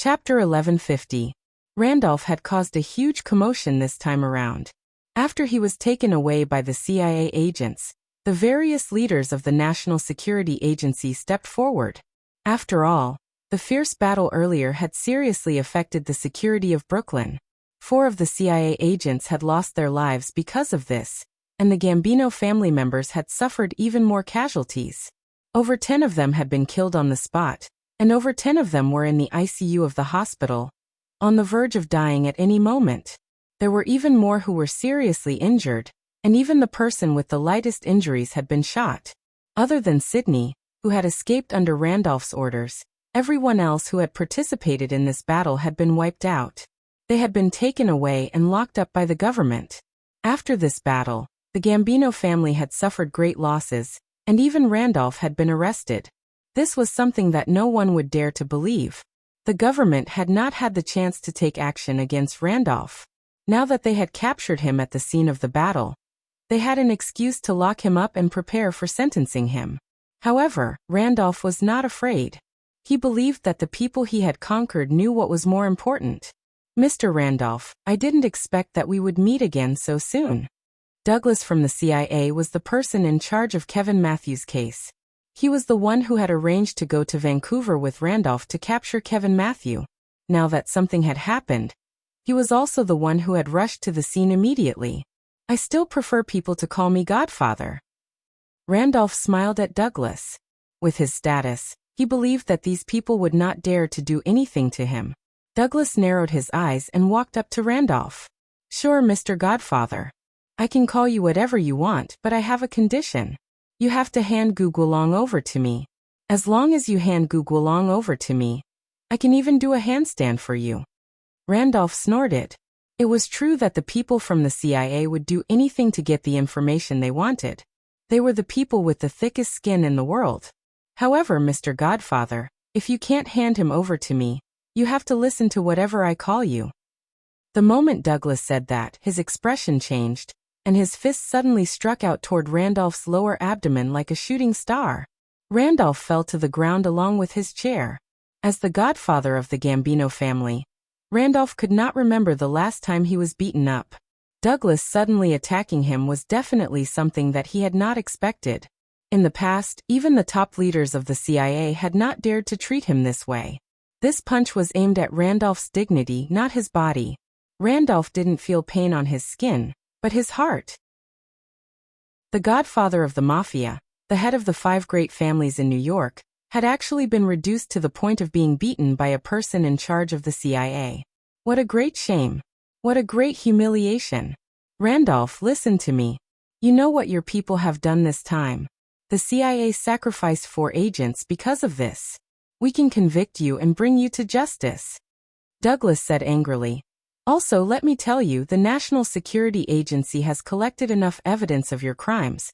Chapter 1150. Randolph had caused a huge commotion this time around. After he was taken away by the CIA agents, the various leaders of the National Security Agency stepped forward. After all, the fierce battle earlier had seriously affected the security of Brooklyn. 4 of the CIA agents had lost their lives because of this, and the Gambino family members had suffered even more casualties. Over 10 of them had been killed on the spot, and over 10 of them were in the ICU of the hospital, on the verge of dying at any moment. There were even more who were seriously injured, and even the person with the lightest injuries had been shot. Other than Sidney, who had escaped under Randolph's orders, everyone else who had participated in this battle had been wiped out. They had been taken away and locked up by the government. After this battle, the Gambino family had suffered great losses, and even Randolph had been arrested. This was something that no one would dare to believe. The government had not had the chance to take action against Randolph. Now that they had captured him at the scene of the battle, they had an excuse to lock him up and prepare for sentencing him. However, Randolph was not afraid. He believed that the people he had conquered knew what was more important. "Mr. Randolph, I didn't expect that we would meet again so soon." Douglas from the CIA was the person in charge of Kevin Matthews' case. He was the one who had arranged to go to Vancouver with Randolph to capture Kevin Matthew. Now that something had happened, he was also the one who had rushed to the scene immediately. "I still prefer people to call me Godfather." Randolph smiled at Douglas. With his status, he believed that these people would not dare to do anything to him. Douglas narrowed his eyes and walked up to Randolph. "Sure, Mr. Godfather. I can call you whatever you want, but I have a condition. You have to hand Gugualong over to me. As long as you hand Gugualong over to me, I can even do a handstand for you." Randolph snorted. It was true that the people from the CIA would do anything to get the information they wanted. They were the people with the thickest skin in the world. "However, Mr. Godfather, if you can't hand him over to me, you have to listen to whatever I call you." The moment Douglas said that, his expression changed, and his fist suddenly struck out toward Randolph's lower abdomen like a shooting star. Randolph fell to the ground along with his chair. As the godfather of the Gambino family, Randolph could not remember the last time he was beaten up. Douglas suddenly attacking him was definitely something that he had not expected. In the past, even the top leaders of the CIA had not dared to treat him this way. This punch was aimed at Randolph's dignity, not his body. Randolph didn't feel pain on his skin, but his heart. The godfather of the mafia, the head of the 5 great families in New York, had actually been reduced to the point of being beaten by a person in charge of the CIA. What a great shame. What a great humiliation. "Randolph, listen to me. You know what your people have done this time. The CIA sacrificed 4 agents because of this. We can convict you and bring you to justice." Douglas said angrily. "Also, let me tell you, the National Security Agency has collected enough evidence of your crimes,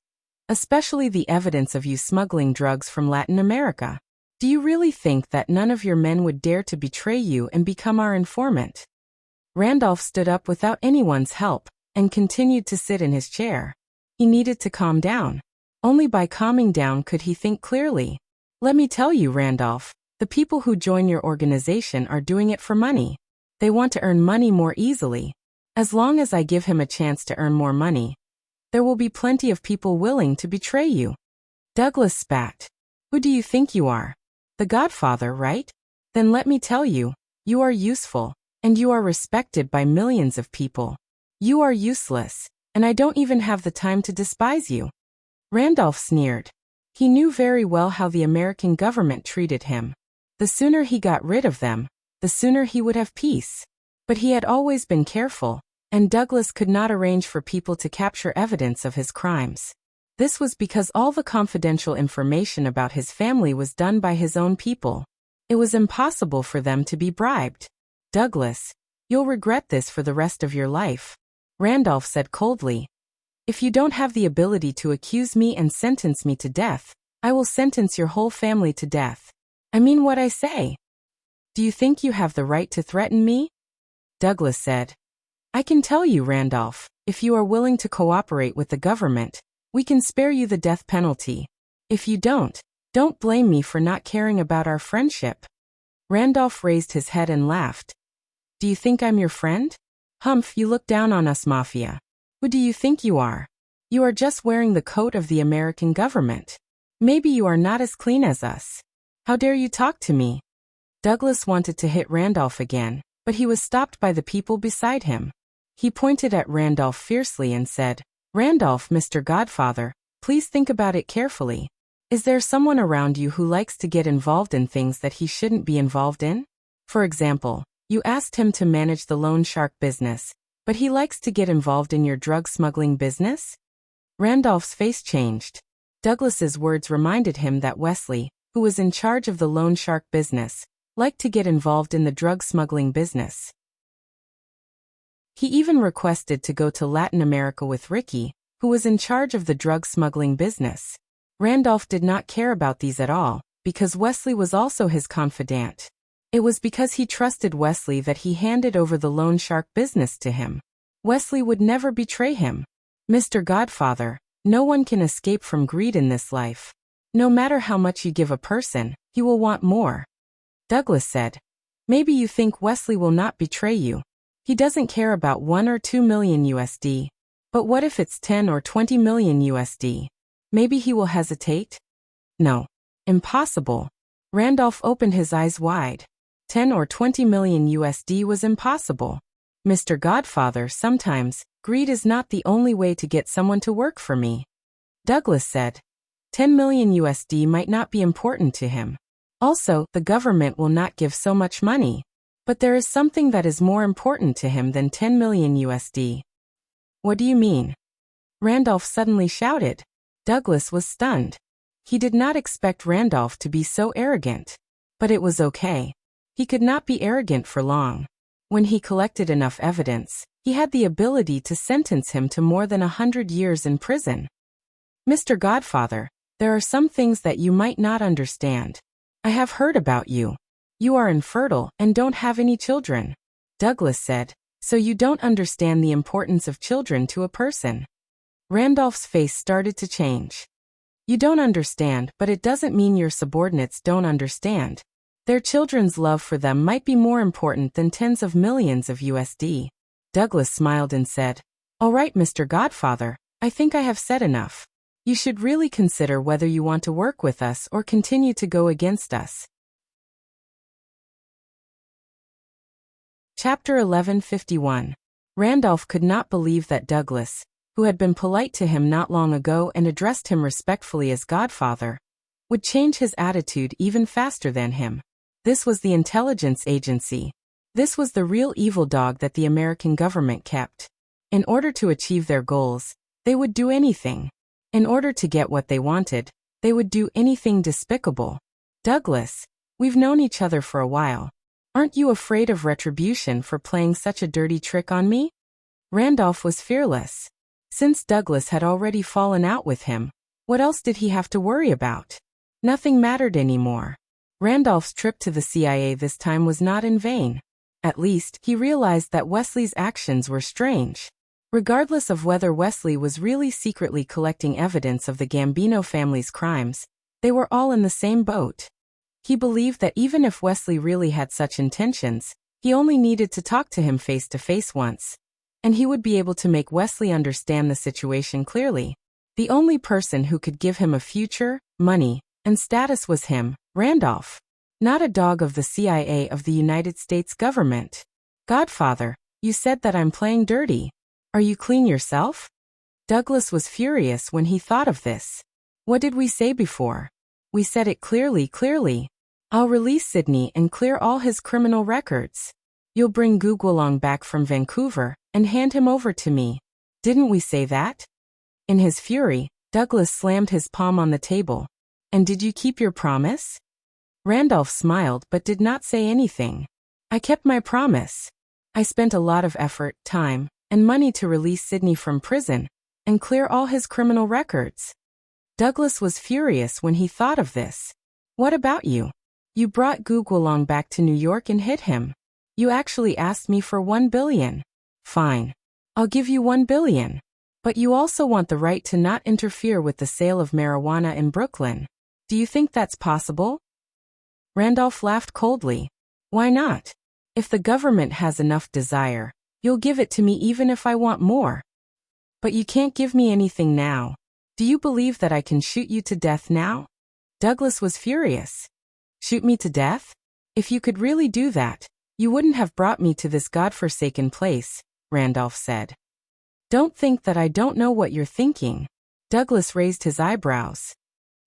especially the evidence of you smuggling drugs from Latin America. Do you really think that none of your men would dare to betray you and become our informant?" Randolph stood up without anyone's help and continued to sit in his chair. He needed to calm down. Only by calming down could he think clearly. "Let me tell you, Randolph, the people who join your organization are doing it for money. They want to earn money more easily. As long as I give him a chance to earn more money, there will be plenty of people willing to betray you." Douglas spat. "Who do you think you are? The Godfather, right? Then let me tell you, you are useful, and you are respected by millions of people. You are useless, and I don't even have the time to despise you." Randolph sneered. He knew very well how the American government treated him. The sooner he got rid of them, the sooner he would have peace. But he had always been careful, and Douglas could not arrange for people to capture evidence of his crimes. This was because all the confidential information about his family was done by his own people. It was impossible for them to be bribed. "Douglas, you'll regret this for the rest of your life," Randolph said coldly. "If you don't have the ability to accuse me and sentence me to death, I will sentence your whole family to death. I mean what I say. Do you think you have the right to threaten me?" Douglas said. "I can tell you, Randolph, if you are willing to cooperate with the government, we can spare you the death penalty. If you don't blame me for not caring about our friendship." Randolph raised his head and laughed. Do you think I'm your friend? Humph, you look down on us, Mafia. Who do you think you are? You are just wearing the coat of the American government. Maybe you are not as clean as us. How dare you talk to me? Douglas wanted to hit Randolph again, but he was stopped by the people beside him. He pointed at Randolph fiercely and said, Randolph, Mr. Godfather, please think about it carefully. Is there someone around you who likes to get involved in things that he shouldn't be involved in? For example, you asked him to manage the loan shark business, but he likes to get involved in your drug smuggling business? Randolph's face changed. Douglas's words reminded him that Wesley, who was in charge of the loan shark business, liked to get involved in the drug smuggling business. He even requested to go to Latin America with Ricky, who was in charge of the drug smuggling business. Randolph did not care about these at all, because Wesley was also his confidant. It was because he trusted Wesley that he handed over the loan shark business to him. Wesley would never betray him. Mr. Godfather, no one can escape from greed in this life. No matter how much you give a person, he will want more. Douglas said, maybe you think Wesley will not betray you. He doesn't care about 1 or 2 million USD. But what if it's 10 or 20 million USD? Maybe he will hesitate? No. Impossible. Randolph opened his eyes wide. 10 or 20 million USD was impossible. Mr. Godfather, sometimes, greed is not the only way to get someone to work for me. Douglas said. 10 million USD might not be important to him. Also, the government will not give so much money. But there is something that is more important to him than 10 million USD. What do you mean? Randolph suddenly shouted. Douglas was stunned. He did not expect Randolph to be so arrogant. But it was okay. He could not be arrogant for long. When he collected enough evidence, he had the ability to sentence him to more than 100 years in prison. Mr. Godfather, there are some things that you might not understand. I have heard about you. You are infertile and don't have any children. Douglas said, so you don't understand the importance of children to a person. Randolph's face started to change. You don't understand, but it doesn't mean your subordinates don't understand. Their children's love for them might be more important than tens of millions of USD. Douglas smiled and said, all right, Mr. Godfather, I think I have said enough. You should really consider whether you want to work with us or continue to go against us. Chapter 1151. Randolph could not believe that Douglas, who had been polite to him not long ago and addressed him respectfully as Godfather, would change his attitude even faster than him. This was the intelligence agency. This was the real evil dog that the American government kept. In order to achieve their goals, they would do anything. In order to get what they wanted, they would do anything despicable. Douglas, we've known each other for a while. Aren't you afraid of retribution for playing such a dirty trick on me? Randolph was fearless. Since Douglas had already fallen out with him, what else did he have to worry about? Nothing mattered anymore. Randolph's trip to the CIA this time was not in vain. At least, he realized that Wesley's actions were strange. Regardless of whether Wesley was really secretly collecting evidence of the Gambino family's crimes, they were all in the same boat. He believed that even if Wesley really had such intentions, he only needed to talk to him face to face once, and he would be able to make Wesley understand the situation clearly. The only person who could give him a future, money, and status was him, Randolph. Not a dog of the CIA of the United States government. Godfather, you said that I'm playing dirty. Are you clean yourself? Douglas was furious when he thought of this. What did we say before? We said it clearly. I'll release Sydney and clear all his criminal records. You'll bring Gugualong back from Vancouver and hand him over to me. Didn't we say that? In his fury, Douglas slammed his palm on the table. And did you keep your promise? Randolph smiled but did not say anything. I kept my promise. I spent a lot of effort, time, and money to release Sydney from prison and clear all his criminal records. Douglas was furious when he thought of this. What about you? You brought Gugualong back to New York and hit him. You actually asked me for $1 billion. Fine. I'll give you $1 billion. But you also want the right to not interfere with the sale of marijuana in Brooklyn. Do you think that's possible? Randolph laughed coldly. Why not? If the government has enough desire, you'll give it to me even if I want more. But you can't give me anything now. Do you believe that I can shoot you to death now? Douglas was furious. Shoot me to death? If you could really do that, you wouldn't have brought me to this godforsaken place, Randolph said. Don't think that I don't know what you're thinking. Douglas raised his eyebrows.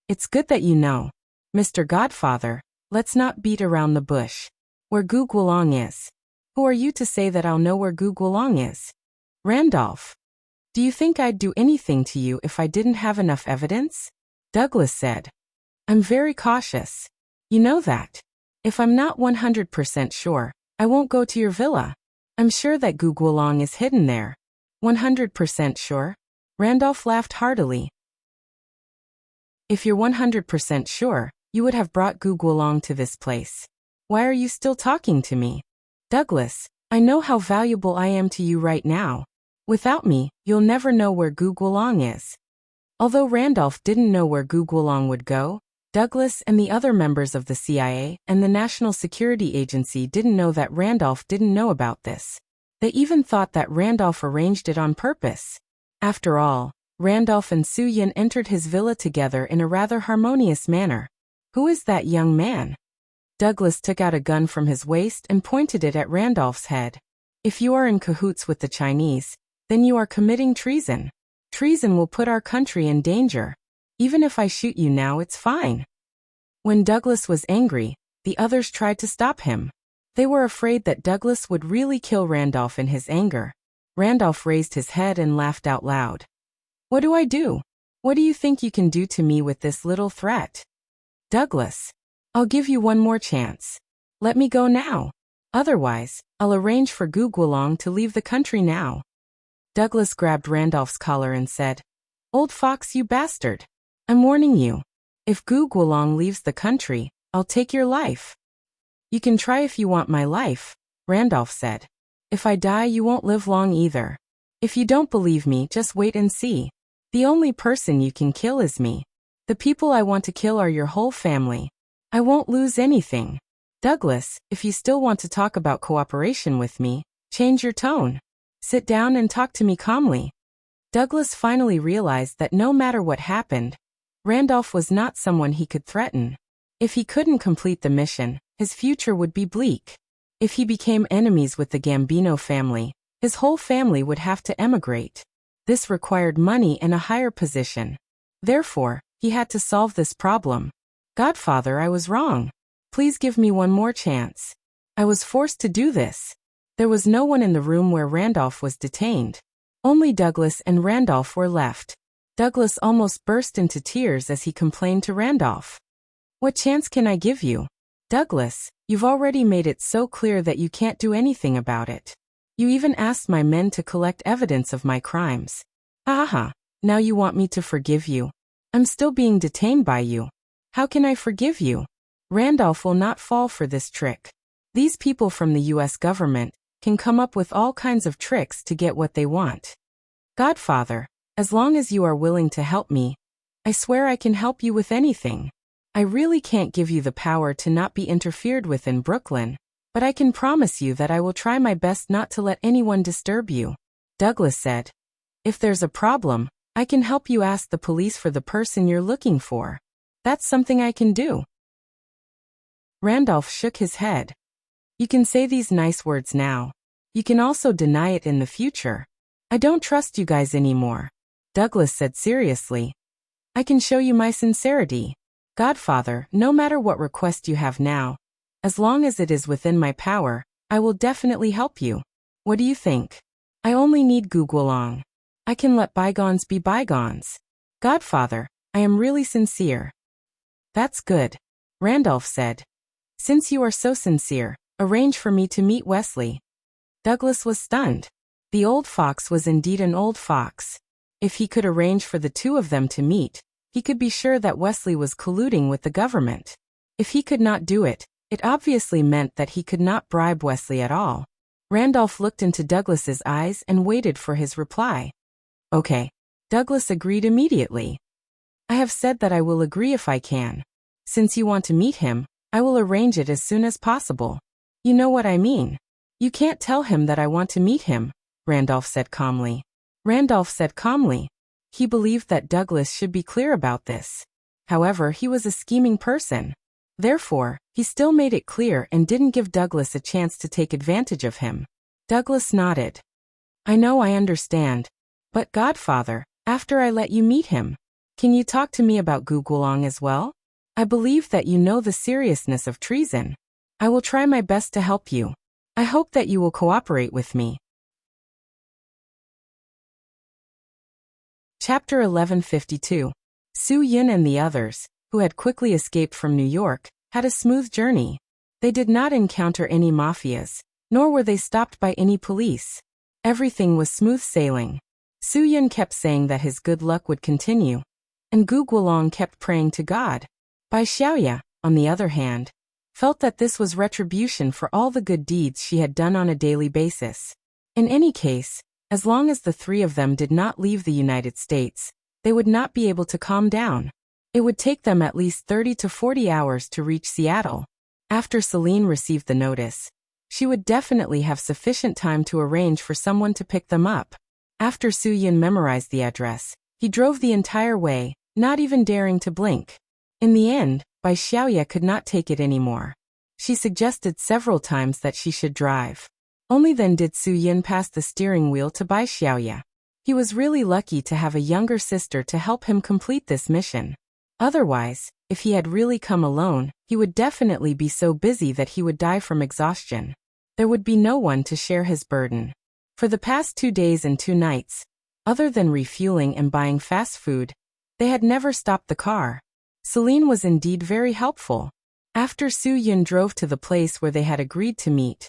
It's good that you know. Mr. Godfather, let's not beat around the bush. Where Gugwalong is. Who are you to say that I'll know where Gugwalong is? Randolph. Do you think I'd do anything to you if I didn't have enough evidence? Douglas said. I'm very cautious. You know that. If I'm not 100% sure, I won't go to your villa. I'm sure that Gugwalong is hidden there. 100% sure? Randolph laughed heartily. If you're 100% sure, you would have brought Gugwalong to this place. Why are you still talking to me? Douglas, I know how valuable I am to you right now. Without me, you'll never know where Gugwalong is. Although Randolph didn't know where Gugwalong would go, Douglas and the other members of the CIA and the National Security Agency didn't know that Randolph didn't know about this. They even thought that Randolph arranged it on purpose. After all, Randolph and Su-Yin entered his villa together in a rather harmonious manner. Who is that young man? Douglas took out a gun from his waist and pointed it at Randolph's head. If you are in cahoots with the Chinese, then you are committing treason. Treason will put our country in danger. Even if I shoot you now, it's fine. When Douglas was angry, the others tried to stop him. They were afraid that Douglas would really kill Randolph in his anger. Randolph raised his head and laughed out loud. What do I do? What do you think you can do to me with this little threat? Douglas, I'll give you one more chance. Let me go now. Otherwise, I'll arrange for Gugwalong to leave the country now. Douglas grabbed Randolph's collar and said, Old fox, you bastard. I'm warning you. If Gugwalong leaves the country, I'll take your life. You can try if you want my life, Randolph said. If I die, you won't live long either. If you don't believe me, just wait and see. The only person you can kill is me. The people I want to kill are your whole family. I won't lose anything. Douglas, if you still want to talk about cooperation with me, change your tone. Sit down and talk to me calmly. Douglas finally realized that no matter what happened, Randolph was not someone he could threaten. If he couldn't complete the mission, his future would be bleak. If he became enemies with the Gambino family, his whole family would have to emigrate. This required money and a higher position. Therefore, he had to solve this problem. Godfather, I was wrong. Please give me one more chance. I was forced to do this. There was no one in the room where Randolph was detained. Only Douglas and Randolph were left. Douglas almost burst into tears as he complained to Randolph. What chance can I give you? Douglas, you've already made it so clear that you can't do anything about it. You even asked my men to collect evidence of my crimes. Aha, now you want me to forgive you. I'm still being detained by you. How can I forgive you? Randolph will not fall for this trick. These people from the U.S. government can come up with all kinds of tricks to get what they want. Godfather, as long as you are willing to help me, I swear I can help you with anything. I really can't give you the power to not be interfered with in Brooklyn, but I can promise you that I will try my best not to let anyone disturb you. Douglas said, If there's a problem, I can help you ask the police for the person you're looking for. That's something I can do. Randolph shook his head. You can say these nice words now. You can also deny it in the future. I don't trust you guys anymore. Douglas said seriously. I can show you my sincerity. Godfather, no matter what request you have now, as long as it is within my power, I will definitely help you. What do you think? I only need Gugwalong. I can let bygones be bygones. Godfather, I am really sincere. That's good, Randolph said. Since you are so sincere, arrange for me to meet Wesley. Douglas was stunned. The old fox was indeed an old fox. If he could arrange for the two of them to meet, he could be sure that Wesley was colluding with the government. If he could not do it, it obviously meant that he could not bribe Wesley at all. Randolph looked into Douglas's eyes and waited for his reply. Okay. Douglas agreed immediately. I have said that I will agree if I can. Since you want to meet him, I will arrange it as soon as possible. You know what I mean. You can't tell him that I want to meet him, Randolph said calmly. Randolph said calmly. He believed that Douglas should be clear about this. However, he was a scheming person. Therefore, he still made it clear and didn't give Douglas a chance to take advantage of him. Douglas nodded. I know, I understand. But Godfather, after I let you meet him, can you talk to me about Gugulong as well? I believe that you know the seriousness of treason. I will try my best to help you. I hope that you will cooperate with me. Chapter 1152. Su Yun and the others, who had quickly escaped from New York, had a smooth journey. They did not encounter any mafias, nor were they stopped by any police. Everything was smooth sailing. Su Yun kept saying that his good luck would continue, and Gu Guolong kept praying to God. Bai Xiaoya, on the other hand, felt that this was retribution for all the good deeds she had done on a daily basis. In any case, as long as the three of them did not leave the United States, they would not be able to calm down. It would take them at least 30 to 40 hours to reach Seattle. After Celine received the notice, she would definitely have sufficient time to arrange for someone to pick them up. After Su Yun memorized the address, he drove the entire way, not even daring to blink. In the end, Bai Xiaoya could not take it anymore. She suggested several times that she should drive. Only then did Su Yun pass the steering wheel to Bai Xiaoya. He was really lucky to have a younger sister to help him complete this mission. Otherwise, if he had really come alone, he would definitely be so busy that he would die from exhaustion. There would be no one to share his burden. For the past 2 days and 2 nights, other than refueling and buying fast food, they had never stopped the car. Celine was indeed very helpful. After Su Yun drove to the place where they had agreed to meet,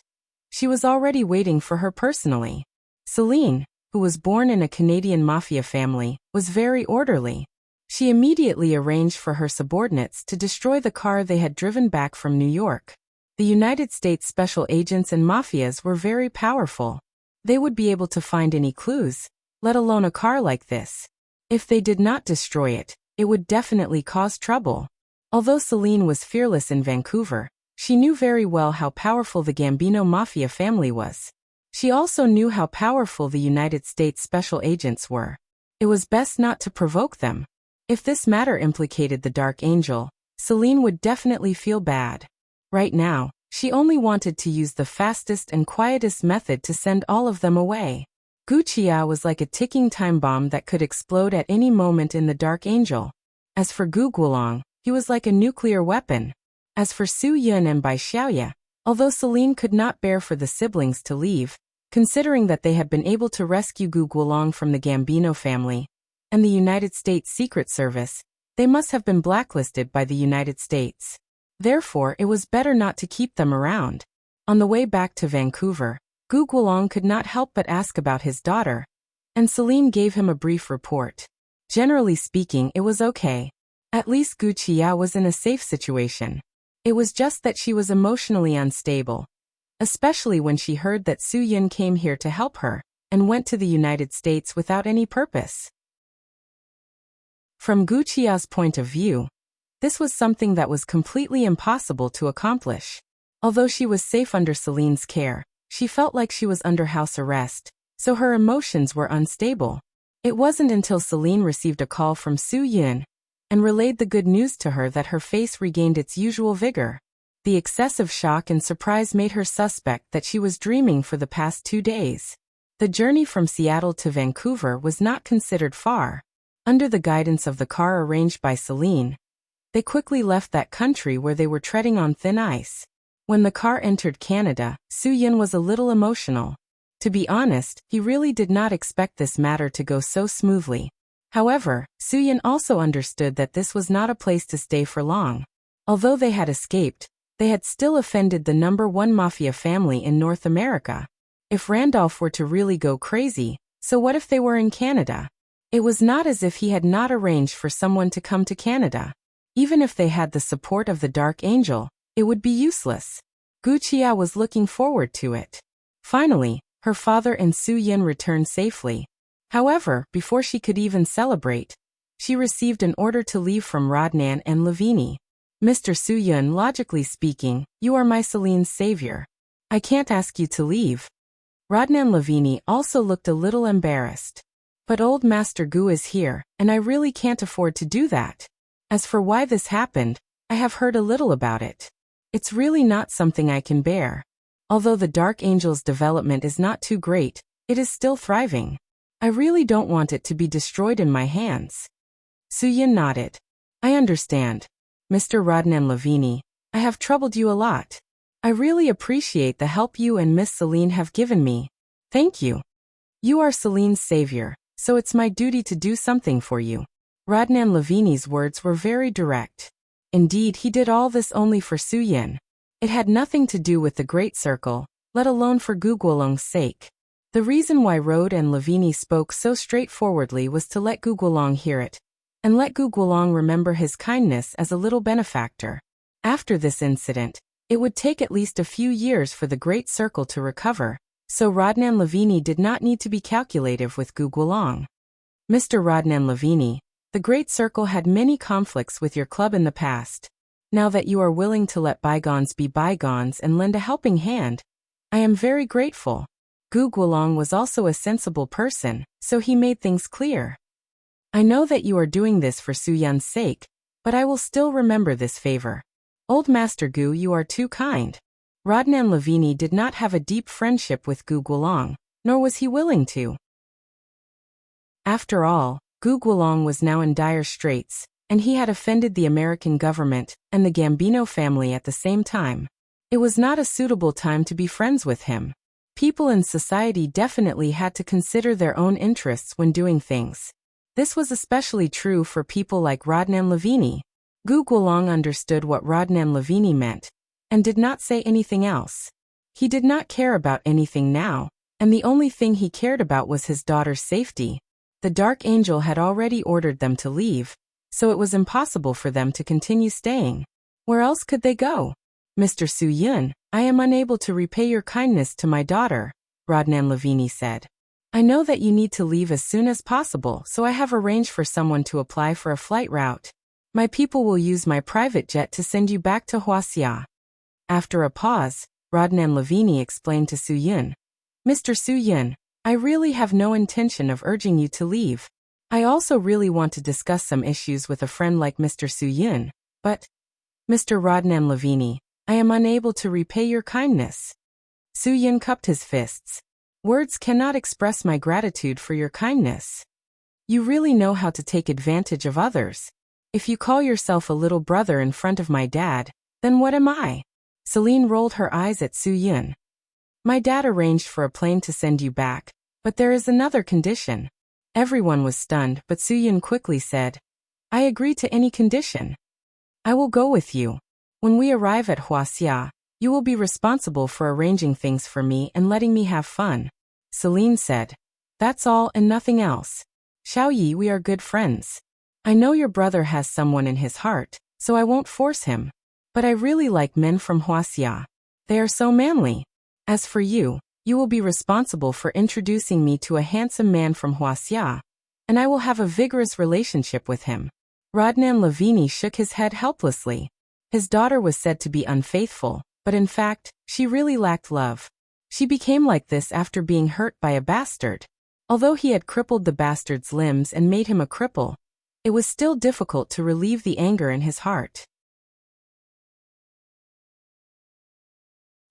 she was already waiting for her personally. Celine, who was born in a Canadian mafia family, was very orderly. She immediately arranged for her subordinates to destroy the car they had driven back from New York. The United States special agents and mafias were very powerful. They would be able to find any clues, let alone a car like this. If they did not destroy it, it would definitely cause trouble. Although Celine was fearless in Vancouver, she knew very well how powerful the Gambino mafia family was. She also knew how powerful the United States special agents were. It was best not to provoke them. If this matter implicated the Dark Angel, Celine would definitely feel bad. Right now, she only wanted to use the fastest and quietest method to send all of them away. Gu Qia was like a ticking time bomb that could explode at any moment in the Dark Angel. As for Gu Guolong, he was like a nuclear weapon. As for Su Yun and Bai Xiaoya, although Celine could not bear for the siblings to leave, considering that they had been able to rescue Gu Guolong from the Gambino family and the United States Secret Service, they must have been blacklisted by the United States. Therefore, it was better not to keep them around. On the way back to Vancouver, Gu Guolong could not help but ask about his daughter, and Celine gave him a brief report. Generally speaking, it was okay. At least Gu Qia was in a safe situation. It was just that she was emotionally unstable, especially when she heard that Su Yun came here to help her and went to the United States without any purpose. From Gu Qia's point of view, this was something that was completely impossible to accomplish. Although she was safe under Celine's care, she felt like she was under house arrest, so her emotions were unstable. It wasn't until Celine received a call from Su Yun and relayed the good news to her that her face regained its usual vigor. The excessive shock and surprise made her suspect that she was dreaming for the past 2 days. The journey from Seattle to Vancouver was not considered far. Under the guidance of the car arranged by Celine, they quickly left that country where they were treading on thin ice. When the car entered Canada, Su Yun was a little emotional. To be honest, he really did not expect this matter to go so smoothly. However, Su Yun also understood that this was not a place to stay for long. Although they had escaped, they had still offended the #1 mafia family in North America. If Randolph were to really go crazy, so what if they were in Canada? It was not as if he had not arranged for someone to come to Canada. Even if they had the support of the Dark Angel, it would be useless. Gu Qia was looking forward to it. Finally, her father and Su Yun returned safely. However, before she could even celebrate, she received an order to leave from Rodnan and Lavini. Mr. Su Yun, logically speaking, you are my Celine's savior. I can't ask you to leave. Rodnan Lavini also looked a little embarrassed. But old Master Gu is here, and I really can't afford to do that. As for why this happened, I have heard a little about it. It's really not something I can bear. Although the Dark Angel's development is not too great, it is still thriving. I really don't want it to be destroyed in my hands. Suyin nodded. I understand. Mr. Rodnan Lavini, I have troubled you a lot. I really appreciate the help you and Miss Celine have given me. Thank you. You are Celine's savior, so it's my duty to do something for you. Rodnan Lavini's words were very direct. Indeed, he did all this only for Suyin. It had nothing to do with the Great Circle, let alone for Gu Guolong's sake. The reason why Rode and Lavini spoke so straightforwardly was to let Gu Guolong hear it, and let Gu Guolong remember his kindness as a little benefactor. After this incident, it would take at least a few years for the Great Circle to recover, so Rodnan Lavini did not need to be calculative with Gu Guolong. Mr. Rodnan Lavini, the Great Circle had many conflicts with your club in the past. Now that you are willing to let bygones be bygones and lend a helping hand, I am very grateful. Gu Guolong was also a sensible person, so he made things clear. I know that you are doing this for Suyun's sake, but I will still remember this favor. Old Master Gu, you are too kind. Rodnan Lavini did not have a deep friendship with Gu Guolong, nor was he willing to. After all, Gu Guolong was now in dire straits, and he had offended the American government and the Gambino family at the same time. It was not a suitable time to be friends with him. People in society definitely had to consider their own interests when doing things. This was especially true for people like Rodnan Lavini. Gu Guolong understood what Rodnan Lavini meant, and did not say anything else. He did not care about anything now, and the only thing he cared about was his daughter's safety. The Dark Angel had already ordered them to leave, so it was impossible for them to continue staying. Where else could they go? Mr. Suyun, I am unable to repay your kindness to my daughter, Rodnan Lavini said. I know that you need to leave as soon as possible, so I have arranged for someone to apply for a flight route. My people will use my private jet to send you back to Huaxia. After a pause, Rodnan Lavini explained to Suyun. Mr. Suyun, I really have no intention of urging you to leave. I also really want to discuss some issues with a friend like Mr. Suyun, but, Mr. Rodnan Lavini, I am unable to repay your kindness. Suyun cupped his fists. Words cannot express my gratitude for your kindness. You really know how to take advantage of others. If you call yourself a little brother in front of my dad, then what am I? Celine rolled her eyes at Suyun. My dad arranged for a plane to send you back, but there is another condition. Everyone was stunned, but Suyun quickly said, I agree to any condition. I will go with you. When we arrive at Huaxia, you will be responsible for arranging things for me and letting me have fun. Celine said, That's all and nothing else. Xiaoyi, we are good friends. I know your brother has someone in his heart, so I won't force him. But I really like men from Huaxia. They are so manly. As for you, you will be responsible for introducing me to a handsome man from Huaxia, and I will have a vigorous relationship with him. Rodnan Lavini shook his head helplessly. His daughter was said to be unfaithful, but in fact, she really lacked love. She became like this after being hurt by a bastard. Although he had crippled the bastard's limbs and made him a cripple, it was still difficult to relieve the anger in his heart.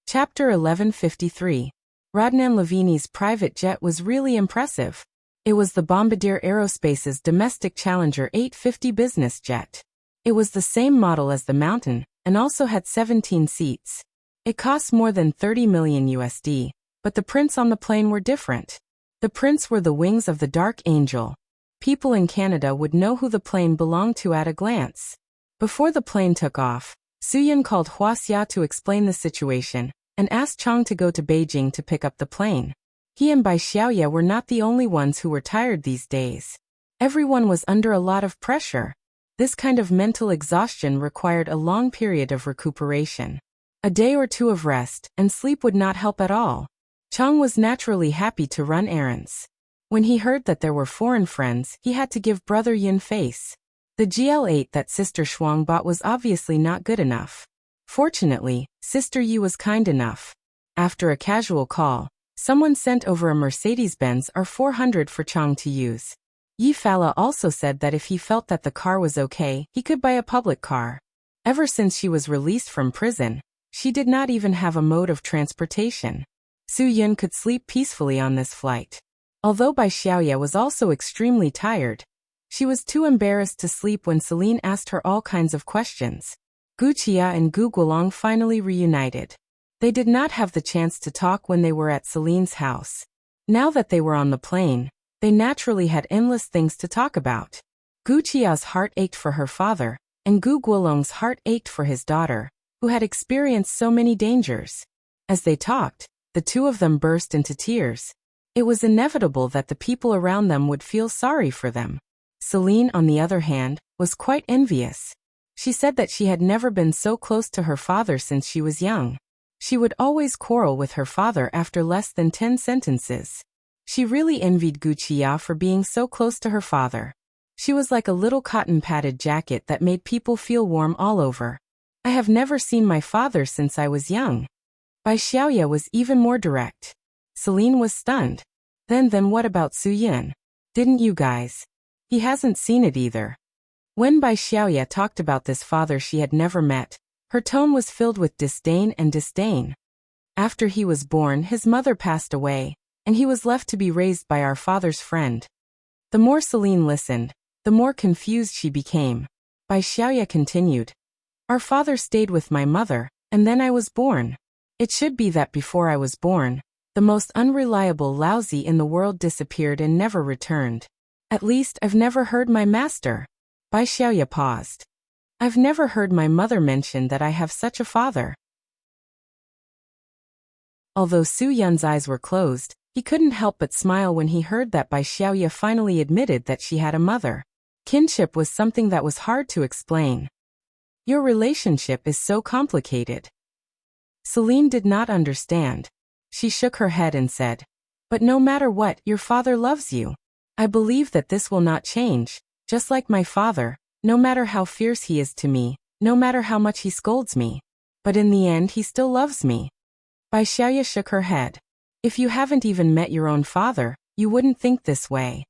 Chapter 1153. Rodnan Lavini's private jet was really impressive. It was the Bombardier Aerospace's domestic Challenger 850 business jet. It was the same model as the Mountain, and also had 17 seats. It cost more than 30 million USD, but the prints on the plane were different. The prints were the wings of the Dark Angel. People in Canada would know who the plane belonged to at a glance. Before the plane took off, Suyun called Huaxia to explain the situation, and asked Chang to go to Beijing to pick up the plane. He and Bai Xiaoya were not the only ones who were tired these days. Everyone was under a lot of pressure. This kind of mental exhaustion required a long period of recuperation. A day or two of rest and sleep would not help at all. Chang was naturally happy to run errands. When he heard that there were foreign friends, he had to give brother Yun face. The GL8 that Sister Shuang bought was obviously not good enough. Fortunately, Sister Yu was kind enough. After a casual call, someone sent over a Mercedes-Benz R400 for Chang to use. Yi Fala also said that if he felt that the car was okay, he could buy a public car. Ever since she was released from prison, she did not even have a mode of transportation. Su Yun could sleep peacefully on this flight. Although Bai Xiaoya was also extremely tired, she was too embarrassed to sleep when Celine asked her all kinds of questions. Gu Qia and Gu Guolong finally reunited. They did not have the chance to talk when they were at Celine's house. Now that they were on the plane, they naturally had endless things to talk about. Gu Qia's heart ached for her father, and Gu Guolong's heart ached for his daughter, who had experienced so many dangers. As they talked, the two of them burst into tears. It was inevitable that the people around them would feel sorry for them. Celine, on the other hand, was quite envious. She said that she had never been so close to her father since she was young. She would always quarrel with her father after less than 10 sentences. She really envied Gu Qia for being so close to her father. She was like a little cotton-padded jacket that made people feel warm all over. I have never seen my father since I was young. Bai Xiaoya was even more direct. Celine was stunned. Then what about Su Yun? Didn't you guys? He hasn't seen it either. When Bai Xiaoya talked about this father she had never met, her tone was filled with disdain and disdain. After he was born, his mother passed away, and he was left to be raised by our father's friend. The more Celine listened, the more confused she became. Bai Xiaoya continued. Our father stayed with my mother, and then I was born. It should be that before I was born, the most unreliable lousy in the world disappeared and never returned. At least I've never heard my master. Bai Xiaoya paused. I've never heard my mother mention that I have such a father. Although Su Yun's eyes were closed, he couldn't help but smile when he heard that Bai Xiaoya finally admitted that she had a mother. Kinship was something that was hard to explain. Your relationship is so complicated. Celine did not understand. She shook her head and said, but no matter what, your father loves you. I believe that this will not change, just like my father, no matter how fierce he is to me, no matter how much he scolds me. But in the end he still loves me. Bai Xiaoya shook her head. If you haven't even met your own father, you wouldn't think this way.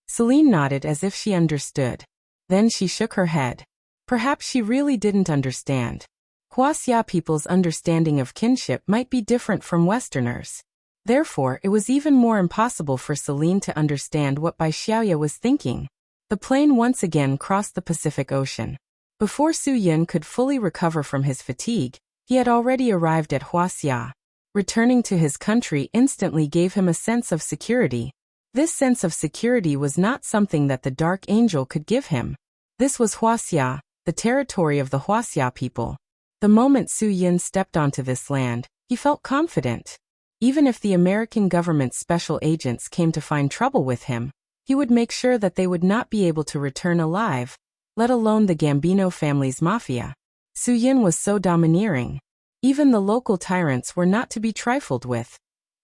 Celine nodded as if she understood. Then she shook her head. Perhaps she really didn't understand. Huaxia people's understanding of kinship might be different from Westerners. Therefore, it was even more impossible for Celine to understand what Bai Xiaoya was thinking. The plane once again crossed the Pacific Ocean. Before Su Yun could fully recover from his fatigue, he had already arrived at Huaxia. Returning to his country instantly gave him a sense of security. This sense of security was not something that the Dark Angel could give him. This was Huaxia, the territory of the Huaxia people. The moment Su Yun stepped onto this land, he felt confident. Even if the American government's special agents came to find trouble with him, he would make sure that they would not be able to return alive, let alone the Gambino family's mafia. Su Yun was so domineering. Even the local tyrants were not to be trifled with,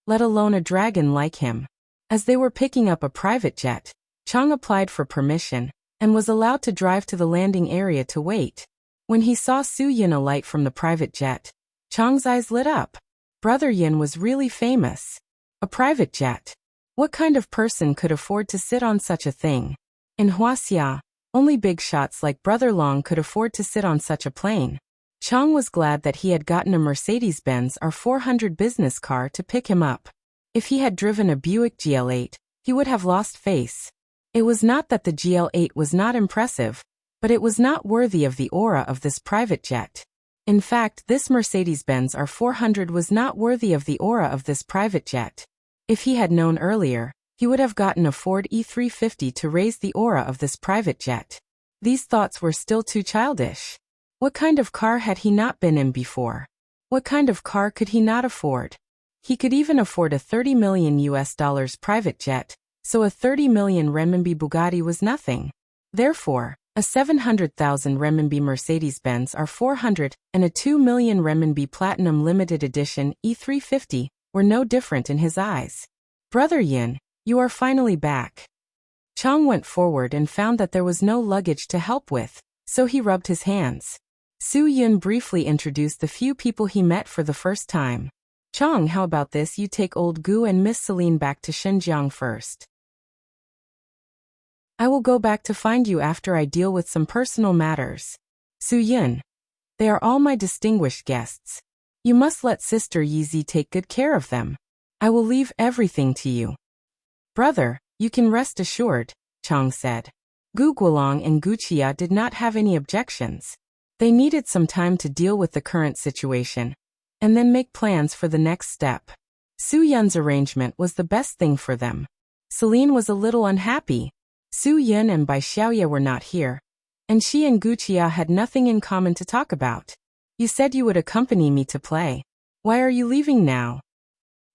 let alone a dragon like him. As they were picking up a private jet, Chang applied for permission and was allowed to drive to the landing area to wait. When he saw Su Yun alight from the private jet, Chang's eyes lit up. Brother Yin was really famous. A private jet. What kind of person could afford to sit on such a thing? In Huaxia, only big shots like Brother Long could afford to sit on such a plane. Chang was glad that he had gotten a Mercedes-Benz R400 business car to pick him up. If he had driven a Buick GL8, he would have lost face. It was not that the GL8 was not impressive, but it was not worthy of the aura of this private jet. In fact, this Mercedes-Benz R400 was not worthy of the aura of this private jet. If he had known earlier, he would have gotten a Ford E350 to raise the aura of this private jet. These thoughts were still too childish. What kind of car had he not been in before? What kind of car could he not afford? He could even afford a $30 million private jet, so a 30 million renminbi Bugatti was nothing. Therefore, a 700,000 renminbi Mercedes-Benz R400 and a 2 million renminbi Platinum Limited Edition E350 were no different in his eyes. Brother Yin, you are finally back. Chang went forward and found that there was no luggage to help with, so he rubbed his hands. Su Yun briefly introduced the few people he met for the first time. Chang, how about this? You take old Gu and Miss Celine back to Xinjiang first. I will go back to find you after I deal with some personal matters. Su Yin. They are all my distinguished guests. You must let Sister Yizi take good care of them. I will leave everything to you. Brother, you can rest assured, Chang said. Gu Guolong and Gu Qia did not have any objections. They needed some time to deal with the current situation, and then make plans for the next step. Su Yun's arrangement was the best thing for them. Celine was a little unhappy. Su Yun and Bai Xiaoye were not here, and she and Gu Qia had nothing in common to talk about. You said you would accompany me to play. Why are you leaving now?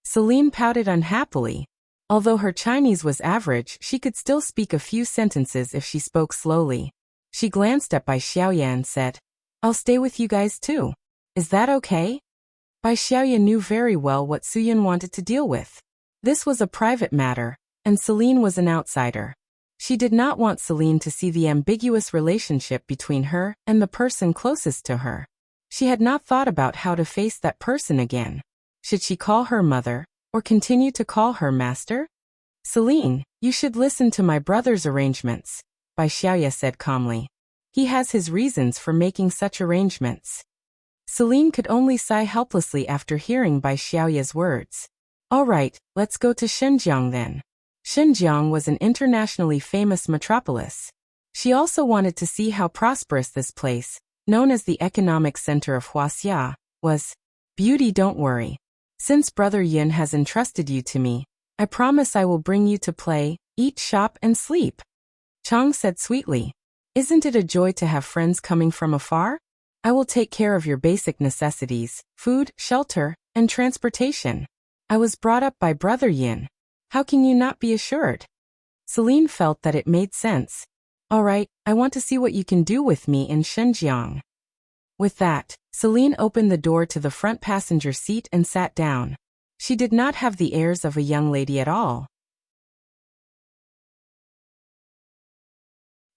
Celine pouted unhappily. Although her Chinese was average, she could still speak a few sentences if she spoke slowly. She glanced at Bai Xiaoye and said, I'll stay with you guys too. Is that okay? Bai Xiaoye knew very well what Su Yun wanted to deal with. This was a private matter, and Celine was an outsider. She did not want Celine to see the ambiguous relationship between her and the person closest to her. She had not thought about how to face that person again. Should she call her mother, or continue to call her master? Celine, you should listen to my brother's arrangements, Bai Xiaoye said calmly. He has his reasons for making such arrangements. Celine could only sigh helplessly after hearing Bai Xiaoye's words. All right, let's go to Xinjiang then. Xinjiang was an internationally famous metropolis. She also wanted to see how prosperous this place, known as the economic center of Huaxia, was. Beauty, don't worry. Since Brother Yin has entrusted you to me, I promise I will bring you to play, eat, shop, and sleep. Chang said sweetly. Isn't it a joy to have friends coming from afar? I will take care of your basic necessities, food, shelter, and transportation. I was brought up by Brother Yin. How can you not be assured? Celine felt that it made sense. All right, I want to see what you can do with me in Xinjiang. With that, Celine opened the door to the front passenger seat and sat down. She did not have the airs of a young lady at all.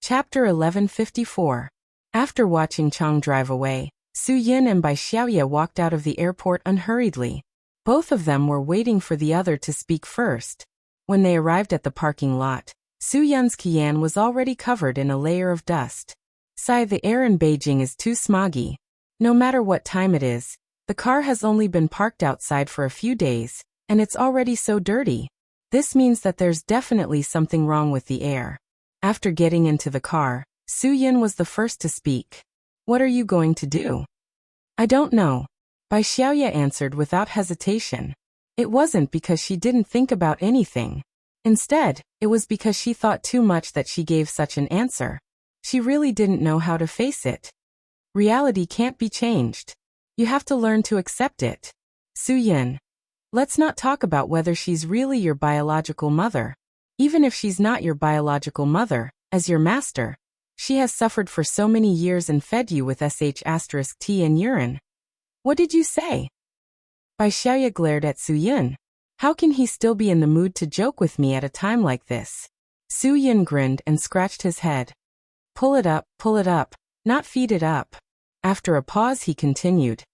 Chapter 1154. After watching Chang drive away, Su Yin and Bai Xiaoye walked out of the airport unhurriedly. Both of them were waiting for the other to speak first. When they arrived at the parking lot, Su Yun's Qian was already covered in a layer of dust. Sigh, the air in Beijing is too smoggy. No matter what time it is, the car has only been parked outside for a few days, and it's already so dirty. This means that there's definitely something wrong with the air. After getting into the car, Su Yin was the first to speak. What are you going to do? I don't know. Bai Xiaoye answered without hesitation. It wasn't because she didn't think about anything. Instead, it was because she thought too much that she gave such an answer. She really didn't know how to face it. Reality can't be changed. You have to learn to accept it. Su Yin. Let's not talk about whether she's really your biological mother. Even if she's not your biological mother, as your master, she has suffered for so many years and fed you with sh*t and urine. What did you say? Bai Xiaoye glared at Su Yin. How can he still be in the mood to joke with me at a time like this? Su Yin grinned and scratched his head. Pull it up, not feed it up. After a pause he continued.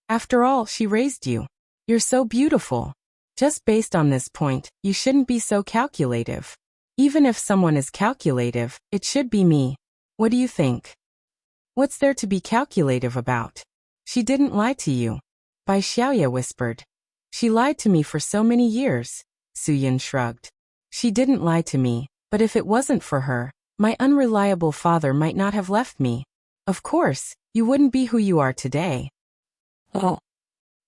After all, she raised you. You're so beautiful. Just based on this point, you shouldn't be so calculative. Even if someone is calculative, it should be me. What do you think? What's there to be calculative about? She didn't lie to you. Bai Xiaoye whispered. She lied to me for so many years. Su Yin shrugged. She didn't lie to me, but if it wasn't for her, my unreliable father might not have left me. Of course, you wouldn't be who you are today. Oh.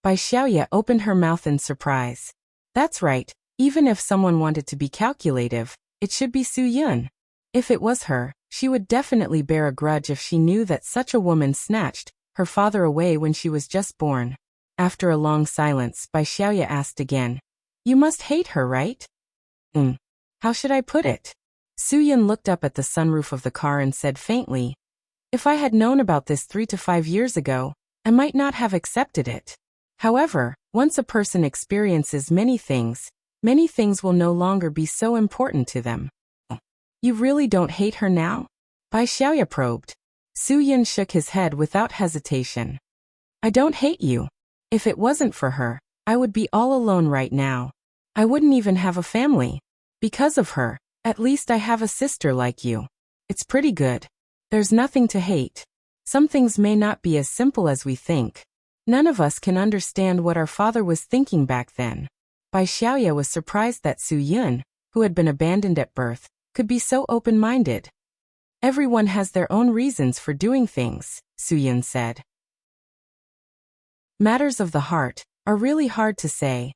Bai Xiaoye opened her mouth in surprise. That's right, even if someone wanted to be calculative, it should be Su Yin. If it was her, she would definitely bear a grudge if she knew that such a woman snatched her father away when she was just born. After a long silence, Bai Xiaoye asked again. You must hate her, right? How should I put it? Su Yin looked up at the sunroof of the car and said faintly, if I had known about this 3 to 5 years ago, I might not have accepted it. However, once a person experiences many things will no longer be so important to them. You really don't hate her now? Bai Xiaoye probed. Su Yin shook his head without hesitation. I don't hate you. If it wasn't for her, I would be all alone right now. I wouldn't even have a family. Because of her, at least I have a sister like you. It's pretty good. There's nothing to hate. Some things may not be as simple as we think. None of us can understand what our father was thinking back then. Bai Xiaoya was surprised that Su Yun, who had been abandoned at birth, could be so open-minded. Everyone has their own reasons for doing things, Su Yun said. Matters of the heart are really hard to say.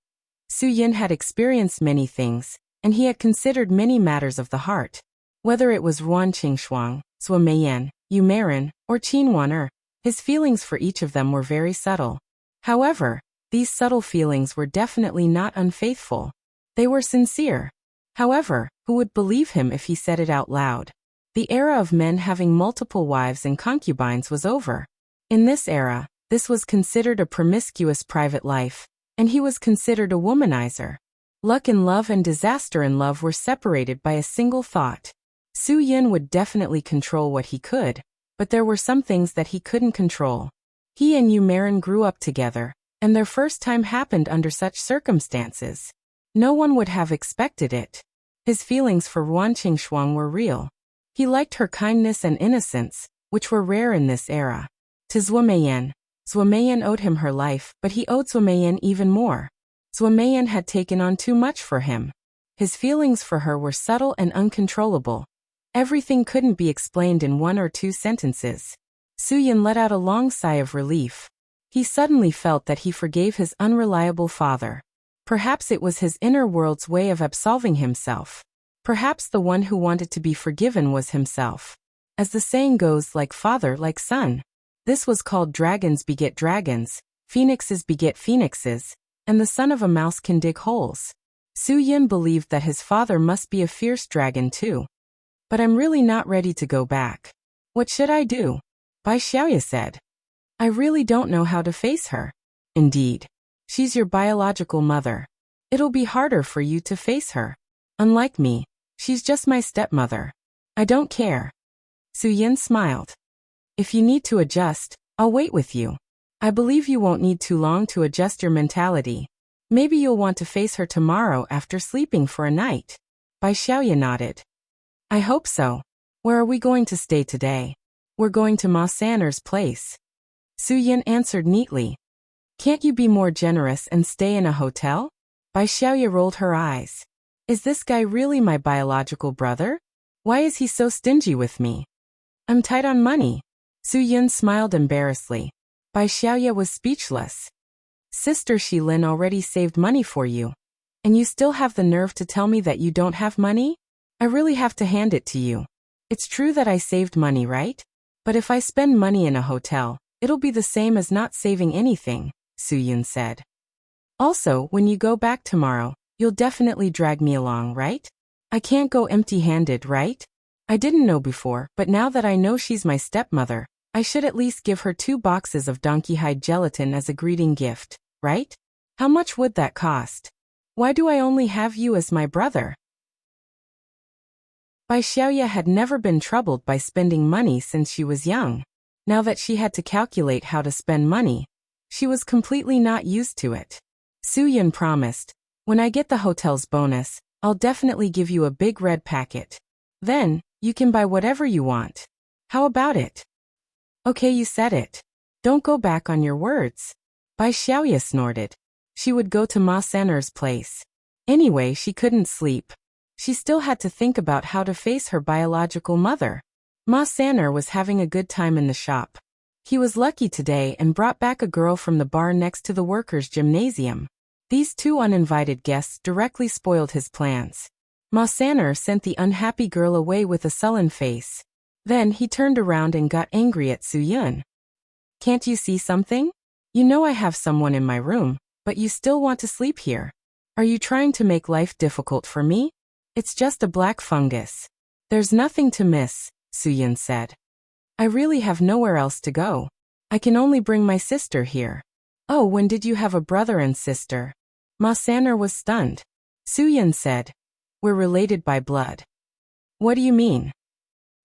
Su Yun had experienced many things, and he had considered many matters of the heart. Whether it was Ruan Qingshuang, Zhuo Meiyan, Yu Marin, or Qin Wan, his feelings for each of them were very subtle. However, these subtle feelings were definitely not unfaithful. They were sincere. However, who would believe him if he said it out loud? The era of men having multiple wives and concubines was over. In this era, this was considered a promiscuous private life, and he was considered a womanizer. Luck in love and disaster in love were separated by a single thought. Su Yun would definitely control what he could, but there were some things that he couldn't control. He and Yu Marin grew up together, and their first time happened under such circumstances. No one would have expected it. His feelings for Ruan Qingshuang were real. He liked her kindness and innocence, which were rare in this era. To Zhuo Meiyan owed him her life, but he owed Zhuo Meiyan even more. Zhuo Meiyan had taken on too much for him. His feelings for her were subtle and uncontrollable. Everything couldn't be explained in 1 or 2 sentences. Su Yun let out a long sigh of relief. He suddenly felt that he forgave his unreliable father. Perhaps it was his inner world's way of absolving himself. Perhaps the one who wanted to be forgiven was himself. As the saying goes, like father, like son. This was called dragons beget dragons, phoenixes beget phoenixes, and the son of a mouse can dig holes. Su Yun believed that his father must be a fierce dragon too. But I'm really not ready to go back. What should I do? Bai Xiaoya said. I really don't know how to face her. Indeed. She's your biological mother. It'll be harder for you to face her. Unlike me, she's just my stepmother. I don't care. Su Yun smiled. If you need to adjust, I'll wait with you. I believe you won't need too long to adjust your mentality. Maybe you'll want to face her tomorrow after sleeping for a night. Bai Xiaoya nodded. I hope so. Where are we going to stay today? We're going to Ma Sanner's place. Su Yun answered neatly. Can't you be more generous and stay in a hotel? Bai Xiaoya rolled her eyes. Is this guy really my biological brother? Why is he so stingy with me? I'm tight on money. Su Yun smiled embarrassedly. Bai Xiaoya was speechless. Sister Shilin already saved money for you. And you still have the nerve to tell me that you don't have money? I really have to hand it to you. It's true that I saved money, right? But if I spend money in a hotel, it'll be the same as not saving anything, Su Yun said. Also, when you go back tomorrow, you'll definitely drag me along, right? I can't go empty-handed, right? I didn't know before, but now that I know she's my stepmother, I should at least give her 2 boxes of donkey hide gelatin as a greeting gift, right? How much would that cost? Why do I only have you as my brother? Bai Xiaoya had never been troubled by spending money since she was young. Now that she had to calculate how to spend money, she was completely not used to it. Su Yun promised, when I get the hotel's bonus, I'll definitely give you a big red packet. Then, you can buy whatever you want. How about it? Okay, you said it. Don't go back on your words. Bai Xiaoya snorted. She would go to Ma Sanner's place. Anyway, she couldn't sleep. She still had to think about how to face her biological mother. Ma Sanner was having a good time in the shop. He was lucky today and brought back a girl from the bar next to the workers' gymnasium. These 2 uninvited guests directly spoiled his plans. Ma Sanner sent the unhappy girl away with a sullen face. Then he turned around and got angry at Su Yun. Can't you see something? You know I have someone in my room, but you still want to sleep here. Are you trying to make life difficult for me? It's just a black fungus. There's nothing to miss, Su Yun said. I really have nowhere else to go. I can only bring my sister here. Oh, when did you have a brother and sister? Ma Sanner was stunned. Su Yun said, we're related by blood. What do you mean?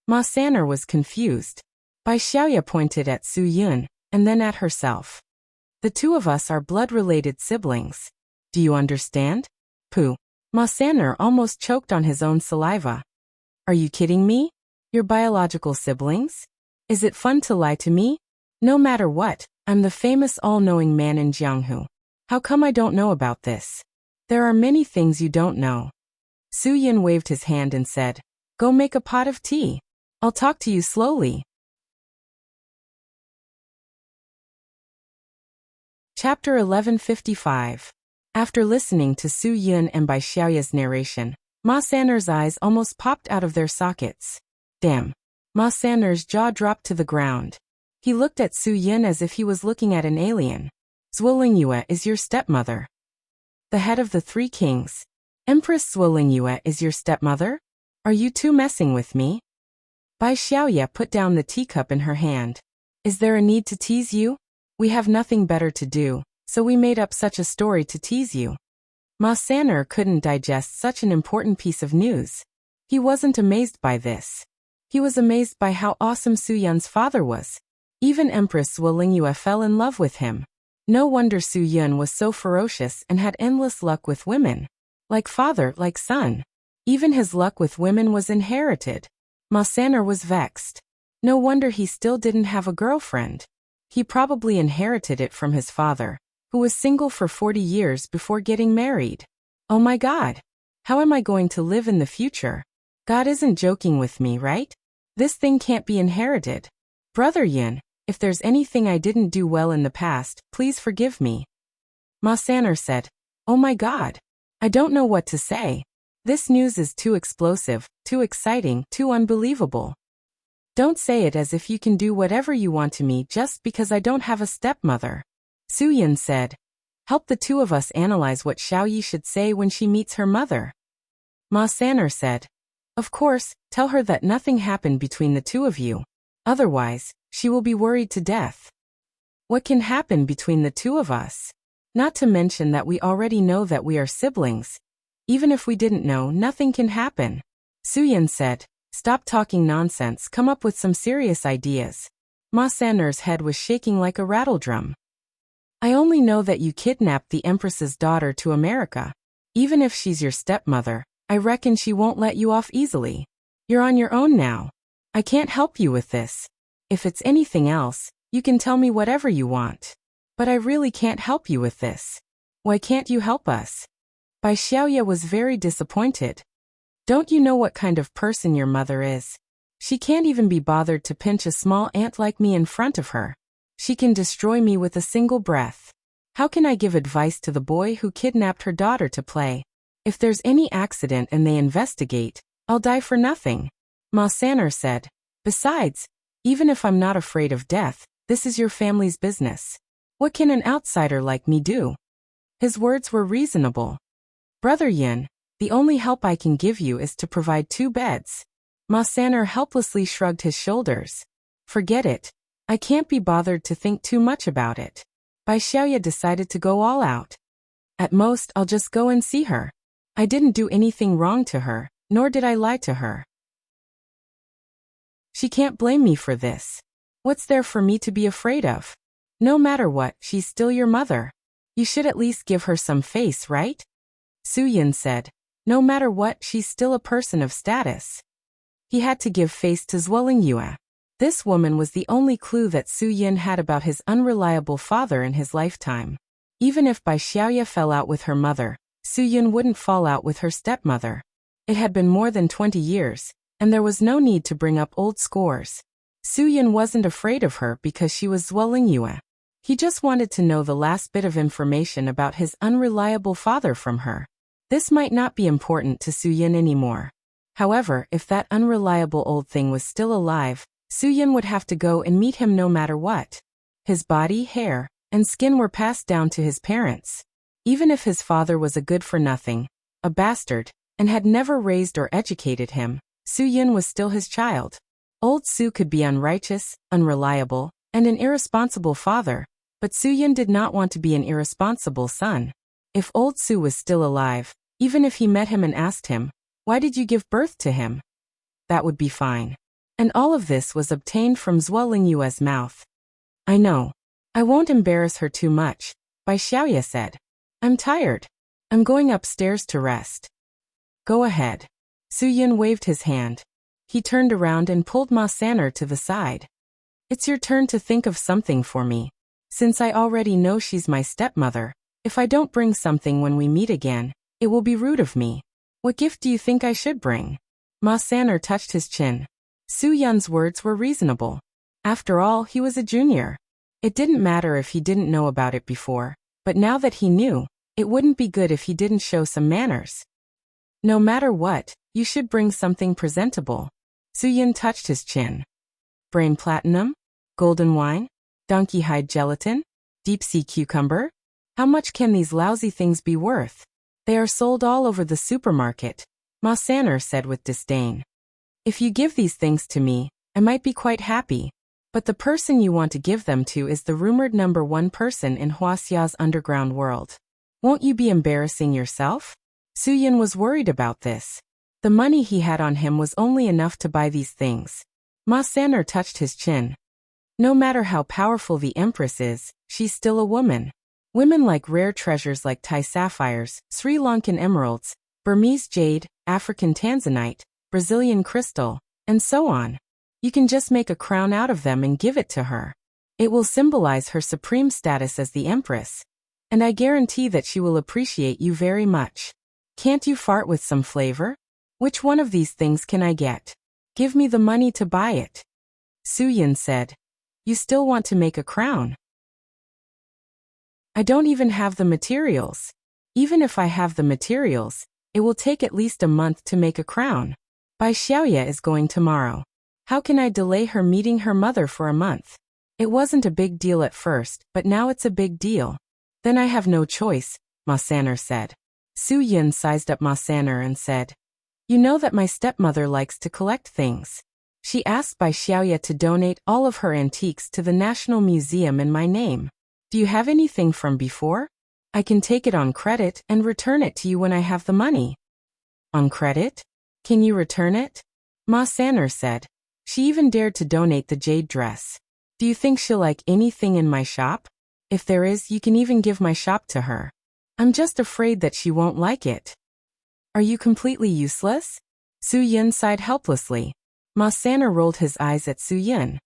Ma Sanner was confused. Bai Xiaoya pointed at Su Yun, and then at herself. The two of us are blood-related siblings. Do you understand? Pooh. Ma Saner almost choked on his own saliva. Are you kidding me? You're biological siblings? Is it fun to lie to me? No matter what, I'm the famous all-knowing man in Jianghu. How come I don't know about this? There are many things you don't know. Su Yin waved his hand and said, Go make a pot of tea. I'll talk to you slowly. Chapter 1155. After listening to Su Yun and Bai Xiaoya's narration, Ma Saner's eyes almost popped out of their sockets. Damn. Ma Saner's jaw dropped to the ground. He looked at Su Yun as if he was looking at an alien. Zuolingyue is your stepmother. The head of the three kings. Empress Zuolingyue is your stepmother? Are you two messing with me? Bai Xiaoya put down the teacup in her hand. Is there a need to tease you? We have nothing better to do, so we made up such a story to tease you. Ma Saner couldn't digest such an important piece of news. He wasn't amazed by this. He was amazed by how awesome Su Yun's father was. Even Empress Zuolingyue fell in love with him. No wonder Su Yun was so ferocious and had endless luck with women. Like father, like son. Even his luck with women was inherited. Ma Saner was vexed. No wonder he still didn't have a girlfriend. He probably inherited it from his father, who was single for 40 years before getting married. Oh my God! How am I going to live in the future? God isn't joking with me, right? This thing can't be inherited. Brother Yin, if there's anything I didn't do well in the past, please forgive me. Ma Saner said, Oh my God! I don't know what to say. This news is too explosive, too exciting, too unbelievable. Don't say it as if you can do whatever you want to me just because I don't have a stepmother. Su Yin said, Help the two of us analyze what Xiao Yi should say when she meets her mother. Ma Saner said, Of course, tell her that nothing happened between the two of you. Otherwise, she will be worried to death. What can happen between the two of us? Not to mention that we already know that we are siblings. Even if we didn't know, nothing can happen. Su Yin said, Stop talking nonsense, come up with some serious ideas. Ma Saner's head was shaking like a rattledrum. I only know that you kidnapped the Empress's daughter to America. Even if she's your stepmother, I reckon she won't let you off easily. You're on your own now. I can't help you with this. If it's anything else, you can tell me whatever you want. But I really can't help you with this. Why can't you help us? Bai Xiaoya was very disappointed. Don't you know what kind of person your mother is? She can't even be bothered to pinch a small ant like me in front of her. She can destroy me with a single breath. How can I give advice to the boy who kidnapped her daughter to play? If there's any accident and they investigate, I'll die for nothing. Ma Saner said, Besides, even if I'm not afraid of death, this is your family's business. What can an outsider like me do? His words were reasonable. Brother Yin, the only help I can give you is to provide 2 beds. Ma Saner helplessly shrugged his shoulders. Forget it. I can't be bothered to think too much about it. Bai Xiaoya decided to go all out. At most, I'll just go and see her. I didn't do anything wrong to her, nor did I lie to her. She can't blame me for this. What's there for me to be afraid of? No matter what, she's still your mother. You should at least give her some face, right? Su Yin said, No matter what, she's still a person of status. He had to give face to Zuolingyue. This woman was the only clue that Su Yin had about his unreliable father in his lifetime. Even if Bai Xiaoya fell out with her mother, Su Yin wouldn't fall out with her stepmother. It had been more than 20 years, and there was no need to bring up old scores. Su Yin wasn't afraid of her because she was Zuolingyue. He just wanted to know the last bit of information about his unreliable father from her. This might not be important to Su Yin anymore. However, if that unreliable old thing was still alive, Su Yin would have to go and meet him no matter what. His body, hair, and skin were passed down to his parents. Even if his father was a good-for-nothing, a bastard, and had never raised or educated him, Su Yin was still his child. Old Su could be unrighteous, unreliable, and an irresponsible father, but Su Yin did not want to be an irresponsible son. If old Su was still alive, even if he met him and asked him, Why did you give birth to him? That would be fine. And all of this was obtained from Zuolingyue's mouth. I know. I won't embarrass her too much, Bai Xiaoya said. I'm tired. I'm going upstairs to rest. Go ahead. Su Yun waved his hand. He turned around and pulled Ma Sanner to the side. It's your turn to think of something for me. Since I already know she's my stepmother, if I don't bring something when we meet again, it will be rude of me. What gift do you think I should bring? Ma Sanner touched his chin. Su Yun's words were reasonable. After all, he was a junior. It didn't matter if he didn't know about it before, but now that he knew, it wouldn't be good if he didn't show some manners. No matter what, you should bring something presentable. Su Yun touched his chin. Brain platinum? Golden wine? Donkey hide gelatin? Deep sea cucumber? How much can these lousy things be worth? They are sold all over the supermarket, Ma Sanner said with disdain. If you give these things to me, I might be quite happy. But the person you want to give them to is the rumored #1 person in Huaxia's underground world. Won't you be embarrassing yourself? Su Yun was worried about this. The money he had on him was only enough to buy these things. Ma Sanner touched his chin. No matter how powerful the Empress is, she's still a woman. Women like rare treasures like Thai sapphires, Sri Lankan emeralds, Burmese jade, African tanzanite, Brazilian crystal, and so on. You can just make a crown out of them and give it to her. It will symbolize her supreme status as the Empress. And I guarantee that she will appreciate you very much. Can't you fart with some flavor? Which one of these things can I get? Give me the money to buy it. Su Yun said. You still want to make a crown? I don't even have the materials. Even if I have the materials, it will take at least a month to make a crown. Bai Xiaoya is going tomorrow. How can I delay her meeting her mother for a month? It wasn't a big deal at first, but now it's a big deal. Then I have no choice, Ma Sanner said. Su Yun sized up Ma Sanner and said, You know that my stepmother likes to collect things. She asked Bai Xiaoya to donate all of her antiques to the National Museum in my name. Do you have anything from before? I can take it on credit and return it to you when I have the money. On credit? Can you return it? Ma Sanner said. She even dared to donate the jade dress. Do you think she'll like anything in my shop? If there is, you can even give my shop to her. I'm just afraid that she won't like it. Are you completely useless? Su Yun sighed helplessly. Ma Sanner rolled his eyes at Su Yun.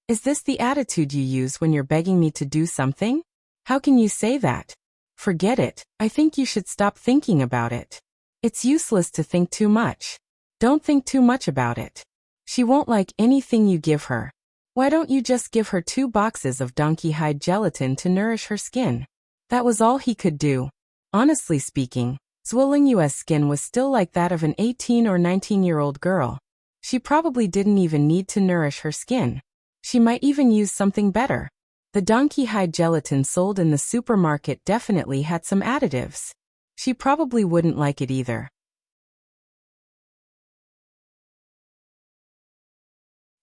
Is this the attitude you use when you're begging me to do something? How can you say that? Forget it. I think you should stop thinking about it. It's useless to think too much. Don't think too much about it. She won't like anything you give her. Why don't you just give her 2 boxes of donkey hide gelatin to nourish her skin? That was all he could do. Honestly speaking, Zwilling Yu's skin was still like that of an 18 or 19-year-old girl. She probably didn't even need to nourish her skin. She might even use something better. The donkey hide gelatin sold in the supermarket definitely had some additives. She probably wouldn't like it either.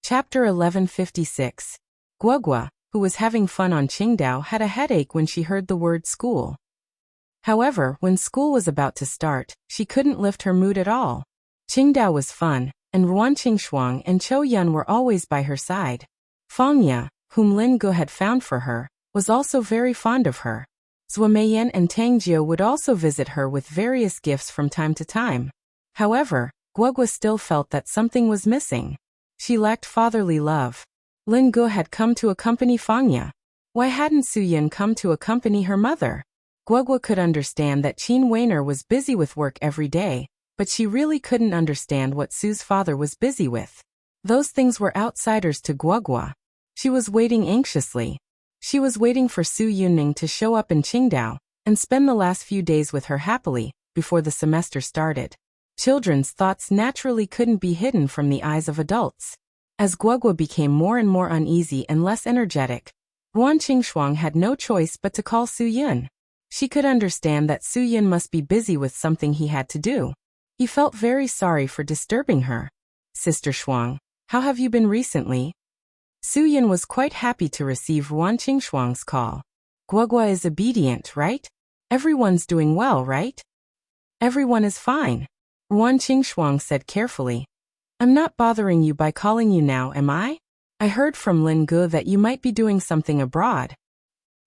Chapter 1156. Guogua, who was having fun on Qingdao, had a headache when she heard the word school. However, when school was about to start, she couldn't lift her mood at all. Qingdao was fun, and Ruan Qingshuang and Chou Yun were always by her side. Fangya, whom Lin Gu had found for her, was also very fond of her. Zhuo Meiyan and Tang Jiu would also visit her with various gifts from time to time. However, Guogua still felt that something was missing. She lacked fatherly love. Lin Gu had come to accompany Fangya. Why hadn't Su Yun come to accompany her mother? Guogua could understand that Qin Weiner was busy with work every day, but she really couldn't understand what Su's father was busy with. Those things were outsiders to Guogua. She was waiting anxiously. She was waiting for Su Yunning to show up in Qingdao and spend the last few days with her happily, before the semester started. Children's thoughts naturally couldn't be hidden from the eyes of adults. As Guogua became more and more uneasy and less energetic, Ruan Qingshuang had no choice but to call Su Yun. She could understand that Su Yun must be busy with something he had to do. He felt very sorry for disturbing her. Sister Shuang, how have you been recently? Su Yun was quite happy to receive Ruan Qingshuang's call. Guogua is obedient, right? Everyone's doing well, right? Everyone is fine. Ruan Qingshuang said carefully. I'm not bothering you by calling you now, am I? I heard from Lin Gu that you might be doing something abroad.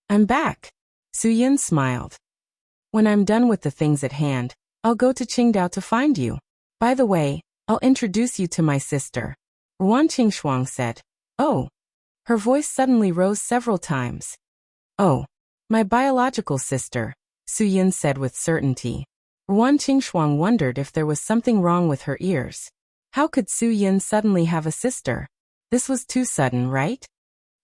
I'm back. Su Yin smiled. When I'm done with the things at hand, I'll go to Qingdao to find you. By the way, I'll introduce you to my sister. Ruan Qingshuang said. Oh. Her voice suddenly rose several times. Oh. My biological sister, Su Yin said with certainty. Ruan Qingshuang wondered if there was something wrong with her ears. How could Su Yin suddenly have a sister? This was too sudden, right?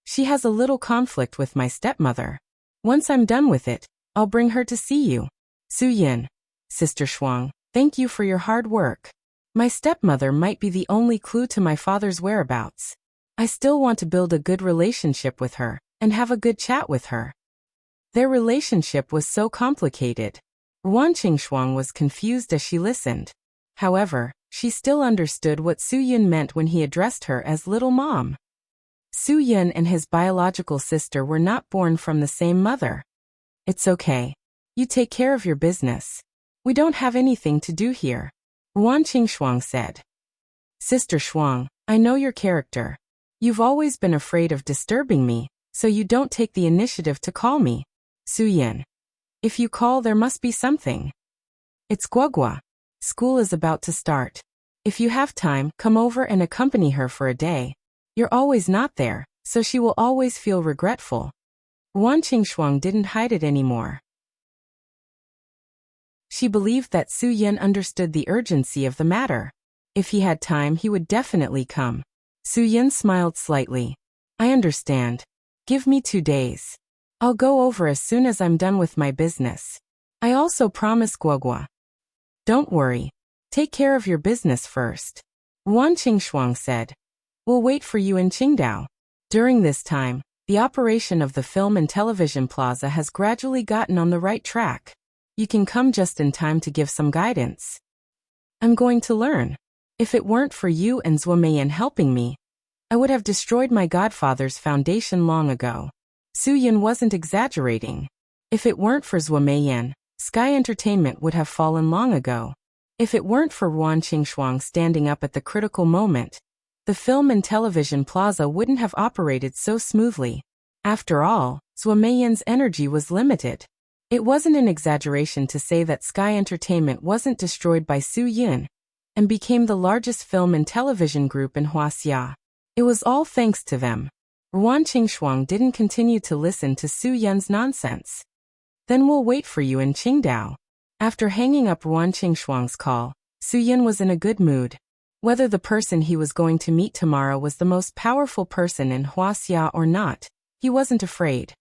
She has a little conflict with my stepmother. Once I'm done with it, I'll bring her to see you. Su Yin. Sister Shuang, thank you for your hard work. My stepmother might be the only clue to my father's whereabouts. I still want to build a good relationship with her, and have a good chat with her. Their relationship was so complicated. Ruan Qingshuang was confused as she listened. However, she still understood what Su Yin meant when he addressed her as Little Mom. Su Yin and his biological sister were not born from the same mother. It's okay. You take care of your business. We don't have anything to do here, Ruan Qingshuang said. Sister Shuang, I know your character. You've always been afraid of disturbing me, so you don't take the initiative to call me. Su Yin. If you call, there must be something. It's Guogua. School is about to start. If you have time, come over and accompany her for a day. You're always not there, so she will always feel regretful. Ruan Qingshuang didn't hide it anymore. She believed that Su Yin understood the urgency of the matter. If he had time, he would definitely come. Su Yin smiled slightly. I understand. Give me 2 days. I'll go over as soon as I'm done with my business. I also promise Guogua. Don't worry. Take care of your business first, Ruan Qingshuang said. We'll wait for you in Qingdao. During this time, the operation of the film and television plaza has gradually gotten on the right track. You can come just in time to give some guidance. I'm going to learn. If it weren't for you and Zhuo Meiyan helping me, I would have destroyed my godfather's foundation long ago. Su Yin wasn't exaggerating. If it weren't for Zhuo Meiyan, Sky Entertainment would have fallen long ago. If it weren't for Ruan Qingshuang standing up at the critical moment, the film and television plaza wouldn't have operated so smoothly. After all, Zhuo Meiyan's energy was limited. It wasn't an exaggeration to say that Sky Entertainment wasn't destroyed by Su Yin and became the largest film and television group in Huaxia. It was all thanks to them. Ruan Qingshuang didn't continue to listen to Su Yin's nonsense. Then we'll wait for you in Qingdao. After hanging up Ruan Qingshuang's call, Su Yin was in a good mood. Whether the person he was going to meet tomorrow was the most powerful person in Huaxia or not, he wasn't afraid.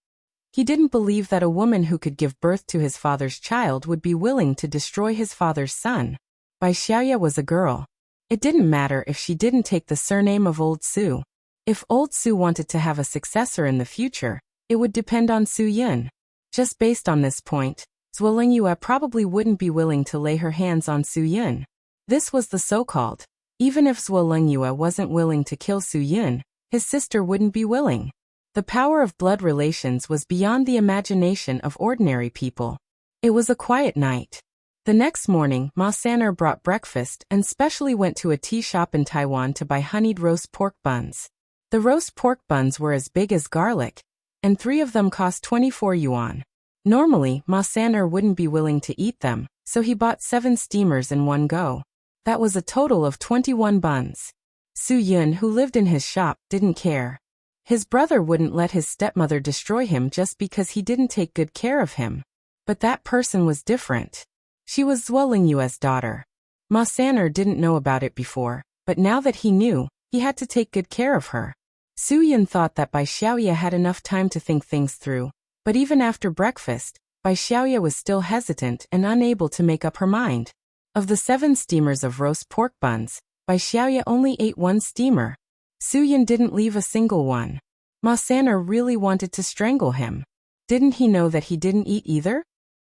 He didn't believe that a woman who could give birth to his father's child would be willing to destroy his father's son. Bai Xiaoya was a girl. It didn't matter if she didn't take the surname of Old Su. If Old Su wanted to have a successor in the future, it would depend on Su Yin. Just based on this point, Zhuo Lingyue probably wouldn't be willing to lay her hands on Su Yin. This was the so-called. Even if Zhuo Lingyue wasn't willing to kill Su Yin, his sister wouldn't be willing. The power of blood relations was beyond the imagination of ordinary people. It was a quiet night. The next morning, Ma San'er brought breakfast and specially went to a tea shop in Taiwan to buy honeyed roast pork buns. The roast pork buns were as big as garlic, and 3 of them cost 24 yuan. Normally, Ma San'er wouldn't be willing to eat them, so he bought 7 steamers in one go. That was a total of 21 buns. Su Yin, who lived in his shop, didn't care. His brother wouldn't let his stepmother destroy him just because he didn't take good care of him. But that person was different. She was Zhuo Lingyue's daughter. Ma San'er didn't know about it before, but now that he knew, he had to take good care of her. Su Yin thought that Bai Xiaoya had enough time to think things through, but even after breakfast, Bai Xiaoya was still hesitant and unable to make up her mind. Of the 7 steamers of roast pork buns, Bai Xiaoya only ate 1 steamer. Su Yin didn't leave a single one. Ma San'er really wanted to strangle him. Didn't he know that he didn't eat either?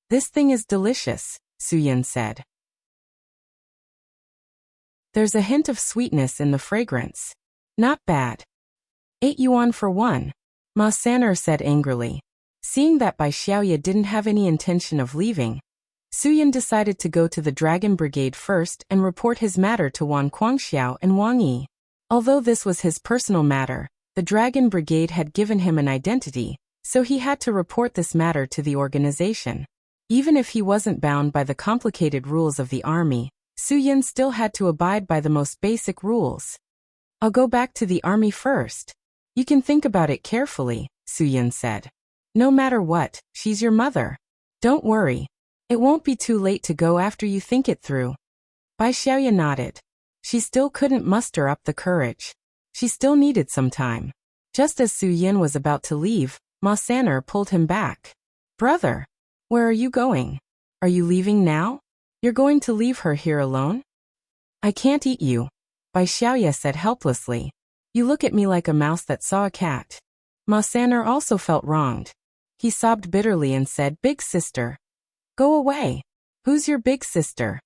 This thing is delicious, Su Yin said. There's a hint of sweetness in the fragrance. Not bad. 8 yuan for one, Ma San'er said angrily. Seeing that Bai Xiaoya didn't have any intention of leaving, Su Yin decided to go to the Dragon Brigade first and report his matter to Wan Guangxiao and Wang Yi. Although this was his personal matter, the Dragon Brigade had given him an identity, So he had to report this matter to the organization. Even if he wasn't bound by the complicated rules of the army, Su-yin still had to abide by the most basic rules. I'll go back to the army first. You can think about it carefully, Su-yin said. No matter what, she's your mother. Don't worry. It won't be too late to go after you think it through. Bai Xiaoya nodded. She still couldn't muster up the courage. She still needed some time. Just as Su-yin was about to leave, Ma San'er pulled him back. Brother, where are you going? Are you leaving now? You're going to leave her here alone? I can't eat you, Bai Xiaoya said helplessly. You look at me like a mouse that saw a cat. Ma San'er also felt wronged. He sobbed bitterly and said, Big sister. Go away. Who's your big sister?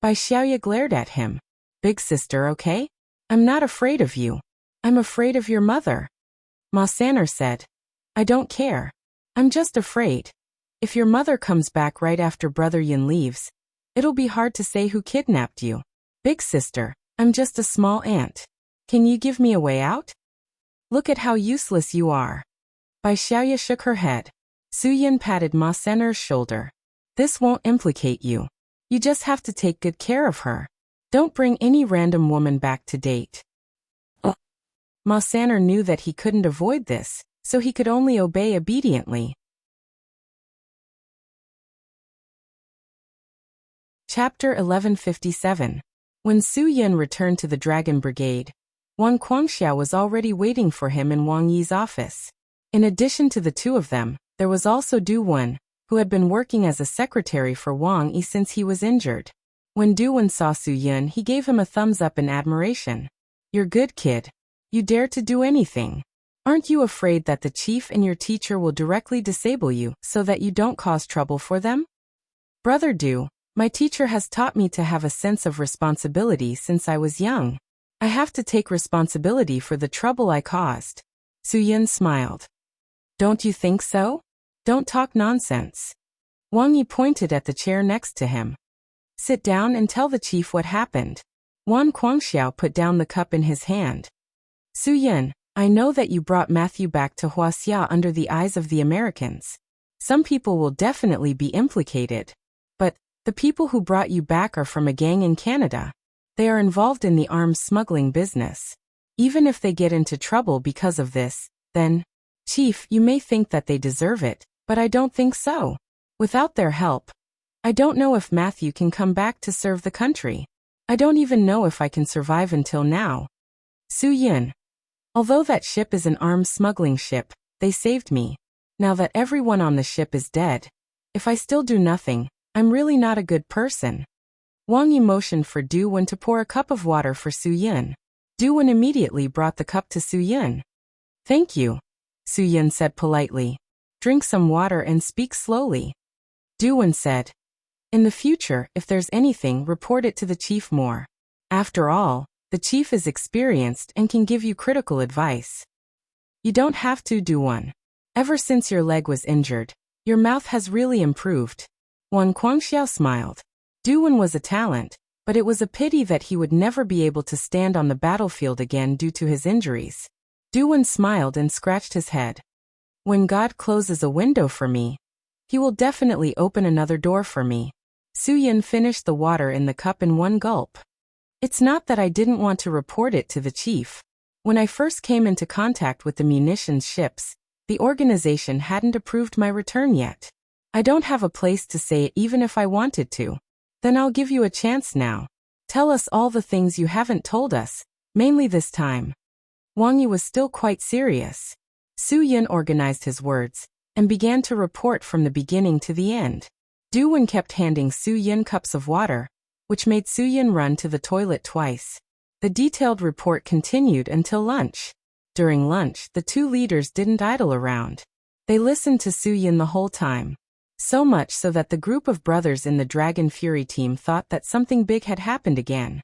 Bai Xiaoya glared at him. Big sister, okay? I'm not afraid of you. I'm afraid of your mother. Ma San'er said. I don't care. I'm just afraid. If your mother comes back right after Brother Yin leaves, it'll be hard to say who kidnapped you. Big sister, I'm just a small ant. Can you give me a way out? Look at how useless you are. Bai Xiaoya shook her head. Su-yin patted Ma San'er's shoulder. This won't implicate you. You just have to take good care of her. Don't bring any random woman back to date. Ma San'er knew that he couldn't avoid this, so he could only obey obediently. Chapter 1157. When Su-yin returned to the Dragon Brigade, Wang Guangxiao was already waiting for him in Wang Yi's office. In addition to the two of them, there was also Du Wen, who had been working as a secretary for Wang Yi since he was injured. When Du Wen saw Su-yin, he gave him a thumbs up in admiration. You're good, kid. You dare to do anything. Aren't you afraid that the chief and your teacher will directly disable you so that you don't cause trouble for them? Brother Du, my teacher has taught me to have a sense of responsibility since I was young. I have to take responsibility for the trouble I caused. Su-yin smiled. Don't you think so? Don't talk nonsense. Wang Yi pointed at the chair next to him. Sit down and tell the chief what happened. Wang Guangxiao put down the cup in his hand. Su-yin, I know that you brought Matthew back to Huaxia under the eyes of the Americans. Some people will definitely be implicated. But the people who brought you back are from a gang in Canada. They are involved in the arms smuggling business. Even if they get into trouble because of this, then, Chief, you may think that they deserve it, but I don't think so. Without their help, I don't know if Matthew can come back to serve the country. I don't even know if I can survive until now. Su-yin. Although that ship is an arms smuggling ship, they saved me. Now that everyone on the ship is dead, if I still do nothing, I'm really not a good person. Wang Yi motioned for Du Wen to pour a cup of water for Su-yin. Du Wen immediately brought the cup to Su-yin. Thank you, Su-yin said politely. Drink some water and speak slowly. Du Wen said. In the future, if there's anything, report it to the chief more. After all, the chief is experienced and can give you critical advice. You don't have to, Du Wen. Ever since your leg was injured, your mouth has really improved. Wang Guangxiao smiled. Du Wen was a talent, but it was a pity that he would never be able to stand on the battlefield again due to his injuries. Du Wen smiled and scratched his head. When God closes a window for me, he will definitely open another door for me. Su-yin finished the water in the cup in one gulp. It's not that I didn't want to report it to the chief. When I first came into contact with the munitions ships, the organization hadn't approved my return yet. I don't have a place to say it even if I wanted to. Then I'll give you a chance now. Tell us all the things you haven't told us, mainly this time. Wang Yi was still quite serious. Su-yin organized his words and began to report from the beginning to the end. Du Wen kept handing Su-yin cups of water, which made Su-yin run to the toilet twice. The detailed report continued until lunch. During lunch, the two leaders didn't idle around. They listened to Su-yin the whole time. So much so that the group of brothers in the Dragon Fury team thought that something big had happened again.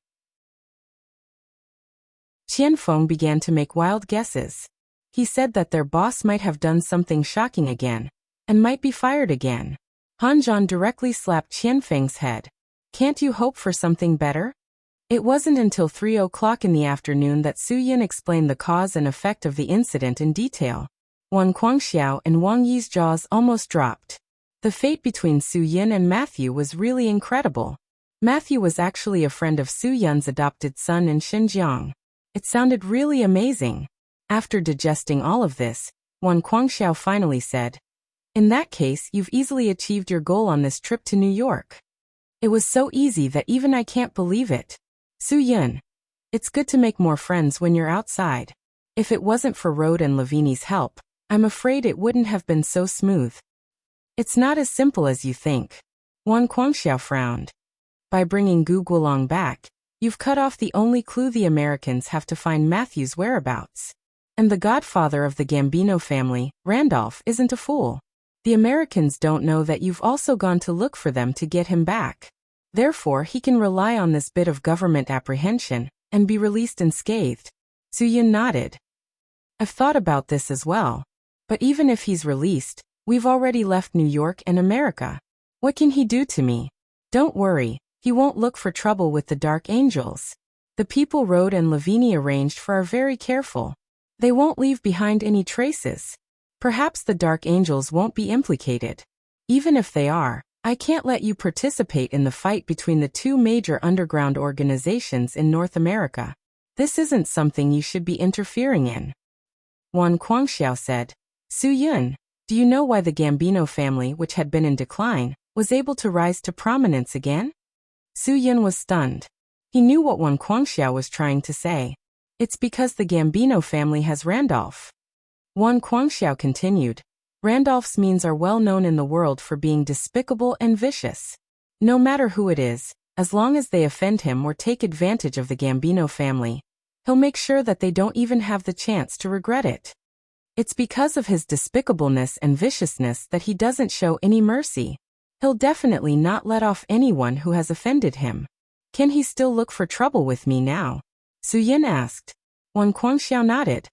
Qianfeng began to make wild guesses. He said that their boss might have done something shocking again, and might be fired again. Han Zhan directly slapped Qianfeng's head. Can't you hope for something better? It wasn't until 3 o'clock in the afternoon that Su-yin explained the cause and effect of the incident in detail. Wang Guangxiao and Wang Yi's jaws almost dropped. The fate between Su Yin and Matthew was really incredible. Matthew was actually a friend of Su Yun's adopted son in Xinjiang. It sounded really amazing. After digesting all of this, Wang Guangxiao finally said, "In that case, you've easily achieved your goal on this trip to New York. It was so easy that even I can't believe it. Su Yun, it's good to make more friends when you're outside. If it wasn't for Rode and Lavini's help, I'm afraid it wouldn't have been so smooth." "It's not as simple as you think." Wang Guangxiao frowned. "By bringing Gu Guolong back, you've cut off the only clue the Americans have to find Matthew's whereabouts. And the godfather of the Gambino family, Randolph, isn't a fool. The Americans don't know that you've also gone to look for them to get him back. Therefore, he can rely on this bit of government apprehension and be released unscathed." Su Yin nodded. "I've thought about this as well. But even if he's released, we've already left New York and America. What can he do to me? Don't worry, he won't look for trouble with the Dark Angels. The people Rode and Lavini arranged for are very careful. They won't leave behind any traces. Perhaps the Dark Angels won't be implicated. Even if they are, I can't let you participate in the fight between the two major underground organizations in North America. This isn't something you should be interfering in." Wang Guangxiao said, "Su Yun, do you know why the Gambino family, which had been in decline, was able to rise to prominence again?" Su Yun was stunned. He knew what Wang Guangxiao was trying to say. "It's because the Gambino family has Randolph." Wang Guangxiao continued, "Randolph's means are well known in the world for being despicable and vicious. No matter who it is, as long as they offend him or take advantage of the Gambino family, he'll make sure that they don't even have the chance to regret it. It's because of his despicableness and viciousness that he doesn't show any mercy. He'll definitely not let off anyone who has offended him. Can he still look for trouble with me now?" Su Yin asked. Wang Guangxiao nodded.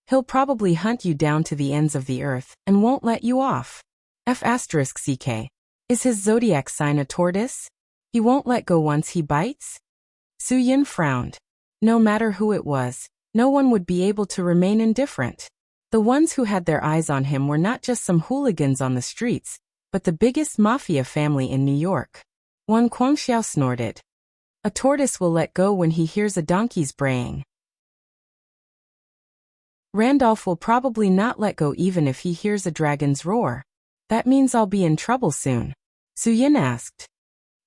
"He'll probably hunt you down to the ends of the earth and won't let you off. F***ck. Is his zodiac sign a tortoise? He won't let go once he bites?" Su Yin frowned. No matter who it was, no one would be able to remain indifferent. The ones who had their eyes on him were not just some hooligans on the streets, but the biggest mafia family in New York. Wang Guangxiao snorted. "A tortoise will let go when he hears a donkey's braying. Randolph will probably not let go even if he hears a dragon's roar. That means I'll be in trouble soon." Su Yin asked.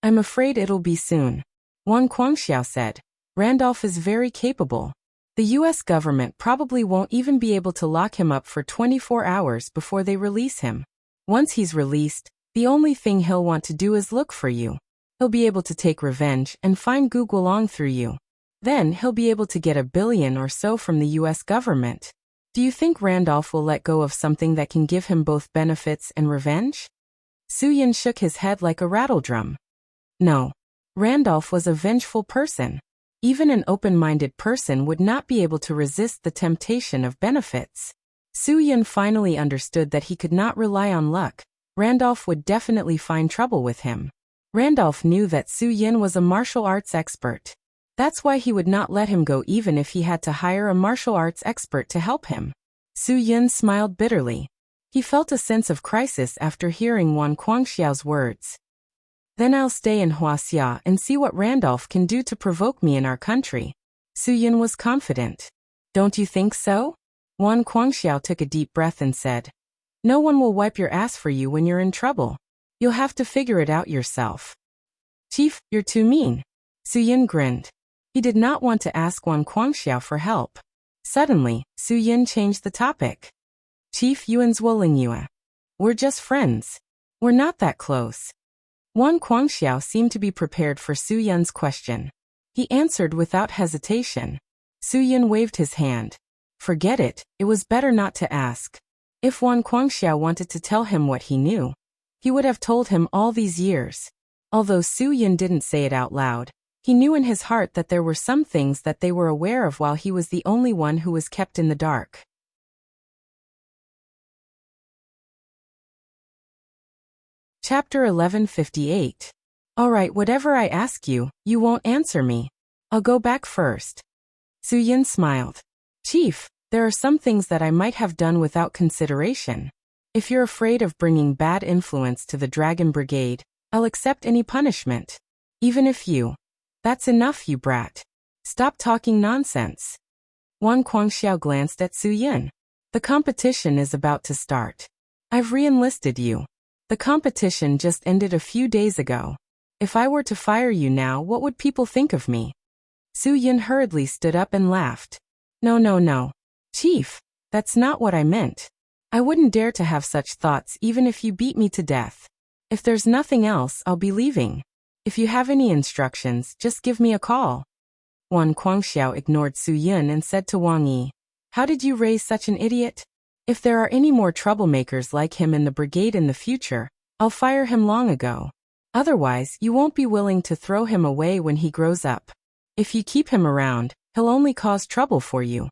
"I'm afraid it'll be soon." Wang Guangxiao said. "Randolph is very capable. The U.S. government probably won't even be able to lock him up for 24 hours before they release him. Once he's released, the only thing he'll want to do is look for you. He'll be able to take revenge and find Gu Guolong through you. Then he'll be able to get $1 billion or so from the U.S. government. Do you think Randolph will let go of something that can give him both benefits and revenge?" Su Yin shook his head like a rattledrum. "No. Randolph was a vengeful person. Even an open-minded person would not be able to resist the temptation of benefits." Su Yin finally understood that he could not rely on luck. Randolph would definitely find trouble with him. Randolph knew that Su Yin was a martial arts expert. That's why he would not let him go even if he had to hire a martial arts expert to help him. Su Yin smiled bitterly. He felt a sense of crisis after hearing Wang Guangxiao's words. "Then I'll stay in Huaxia and see what Randolph can do to provoke me in our country." Su Yin was confident. "Don't you think so?" Wang Guangxiao took a deep breath and said, "No one will wipe your ass for you when you're in trouble. You'll have to figure it out yourself." "Chief, you're too mean." Su Yin grinned. He did not want to ask Wang Guangxiao for help. Suddenly, Su Yin changed the topic. "Chief Yuan's Wolingyue. We're just friends. We're not that close." Wang Guangxiao seemed to be prepared for Su Yin's question. He answered without hesitation. Su Yin waved his hand. Forget it, it was better not to ask. If Wang Guangxiao wanted to tell him what he knew, he would have told him all these years. Although Su Yin didn't say it out loud, he knew in his heart that there were some things that they were aware of while he was the only one who was kept in the dark. Chapter 1158. Alright, whatever I ask you, you won't answer me. I'll go back first. Su Yin smiled. Chief, There are some things that I might have done without consideration. If you're afraid of bringing bad influence to the Dragon Brigade, I'll accept any punishment. Even if you. That's enough, you brat. Stop talking nonsense. Wang Guangxiao glanced at Su Yin. The competition is about to start. I've re-enlisted you. The competition just ended a few days ago. If I were to fire you now, what would people think of me? Su Yin hurriedly stood up and laughed. No. Chief, that's not what I meant. I wouldn't dare to have such thoughts even if you beat me to death. If there's nothing else, I'll be leaving. If you have any instructions, just give me a call. Wang Guangxiao ignored Su Yin and said to Wang Yi, how did you raise such an idiot? If there are any more troublemakers like him in the brigade in the future, I'll fire him long ago. Otherwise, you won't be willing to throw him away when he grows up. If you keep him around, he'll only cause trouble for you.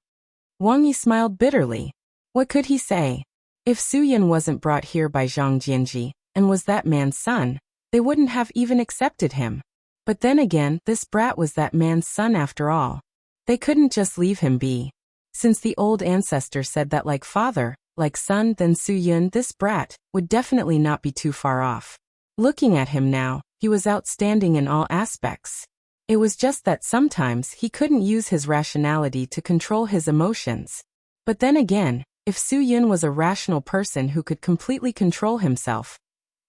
Wang Yi smiled bitterly. What could he say? If Su Yin wasn't brought here by Zhang Jianji, and was that man's son, they wouldn't have even accepted him. But then again, this brat was that man's son after all. They couldn't just leave him be. Since the old ancestor said that like father, like son, then Su Yin, this brat, would definitely not be too far off. Looking at him now, he was outstanding in all aspects. It was just that sometimes he couldn't use his rationality to control his emotions. But then again, if Su Yin was a rational person who could completely control himself,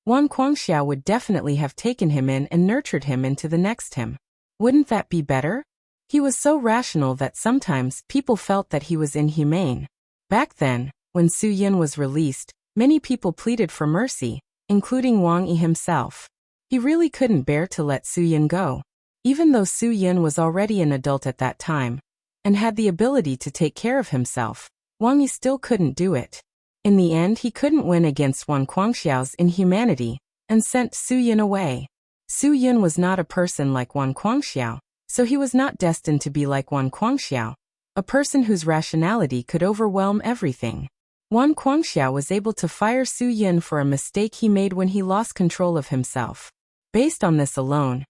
Wang Guangxiao would definitely have taken him in and nurtured him into the next him. Wouldn't that be better? He was so rational that sometimes people felt that he was inhumane. Back then, when Su Yin was released, many people pleaded for mercy, including Wang Yi himself. He really couldn't bear to let Su Yin go. Even though Su Yin was already an adult at that time, and had the ability to take care of himself, Wang Yi still couldn't do it. In the end, he couldn't win against Wang Guangxiao's inhumanity, and sent Su Yin away. Su Yin was not a person like Wang Guangxiao, so he was not destined to be like Wang Guangxiao, a person whose rationality could overwhelm everything. Wang Guangxiao was able to fire Su Yin for a mistake he made when he lost control of himself. Based on this alone,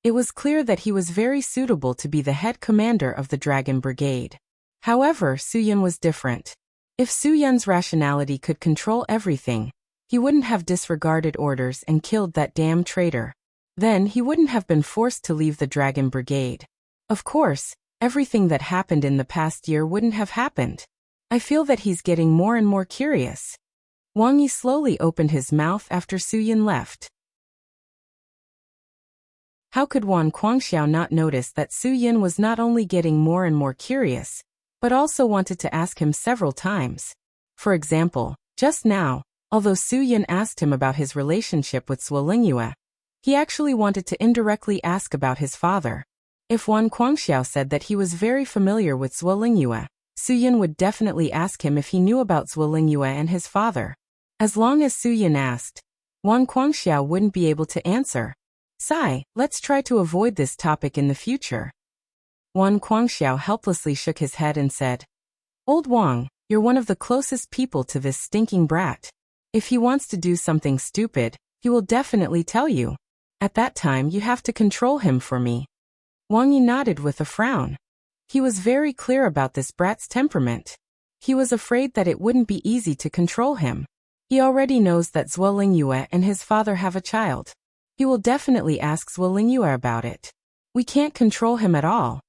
it was clear that he was very suitable to be the head commander of the Dragon Brigade. However, Su Yin was different. If Su Yin's rationality could control everything, he wouldn't have disregarded orders and killed that damn traitor. Then he wouldn't have been forced to leave the Dragon Brigade. Of course, everything that happened in the past year wouldn't have happened. I feel that he's getting more and more curious. Wang Yi slowly opened his mouth after Su Yin left. How could Wang Guangxiao not notice that Su Yin was not only getting more and more curious, but also wanted to ask him several times? For example, just now, although Su Yin asked him about his relationship with Zhuo Lingyue, he actually wanted to indirectly ask about his father. If Wang Guangxiao said that he was very familiar with Zhuo Lingyue, Su Yin would definitely ask him if he knew about Zhuo Lingyue and his father. As long as Su Yin asked, Wang Guangxiao wouldn't be able to answer. Sigh, let's try to avoid this topic in the future. Wang Guangxiao helplessly shook his head and said, Old Wang, you're one of the closest people to this stinking brat. If he wants to do something stupid, he will definitely tell you. At that time you have to control him for me. Wang Yi nodded with a frown. He was very clear about this brat's temperament. He was afraid that it wouldn't be easy to control him. He already knows that Zhuo Lingyue and his father have a child. He will definitely ask Zhuo Lingyue about it. We can't control him at all.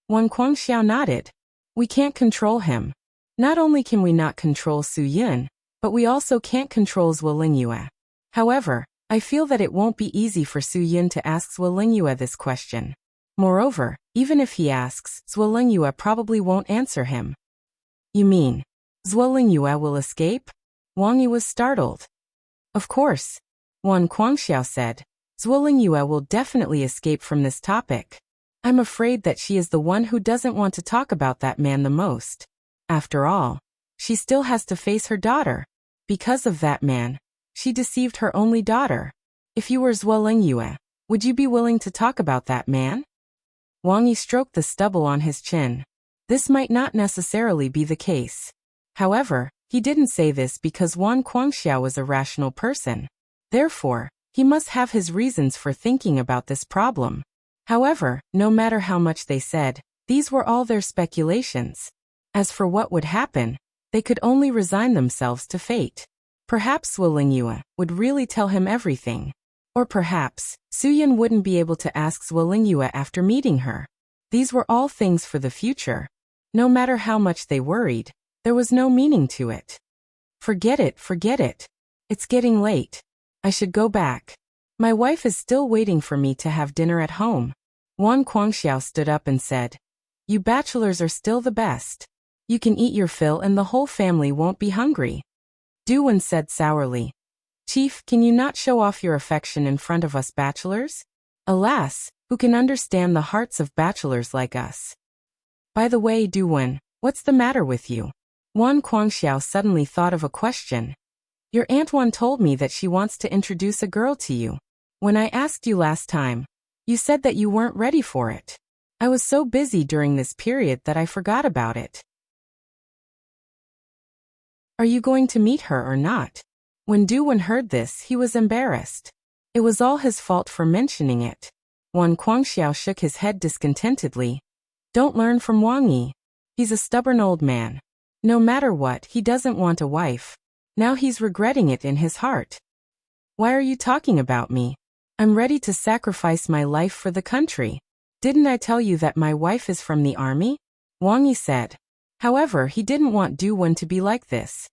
Wang Guangxiao nodded. We can't control him. Not only can we not control Su Yin, but we also can't control Zhuo Lingyue. However, I feel that it won't be easy for Su Yin to ask Zhuo Lingyue this question. Moreover, even if he asks, Zhuo Lingyue probably won't answer him. You mean, Zhuo Lingyue will escape? Wang Yi was startled. Of course. Wang Guangxiao said, Zhuo Lingyue will definitely escape from this topic. I'm afraid that she is the one who doesn't want to talk about that man the most. After all, she still has to face her daughter. Because of that man, she deceived her only daughter. If you were Zhuo Lingyue, would you be willing to talk about that man? Wang Yi stroked the stubble on his chin. This might not necessarily be the case. However, he didn't say this because Wang Guangxiao was a rational person. Therefore, he must have his reasons for thinking about this problem. However, no matter how much they said, these were all their speculations. As for what would happen, they could only resign themselves to fate. Perhaps Zhuo Lingyue would really tell him everything. Or perhaps, Suyin wouldn't be able to ask Zhuo Lingyue after meeting her. These were all things for the future. No matter how much they worried, there was no meaning to it. Forget it, forget it. It's getting late. I should go back. My wife is still waiting for me to have dinner at home. Wang Guangxiao stood up and said, "You bachelors are still the best. You can eat your fill and the whole family won't be hungry." Du Wen said sourly, "Chief, can you not show off your affection in front of us bachelors? Alas, who can understand the hearts of bachelors like us? By the way, Du Wen, what's the matter with you?" Wang Guangxiao suddenly thought of a question. "Your Aunt Wan told me that she wants to introduce a girl to you. When I asked you last time, you said that you weren't ready for it. I was so busy during this period that I forgot about it. Are you going to meet her or not?" When Du Wen heard this, he was embarrassed. It was all his fault for mentioning it. Wang Guangxiao shook his head discontentedly. "Don't learn from Wang Yi. He's a stubborn old man. No matter what, he doesn't want a wife. Now he's regretting it in his heart. Why are you talking about me? I'm ready to sacrifice my life for the country. Didn't I tell you that my wife is from the army?" Wang Yi said. However, he didn't want Du Wen to be like this.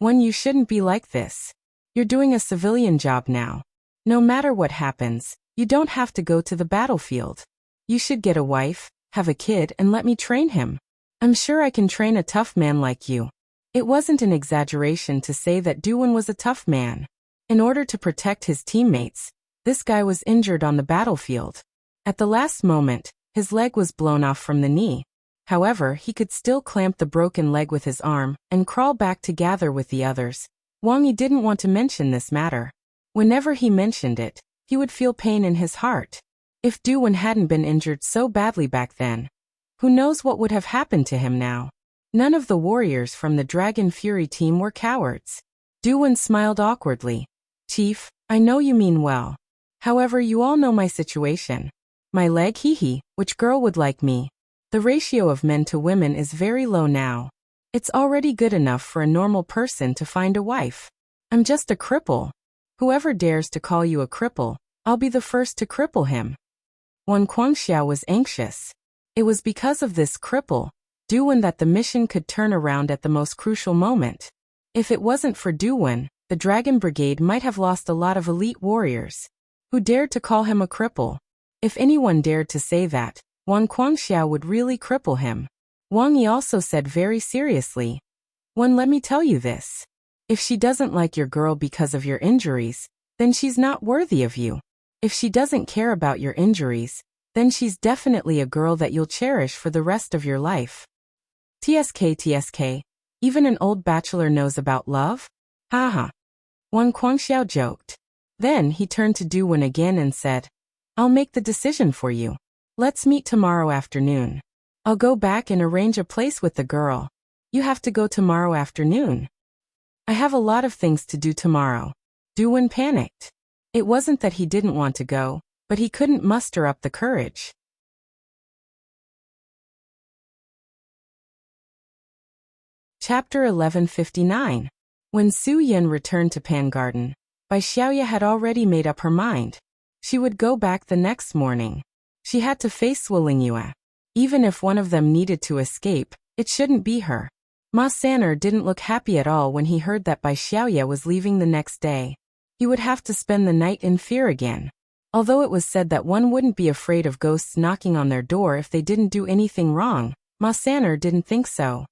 "Wen, you shouldn't be like this. You're doing a civilian job now. No matter what happens, you don't have to go to the battlefield. You should get a wife, have a kid, and let me train him. I'm sure I can train a tough man like you." It wasn't an exaggeration to say that Du Wen was a tough man. In order to protect his teammates, this guy was injured on the battlefield. At the last moment, his leg was blown off from the knee. However, he could still clamp the broken leg with his arm and crawl back to gather with the others. Wang Yi didn't want to mention this matter. Whenever he mentioned it, he would feel pain in his heart. If Du Wen hadn't been injured so badly back then, who knows what would have happened to him now? None of the warriors from the Dragon Fury team were cowards. Du Wen smiled awkwardly. "Chief, I know you mean well. However, you all know my situation. My leg, hee, which girl would like me? The ratio of men to women is very low now. It's already good enough for a normal person to find a wife. I'm just a cripple. Whoever dares to call you a cripple, I'll be the first to cripple him." Wang Guangxiao was anxious. It was because of this cripple, Du Wen, that the mission could turn around at the most crucial moment. If it wasn't for Du Wen, the Dragon Brigade might have lost a lot of elite warriors. Who dared to call him a cripple? If anyone dared to say that, Wang Guangxiao would really cripple him. Wang Yi also said very seriously, "Wen, let me tell you this. If she doesn't like your girl because of your injuries, then she's not worthy of you. If she doesn't care about your injuries, then she's definitely a girl that you'll cherish for the rest of your life." TSK, even an old bachelor knows about love? Haha. Wang Guangxiao joked. Then he turned to Du Wen again and said, "I'll make the decision for you. Let's meet tomorrow afternoon. I'll go back and arrange a place with the girl. You have to go tomorrow afternoon." "I have a lot of things to do tomorrow." Du Wen panicked. It wasn't that he didn't want to go, but he couldn't muster up the courage. Chapter 1159. When Su Yin returned to Pan Garden, Bai Xiaoya had already made up her mind. She would go back the next morning. She had to face Zhuo Lingyue. Even if one of them needed to escape, it shouldn't be her. Ma San'er didn't look happy at all when he heard that Bai Xiaoya was leaving the next day. He would have to spend the night in fear again. Although it was said that one wouldn't be afraid of ghosts knocking on their door if they didn't do anything wrong, Ma San'er didn't think so.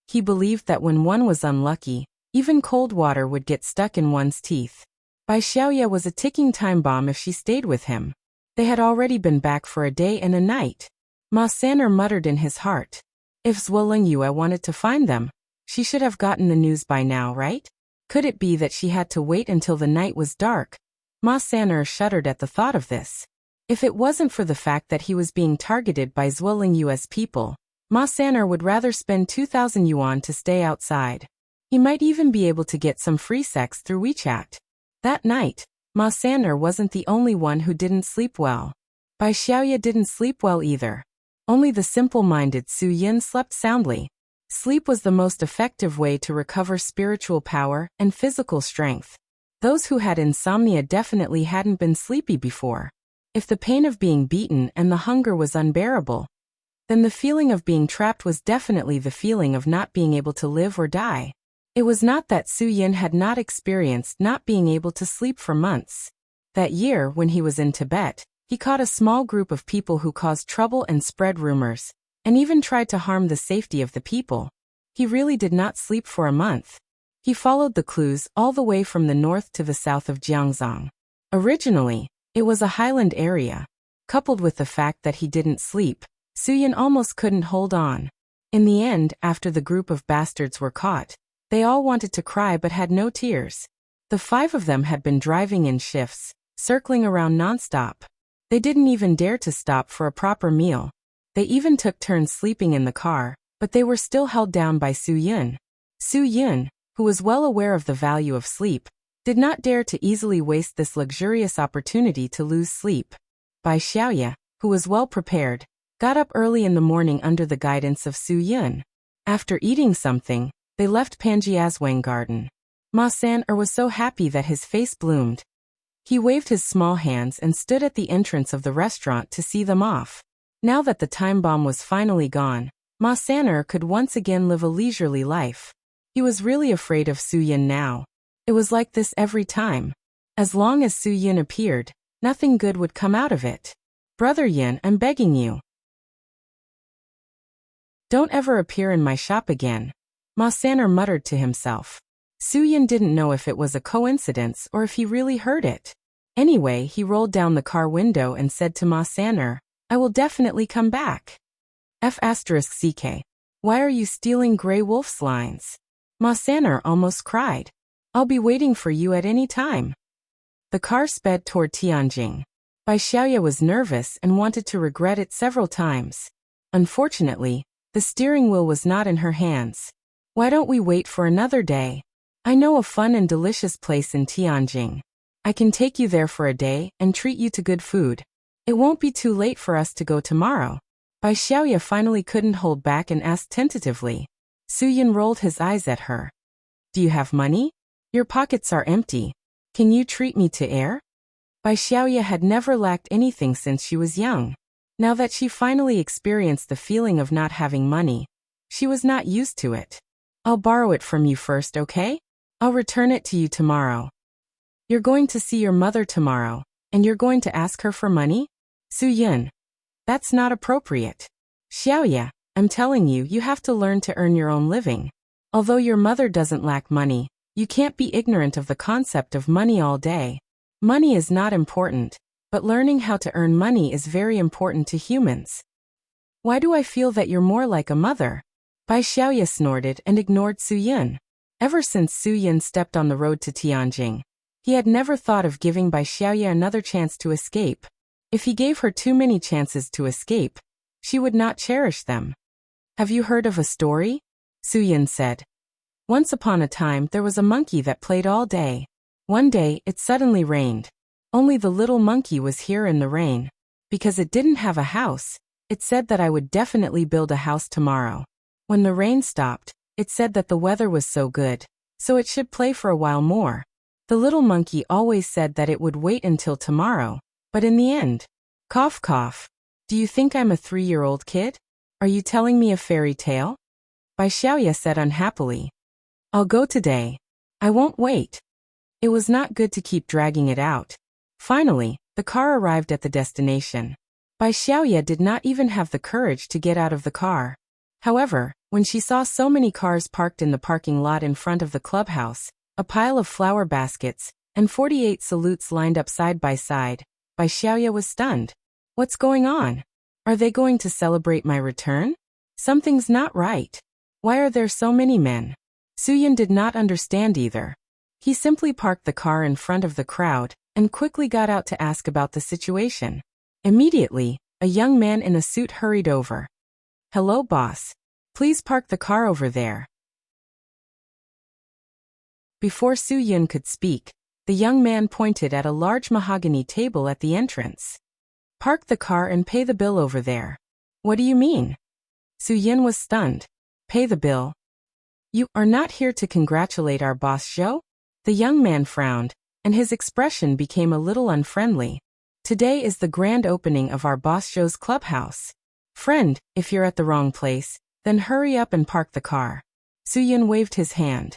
He believed that when one was unlucky, even cold water would get stuck in one's teeth. Bai Xiaoya was a ticking time bomb if she stayed with him. They had already been back for a day and a night. Ma San'er muttered in his heart. If Zhuo Lingyue wanted to find them, she should have gotten the news by now, right? Could it be that she had to wait until the night was dark? Ma San'er shuddered at the thought of this. If it wasn't for the fact that he was being targeted by Zhuo Lingyue's people, Ma San'er would rather spend 2,000 yuan to stay outside. He might even be able to get some free sex through WeChat. That night, Ma San'er wasn't the only one who didn't sleep well. Bai Xiaoya didn't sleep well either. Only the simple-minded Su Yin slept soundly. Sleep was the most effective way to recover spiritual power and physical strength. Those who had insomnia definitely hadn't been sleepy before. If the pain of being beaten and the hunger was unbearable, then the feeling of being trapped was definitely the feeling of not being able to live or die. It was not that Su Yin had not experienced not being able to sleep for months. That year, when he was in Tibet, he caught a small group of people who caused trouble and spread rumors, and even tried to harm the safety of the people. He really did not sleep for a month. He followed the clues all the way from the north to the south of Jiangzhong. Originally, it was a highland area. Coupled with the fact that he didn't sleep, Su Yin almost couldn't hold on. In the end, after the group of bastards were caught, they all wanted to cry but had no tears. The 5 of them had been driving in shifts, circling around nonstop. They didn't even dare to stop for a proper meal. They even took turns sleeping in the car, but they were still held down by Su Yin. Su Yin, who was well aware of the value of sleep, did not dare to easily waste this luxurious opportunity to lose sleep. Bai Xiaoya, who was well prepared, got up early in the morning under the guidance of Su Yin. After eating something, they left Panjiazwang Garden. Ma San-er was so happy that his face bloomed. He waved his small hands and stood at the entrance of the restaurant to see them off. Now that the time bomb was finally gone, Ma San-er could once again live a leisurely life. He was really afraid of Su Yin now. It was like this every time. As long as Su Yin appeared, nothing good would come out of it. Brother Yin, I'm begging you. Don't ever appear in my shop again, Ma San-er muttered to himself. Su Yin didn't know if it was a coincidence or if he really heard it. Anyway, he rolled down the car window and said to Ma San-er, I will definitely come back. F***CK. Why are you stealing Grey Wolf's lines? Ma San-er almost cried. I'll be waiting for you at any time. The car sped toward Tianjin. Bai Xiaoya was nervous and wanted to regret it several times. Unfortunately, the steering wheel was not in her hands. Why don't we wait for another day? I know a fun and delicious place in Tianjin. I can take you there for a day and treat you to good food. It won't be too late for us to go tomorrow. Bai Xiaoya finally couldn't hold back and asked tentatively. Su Yin rolled his eyes at her. Do you have money? Your pockets are empty. Can you treat me to air? Bai Xiaoya had never lacked anything since she was young. Now that she finally experienced the feeling of not having money, she was not used to it. I'll borrow it from you first, okay? I'll return it to you tomorrow. You're going to see your mother tomorrow, and you're going to ask her for money? Su Yin. That's not appropriate. Xiaoya, I'm telling you, you have to learn to earn your own living. Although your mother doesn't lack money, you can't be ignorant of the concept of money all day. Money is not important, but learning how to earn money is very important to humans. Why do I feel that you're more like a mother? Bai Xiaoya snorted and ignored Su Yin. Ever since Su Yin stepped on the road to Tianjin, he had never thought of giving Bai Xiaoya another chance to escape. If he gave her too many chances to escape, she would not cherish them. Have you heard of a story? Su Yin said. Once upon a time there was a monkey that played all day. One day it suddenly rained. Only the little monkey was here in the rain. Because it didn't have a house, it said that I would definitely build a house tomorrow. When the rain stopped, it said that the weather was so good, so it should play for a while more. The little monkey always said that it would wait until tomorrow, but in the end, cough cough. Do you think I'm a 3-year-old kid? Are you telling me a fairy tale? Bai Xiaoya said unhappily. I'll go today. I won't wait. It was not good to keep dragging it out. Finally, the car arrived at the destination. Bai Xiaoya did not even have the courage to get out of the car. However, when she saw so many cars parked in the parking lot in front of the clubhouse, a pile of flower baskets, and 48 salutes lined up side by side, Bai Xiaoya was stunned. What's going on? Are they going to celebrate my return? Something's not right. Why are there so many men? Su Yin did not understand either. He simply parked the car in front of the crowd and quickly got out to ask about the situation. Immediately, a young man in a suit hurried over. Hello, boss. Please park the car over there. Before Su Yin could speak, the young man pointed at a large mahogany table at the entrance. Park the car and pay the bill over there. What do you mean? Su Yin was stunned. Pay the bill. You are not here to congratulate our boss Zhou? The young man frowned, and his expression became a little unfriendly. Today is the grand opening of our boss Zhou's clubhouse. Friend, if you're at the wrong place, then hurry up and park the car. Su-Yun waved his hand.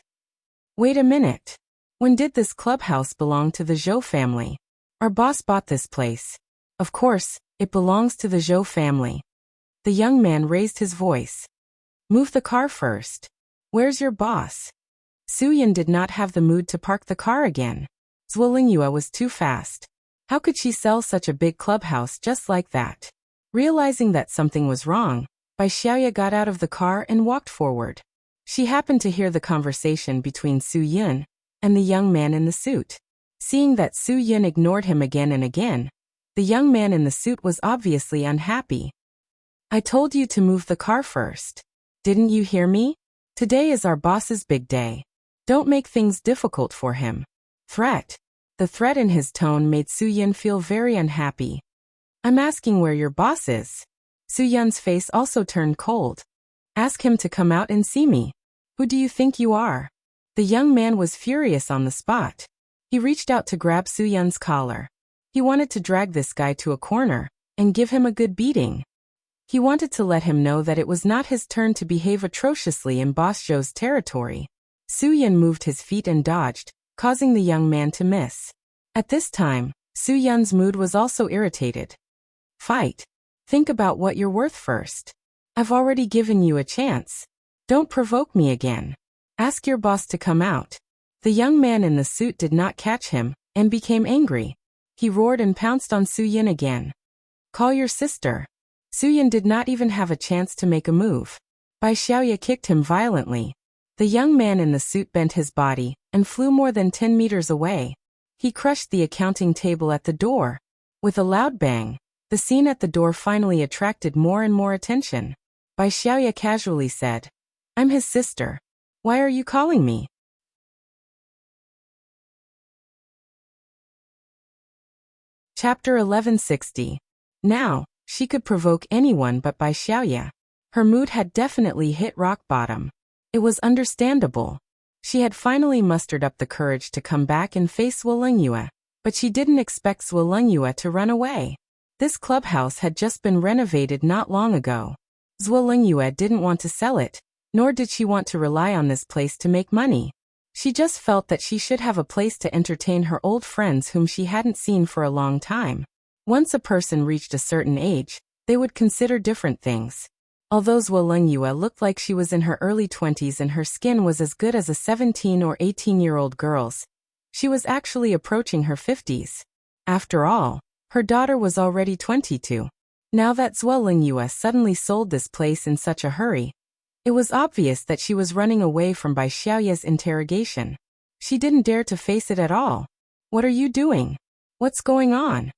Wait a minute. When did this clubhouse belong to the Zhou family? Our boss bought this place. Of course, it belongs to the Zhou family. The young man raised his voice. Move the car first. Where's your boss? Su-Yun did not have the mood to park the car again. Zhuo Lingyue was too fast. How could she sell such a big clubhouse just like that? Realizing that something was wrong, Bai Xiaoya got out of the car and walked forward. She happened to hear the conversation between Su-Yun and the young man in the suit. Seeing that Su-Yun ignored him again and again, the young man in the suit was obviously unhappy. I told you to move the car first. Didn't you hear me? Today is our boss's big day. Don't make things difficult for him. Threat. The threat in his tone made Su-Yun feel very unhappy. I'm asking where your boss is. Su-Yun's face also turned cold. Ask him to come out and see me. Who do you think you are? The young man was furious on the spot. He reached out to grab Su-Yun's collar. He wanted to drag this guy to a corner and give him a good beating. He wanted to let him know that it was not his turn to behave atrociously in Boss Zhou's territory. Su-Yun moved his feet and dodged, causing the young man to miss. At this time, Su-Yun's mood was also irritated. Fight. Think about what you're worth first. I've already given you a chance. Don't provoke me again. Ask your boss to come out. The young man in the suit did not catch him and became angry. He roared and pounced on Su-Yun again. Call your sister. Su-Yun did not even have a chance to make a move. Bai Xiaoya kicked him violently. The young man in the suit bent his body and flew more than 10 meters away. He crushed the accounting table at the door. With a loud bang, the scene at the door finally attracted more and more attention. Bai Xiaoya casually said, I'm his sister. Why are you calling me? Chapter 1160. Now, she could provoke anyone but Bai Xiaoya. Her mood had definitely hit rock bottom. It was understandable. She had finally mustered up the courage to come back and face Zhuo Lingyue, but she didn't expect Zhuo Lingyue to run away. This clubhouse had just been renovated not long ago. Zhuo Lingyue didn't want to sell it, nor did she want to rely on this place to make money. She just felt that she should have a place to entertain her old friends whom she hadn't seen for a long time. Once a person reached a certain age, they would consider different things. Although Zhuo Lingyue looked like she was in her early 20s and her skin was as good as a 17 or 18-year-old girl's, she was actually approaching her 50s. After all, her daughter was already 22. Now that Zhuo Lingyue suddenly sold this place in such a hurry, it was obvious that she was running away from Bai Xiaoya's interrogation. She didn't dare to face it at all. What are you doing? What's going on?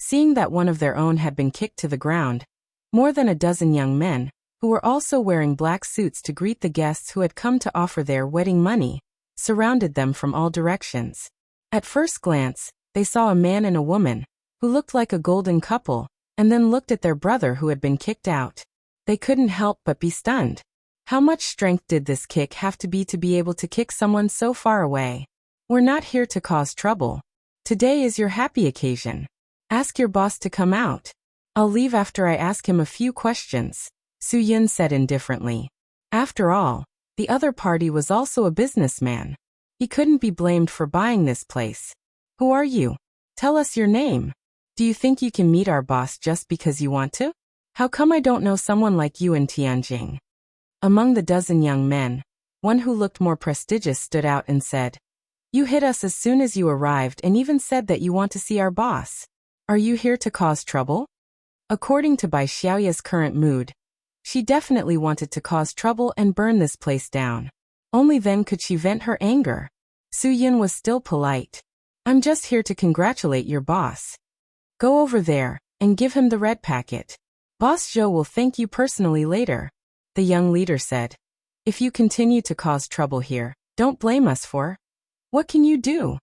Seeing that one of their own had been kicked to the ground, more than a dozen young men, who were also wearing black suits to greet the guests who had come to offer their wedding money, surrounded them from all directions. At first glance, they saw a man and a woman, who looked like a golden couple, and then looked at their brother who had been kicked out. They couldn't help but be stunned. How much strength did this kick have to be able to kick someone so far away? We're not here to cause trouble. Today is your happy occasion. Ask your boss to come out. I'll leave after I ask him a few questions, Su-Yun said indifferently. After all, the other party was also a businessman. He couldn't be blamed for buying this place. Who are you? Tell us your name. Do you think you can meet our boss just because you want to? How come I don't know someone like you in Tianjin? Among the dozen young men, one who looked more prestigious stood out and said, You hit us as soon as you arrived and even said that you want to see our boss. Are you here to cause trouble? According to Bai Xiaoya's current mood, she definitely wanted to cause trouble and burn this place down. Only then could she vent her anger. Su-Yun was still polite. I'm just here to congratulate your boss. Go over there and give him the red packet. Boss Zhou will thank you personally later. The young leader said. If you continue to cause trouble here, don't blame us for. What can you do?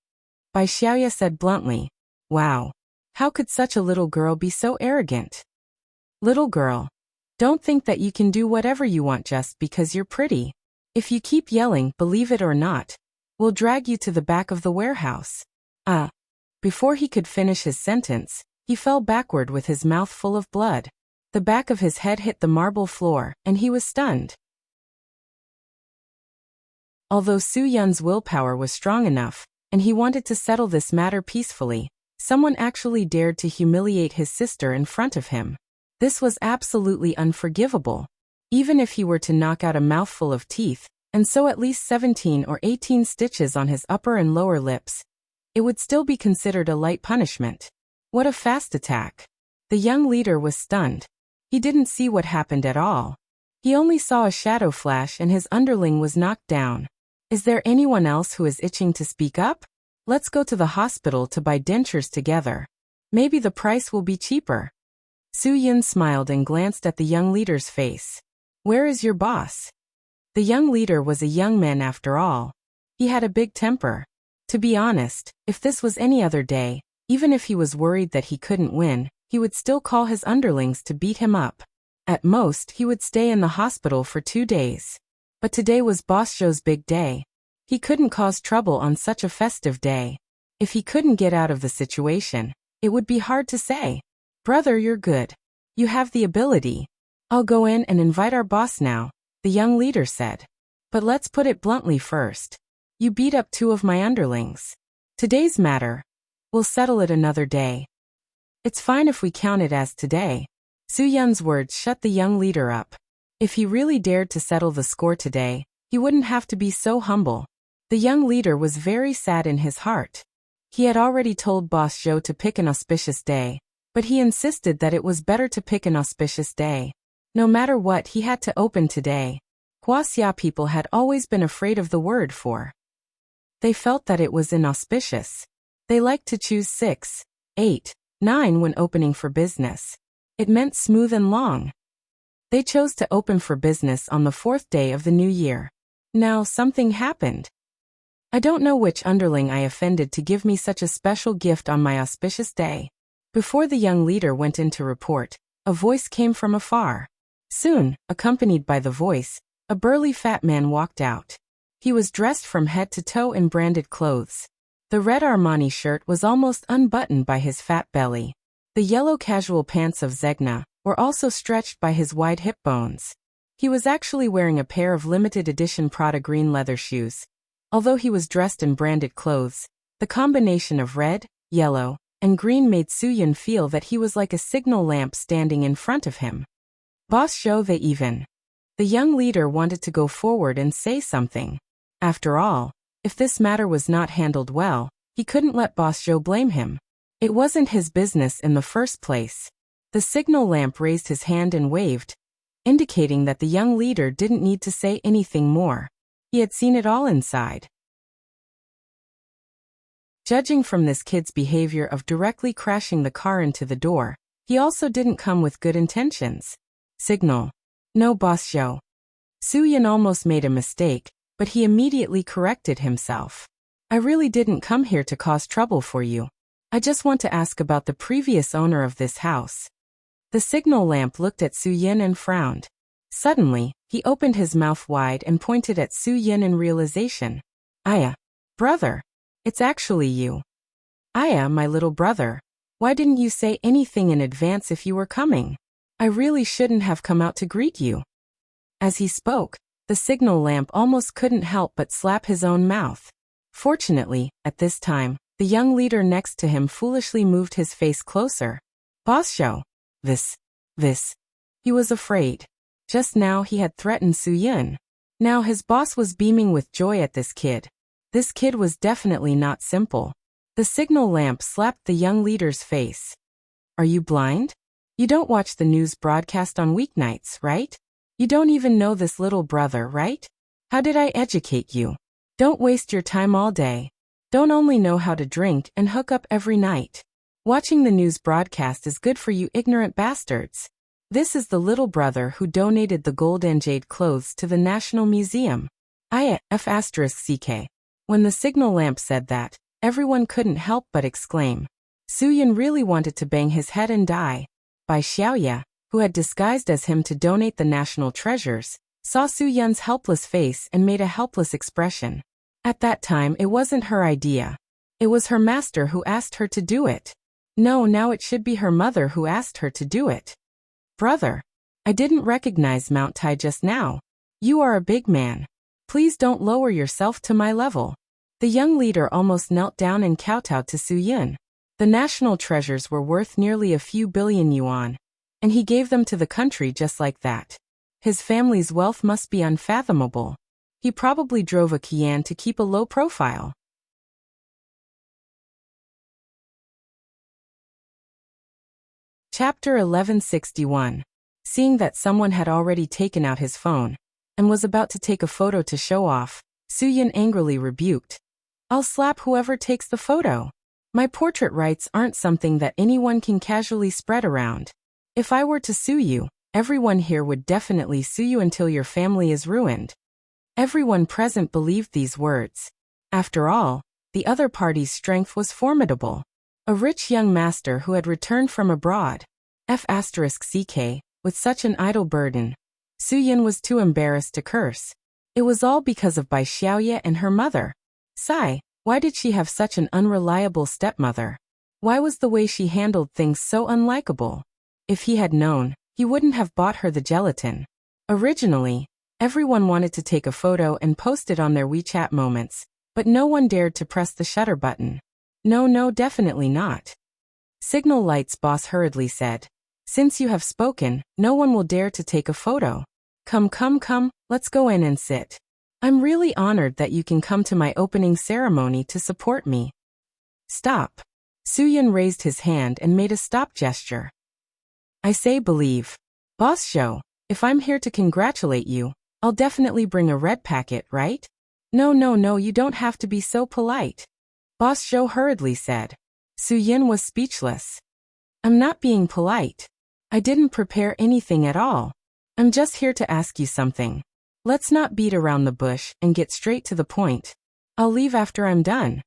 Bai Xiaoya said bluntly. Wow. How could such a little girl be so arrogant? Little girl. Don't think that you can do whatever you want just because you're pretty. If you keep yelling, believe it or not, we'll drag you to the back of the warehouse. Before he could finish his sentence, he fell backward with his mouth full of blood. The back of his head hit the marble floor, and he was stunned. Although Soo-Yun's willpower was strong enough, and he wanted to settle this matter peacefully, someone actually dared to humiliate his sister in front of him. This was absolutely unforgivable. Even if he were to knock out a mouthful of teeth, and sew at least 17 or 18 stitches on his upper and lower lips, it would still be considered a light punishment. What a fast attack. The young leader was stunned. He didn't see what happened at all. He only saw a shadow flash and his underling was knocked down. Is there anyone else who is itching to speak up? Let's go to the hospital to buy dentures together. Maybe the price will be cheaper. Soo-Yun smiled and glanced at the young leader's face. Where is your boss? The young leader was a young man after all. He had a big temper. To be honest, if this was any other day, even if he was worried that he couldn't win, he would still call his underlings to beat him up. At most, he would stay in the hospital for 2 days. But today was Boss Joe's big day. He couldn't cause trouble on such a festive day. If he couldn't get out of the situation, it would be hard to say. Brother, you're good. You have the ability. I'll go in and invite our boss now, the young leader said. But let's put it bluntly first. You beat up 2 of my underlings. Today's matter. We'll settle it another day. It's fine if we count it as today. Soo-Yun's words shut the young leader up. If he really dared to settle the score today, he wouldn't have to be so humble. The young leader was very sad in his heart. He had already told Boss Joe to pick an auspicious day, but he insisted that it was better to pick an auspicious day. No matter what, he had to open today. Hua people had always been afraid of the word for. They felt that it was inauspicious. They liked to choose 6, 8, 9 when opening for business. It meant smooth and long. They chose to open for business on the 4th day of the new year. Now something happened. I don't know which underling I offended to give me such a special gift on my auspicious day. Before the young leader went in to report, a voice came from afar. Soon, accompanied by the voice, a burly fat man walked out. He was dressed from head to toe in branded clothes. The red Armani shirt was almost unbuttoned by his fat belly. The yellow casual pants of Zegna were also stretched by his wide hip bones. He was actually wearing a pair of limited edition Prada green leather shoes. Although he was dressed in branded clothes, the combination of red, yellow, and green made Soo-Yun feel that he was like a signal lamp standing in front of him. Boss Joe, they even. The young leader wanted to go forward and say something. After all, if this matter was not handled well, he couldn't let Boss Joe blame him. It wasn't his business in the first place. The signal lamp raised his hand and waved, indicating that the young leader didn't need to say anything more. He had seen it all inside. Judging from this kid's behavior of directly crashing the car into the door, he also didn't come with good intentions. Signal. No, Boss Joe. Soo-Yun almost made a mistake, but he immediately corrected himself. I really didn't come here to cause trouble for you. I just want to ask about the previous owner of this house. The signal lamp looked at Soo-Yun and frowned. Suddenly, he opened his mouth wide and pointed at Soo-Yun in realization. Aya. Brother. It's actually you. Aya, my little brother. Why didn't you say anything in advance if you were coming? I really shouldn't have come out to greet you. As he spoke, the signal lamp almost couldn't help but slap his own mouth. Fortunately, at this time, the young leader next to him foolishly moved his face closer. Boss Joe. This. He was afraid. Just now he had threatened Soo-Yun. Now his boss was beaming with joy at this kid. This kid was definitely not simple. The signal lamp slapped the young leader's face. Are you blind? You don't watch the news broadcast on weeknights, right? You don't even know this little brother, right? How did I educate you? Don't waste your time all day. Don't only know how to drink and hook up every night. Watching the news broadcast is good for you ignorant bastards. This is the little brother who donated the gold and jade clothes to the National Museum. F***CK. When the signal lamp said that, everyone couldn't help but exclaim. Soo-Yun really wanted to bang his head and die. By Xiaoya, who had disguised as him to donate the national treasures, saw Su Yun's helpless face and made a helpless expression. At that time it wasn't her idea. It was her master who asked her to do it. No, now it should be her mother who asked her to do it. Brother, I didn't recognize Mount Tai just now. You are a big man. Please don't lower yourself to my level. The young leader almost knelt down and kowtowed to Su Yun. The national treasures were worth nearly a few billion yuan, and he gave them to the country just like that. His family's wealth must be unfathomable. He probably drove a Kian to keep a low profile. Chapter 1161. Seeing that someone had already taken out his phone and was about to take a photo to show off, Su Yun angrily rebuked. I'll slap whoever takes the photo. My portrait rights aren't something that anyone can casually spread around. If I were to sue you, everyone here would definitely sue you until your family is ruined. Everyone present believed these words. After all, the other party's strength was formidable. A rich young master who had returned from abroad. F***ck, with such an idle burden. Su Yun was too embarrassed to curse. It was all because of Bai Xiaoye and her mother. Sigh, why did she have such an unreliable stepmother? Why was the way she handled things so unlikable? If he had known, he wouldn't have bought her the gelatin. Originally, everyone wanted to take a photo and post it on their WeChat moments, but no one dared to press the shutter button. No, definitely not. Signal Light's boss hurriedly said. Since you have spoken, no one will dare to take a photo. Come, let's go in and sit. I'm really honored that you can come to my opening ceremony to support me. Stop. Su Yun raised his hand and made a stop gesture. I say believe. Boss Show, if I'm here to congratulate you, I'll definitely bring a red packet, right? No, you don't have to be so polite. Boss Show hurriedly said. Su Yun was speechless. I'm not being polite. I didn't prepare anything at all. I'm just here to ask you something. Let's not beat around the bush and get straight to the point. I'll leave after I'm done.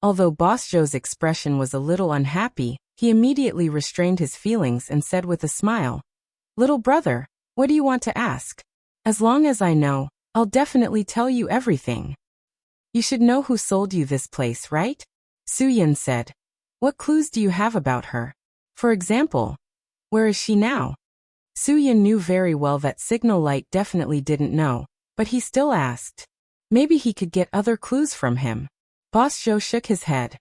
Although Boss Joe's expression was a little unhappy, he immediately restrained his feelings and said with a smile, Little brother, what do you want to ask? As long as I know, I'll definitely tell you everything. You should know who sold you this place, right? Su Yun said. What clues do you have about her? For example, where is she now? Su Yun knew very well that Signal Light definitely didn't know, but he still asked. Maybe he could get other clues from him. Boss Joe shook his head.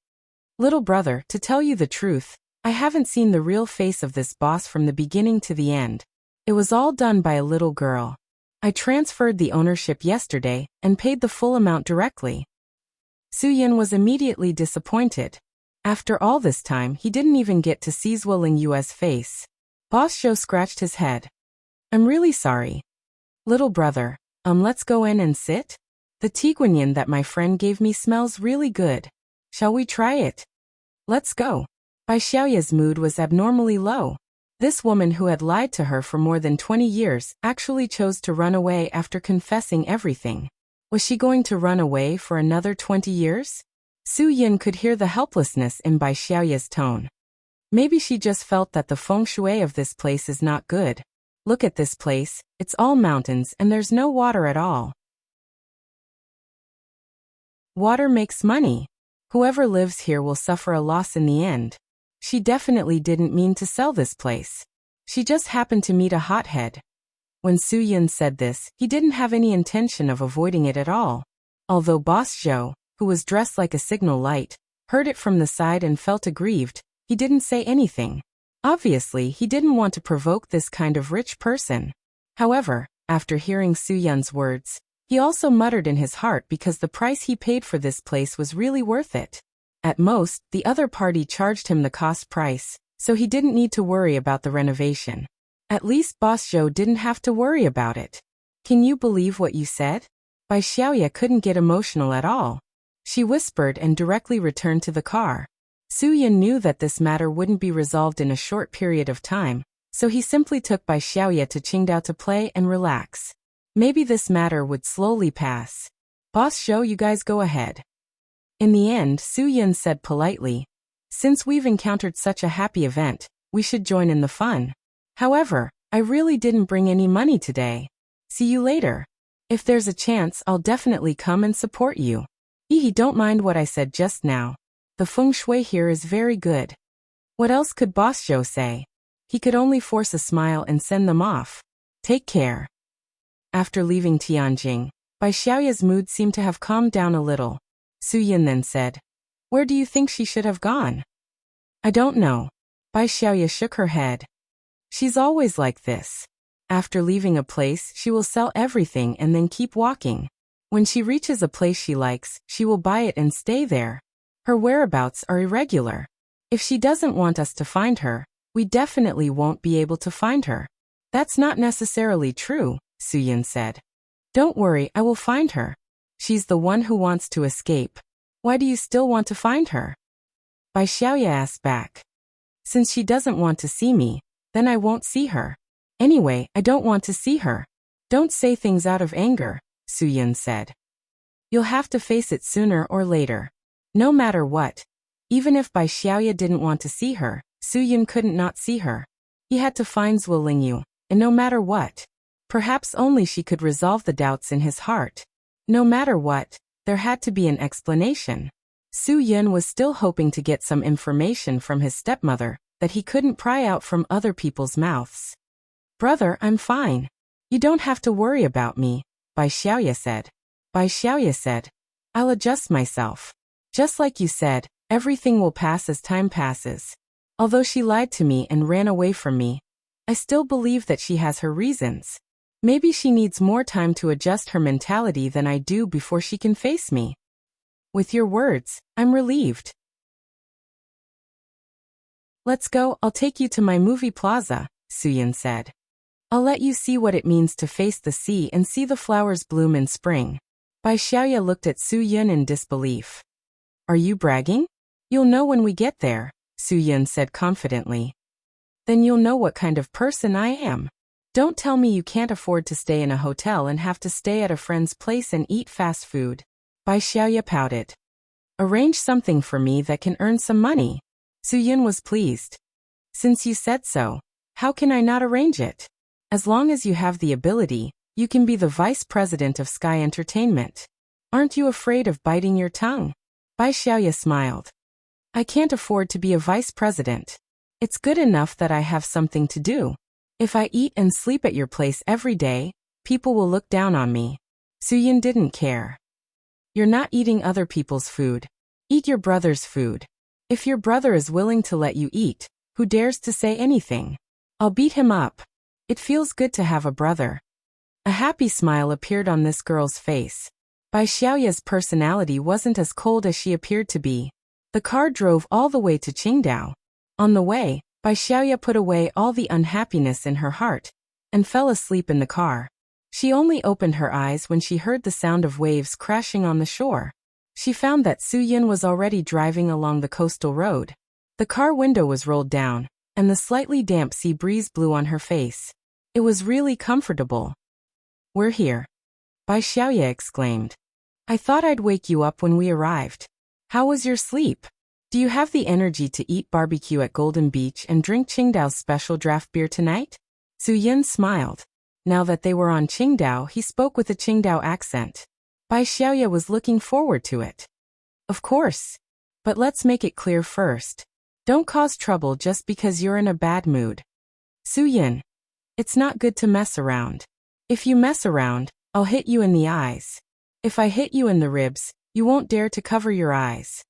Little brother, to tell you the truth, I haven't seen the real face of this boss from the beginning to the end. It was all done by a little girl. I transferred the ownership yesterday and paid the full amount directly. Su Yun was immediately disappointed. After all this time, he didn't even get to see Zhuoling Yue's face. Boss Joe scratched his head. I'm really sorry. Little brother, let's go in and sit? The tiguanyin that my friend gave me smells really good. Shall we try it? Let's go. Bai Xiaoye's mood was abnormally low. This woman who had lied to her for more than 20 years actually chose to run away after confessing everything. Was she going to run away for another 20 years? Su Yun could hear the helplessness in Bai Xiaoye's tone. Maybe she just felt that the feng shui of this place is not good. Look at this place, it's all mountains and there's no water at all. Water makes money. Whoever lives here will suffer a loss in the end. She definitely didn't mean to sell this place. She just happened to meet a hothead. When Su Yun said this, he didn't have any intention of avoiding it at all. Although Boss Zhou, who was dressed like a signal light, heard it from the side and felt aggrieved, he didn't say anything. Obviously, he didn't want to provoke this kind of rich person. However, after hearing Su Yun's words, he also muttered in his heart because the price he paid for this place was really worth it. At most, the other party charged him the cost price, so he didn't need to worry about the renovation. At least Boss Zhou didn't have to worry about it. Can you believe what you said? Bai Xiaoye couldn't get emotional at all. She whispered and directly returned to the car. Su Yun knew that this matter wouldn't be resolved in a short period of time, so he simply took Bai Xiaoye to Qingdao to play and relax. Maybe this matter would slowly pass. Boss Zhou, you guys go ahead. In the end, Su Yun said politely, since we've encountered such a happy event, we should join in the fun. However, I really didn't bring any money today. See you later. If there's a chance, I'll definitely come and support you. Don't mind what I said just now. The feng shui here is very good. What else could Boss Zhou say? He could only force a smile and send them off. Take care. After leaving Tianjing, Bai Xiaoya's mood seemed to have calmed down a little. Su Yin then said, "Where do you think she should have gone?" "I don't know." Bai Xiaoya shook her head. "She's always like this. After leaving a place, she will sell everything and then keep walking. When she reaches a place she likes, she will buy it and stay there. Her whereabouts are irregular. If she doesn't want us to find her, we definitely won't be able to find her." "That's not necessarily true," Su Yin said. "Don't worry, I will find her. She's the one who wants to escape. Why do you still want to find her?" Bai Xiaoya asked back. "Since she doesn't want to see me, then I won't see her. Anyway, I don't want to see her." "Don't say things out of anger," Su Yin said. "You'll have to face it sooner or later. No matter what. Even if Bai Xiaoya didn't want to see her, Su Yin couldn't not see her. He had to find Zhuo Lingyu, and no matter what. Perhaps only she could resolve the doubts in his heart. No matter what, there had to be an explanation. Su Yin was still hoping to get some information from his stepmother that he couldn't pry out from other people's mouths. "Brother, I'm fine. You don't have to worry about me," Bai Xiaoya said. Bai Xiaoya said, "I'll adjust myself. Just like you said, everything will pass as time passes. Although she lied to me and ran away from me, I still believe that she has her reasons. Maybe she needs more time to adjust her mentality than I do before she can face me. With your words, I'm relieved. Let's go, I'll take you to my movie plaza," Su Yin said. "I'll let you see what it means to face the sea and see the flowers bloom in spring." Bai Xiaoya looked at Su Yin in disbelief. "Are you bragging?" "You'll know when we get there," Su Yin said confidently. "Then you'll know what kind of person I am. Don't tell me you can't afford to stay in a hotel and have to stay at a friend's place and eat fast food." Bai Xiaoya pouted. "Arrange something for me that can earn some money." Su Yin was pleased. "Since you said so, how can I not arrange it? As long as you have the ability, you can be the vice president of Sky Entertainment. Aren't you afraid of biting your tongue?" Bai Xiaoya smiled. "I can't afford to be a vice president. It's good enough that I have something to do. If I eat and sleep at your place every day, people will look down on me." Su Yin didn't care. "You're not eating other people's food. Eat your brother's food. If your brother is willing to let you eat, who dares to say anything? I'll beat him up. It feels good to have a brother." A happy smile appeared on this girl's face. Bai Xiaoya's personality wasn't as cold as she appeared to be. The car drove all the way to Qingdao. On the way, Bai Xiaoya put away all the unhappiness in her heart and fell asleep in the car. She only opened her eyes when she heard the sound of waves crashing on the shore. She found that Su Yin was already driving along the coastal road. The car window was rolled down, and the slightly damp sea breeze blew on her face. It was really comfortable. "We're here," Bai Xiaoya exclaimed. "I thought I'd wake you up when we arrived. How was your sleep? Do you have the energy to eat barbecue at Golden Beach and drink Qingdao's special draft beer tonight?" Su Yin smiled. Now that they were on Qingdao, he spoke with a Qingdao accent. Bai Xiaoya was looking forward to it. "Of course. But let's make it clear first. Don't cause trouble just because you're in a bad mood. Su Yin, it's not good to mess around. If you mess around, I'll hit you in the eyes. If I hit you in the ribs, you won't dare to cover your eyes."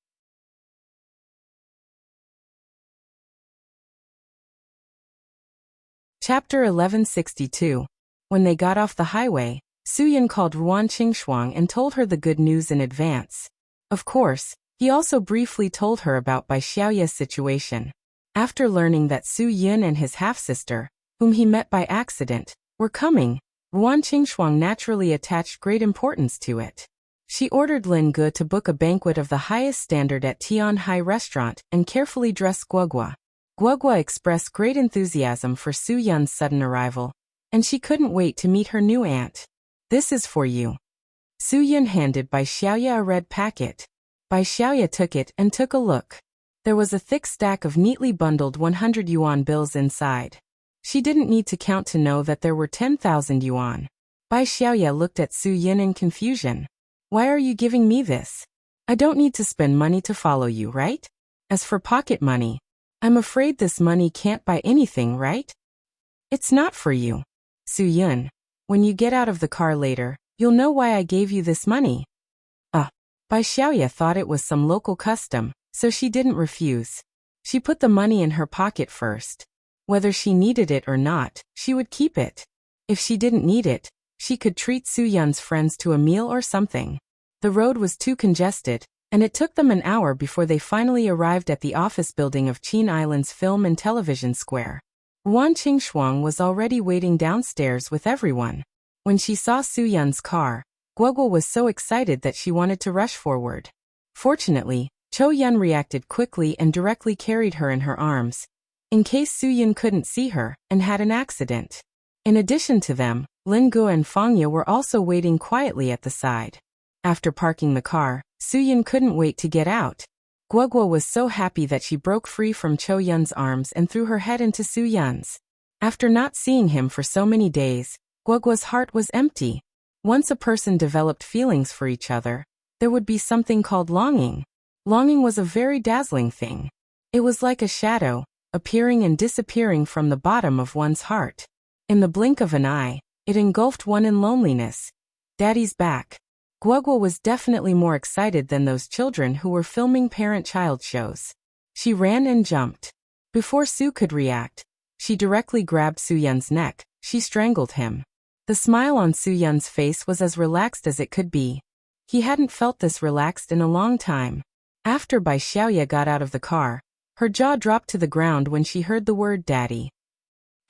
Chapter 1162. When they got off the highway, Su Yin called Ruan Qingshuang and told her the good news in advance. Of course, he also briefly told her about Bai Xiaoya's situation. After learning that Su Yin and his half-sister, whom he met by accident, were coming, Ruan Qingshuang naturally attached great importance to it. She ordered Lin Ge to book a banquet of the highest standard at Tian Hai Restaurant and carefully dressed Guogua. Guogua expressed great enthusiasm for Su Yun's sudden arrival, and she couldn't wait to meet her new aunt. "This is for you." Su Yun handed Bai Xiaoya a red packet. Bai Xiaoya took it and took a look. There was a thick stack of neatly bundled 100 yuan bills inside. She didn't need to count to know that there were 10,000 yuan. Bai Xiaoya looked at Su Yin in confusion. Why are you giving me this? I don't need to spend money to follow you, right? As for pocket money, I'm afraid this money can't buy anything, right? It's not for you. Su Yin, when you get out of the car later, you'll know why I gave you this money. Bai Xiaoya thought it was some local custom, so she didn't refuse. She put the money in her pocket first. Whether she needed it or not, she would keep it. If she didn't need it, she could treat Su Yun's friends to a meal or something. The road was too congested, and it took them an hour before they finally arrived at the office building of Qin Island's Film and Television Square. Wan Qingshuang was already waiting downstairs with everyone. When she saw Su Yun's car, Guoguo was so excited that she wanted to rush forward. Fortunately, Chou Yun reacted quickly and directly carried her in her arms, in case Su Yun couldn't see her and had an accident. In addition to them, Lin Guo and Fang Ye were also waiting quietly at the side. After parking the car, Su Yun couldn't wait to get out. Guoguo was so happy that she broke free from Chou Yun's arms and threw her head into Su Yun's. After not seeing him for so many days, Guoguo's heart was empty. Once a person developed feelings for each other, there would be something called longing. Longing was a very dazzling thing. It was like a shadow, appearing and disappearing from the bottom of one's heart. In the blink of an eye, it engulfed one in loneliness. Daddy's back. Guoguo was definitely more excited than those children who were filming parent-child shows. She ran and jumped. Before Su could react, she directly grabbed Su Yun's neck. She strangled him. The smile on Su Yun's face was as relaxed as it could be. He hadn't felt this relaxed in a long time. After Bai Xiaoya got out of the car, her jaw dropped to the ground when she heard the word daddy.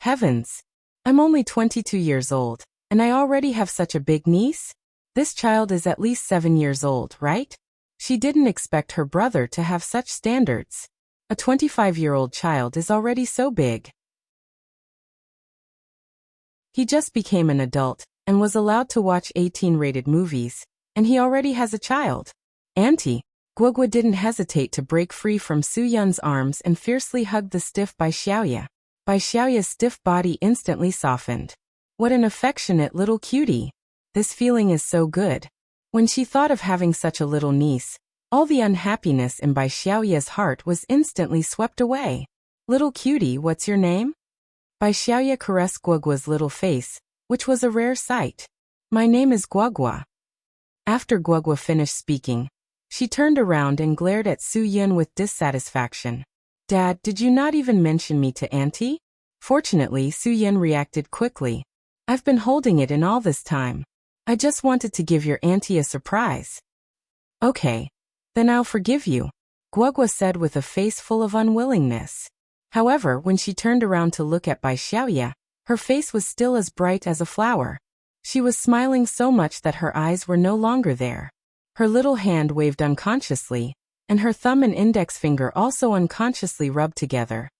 Heavens! I'm only 22 years old, and I already have such a big niece? This child is at least 7 years old, right? She didn't expect her brother to have such standards. A 25-year-old child is already so big. He just became an adult and was allowed to watch 18-rated movies, and he already has a child. Auntie, Guoguo didn't hesitate to break free from Su Yun's arms and fiercely hugged the stiff Bai Xiaoya. Bai Xiaoya's stiff body instantly softened. What an affectionate little cutie. This feeling is so good. When she thought of having such a little niece, all the unhappiness in Bai Xiaoya's heart was instantly swept away. Little cutie, what's your name? Bai Xiaoya caressed Guoguo's little face, which was a rare sight. My name is Guoguo. After Guoguo finished speaking, she turned around and glared at Su Yun with dissatisfaction. Dad, did you not even mention me to Auntie? Fortunately, Su Yun reacted quickly. I've been holding it in all this time. I just wanted to give your auntie a surprise. Okay. Then I'll forgive you, Guoguo said with a face full of unwillingness. However, when she turned around to look at Bai Xiaoya, her face was still as bright as a flower. She was smiling so much that her eyes were no longer there. Her little hand waved unconsciously, and her thumb and index finger also unconsciously rubbed together.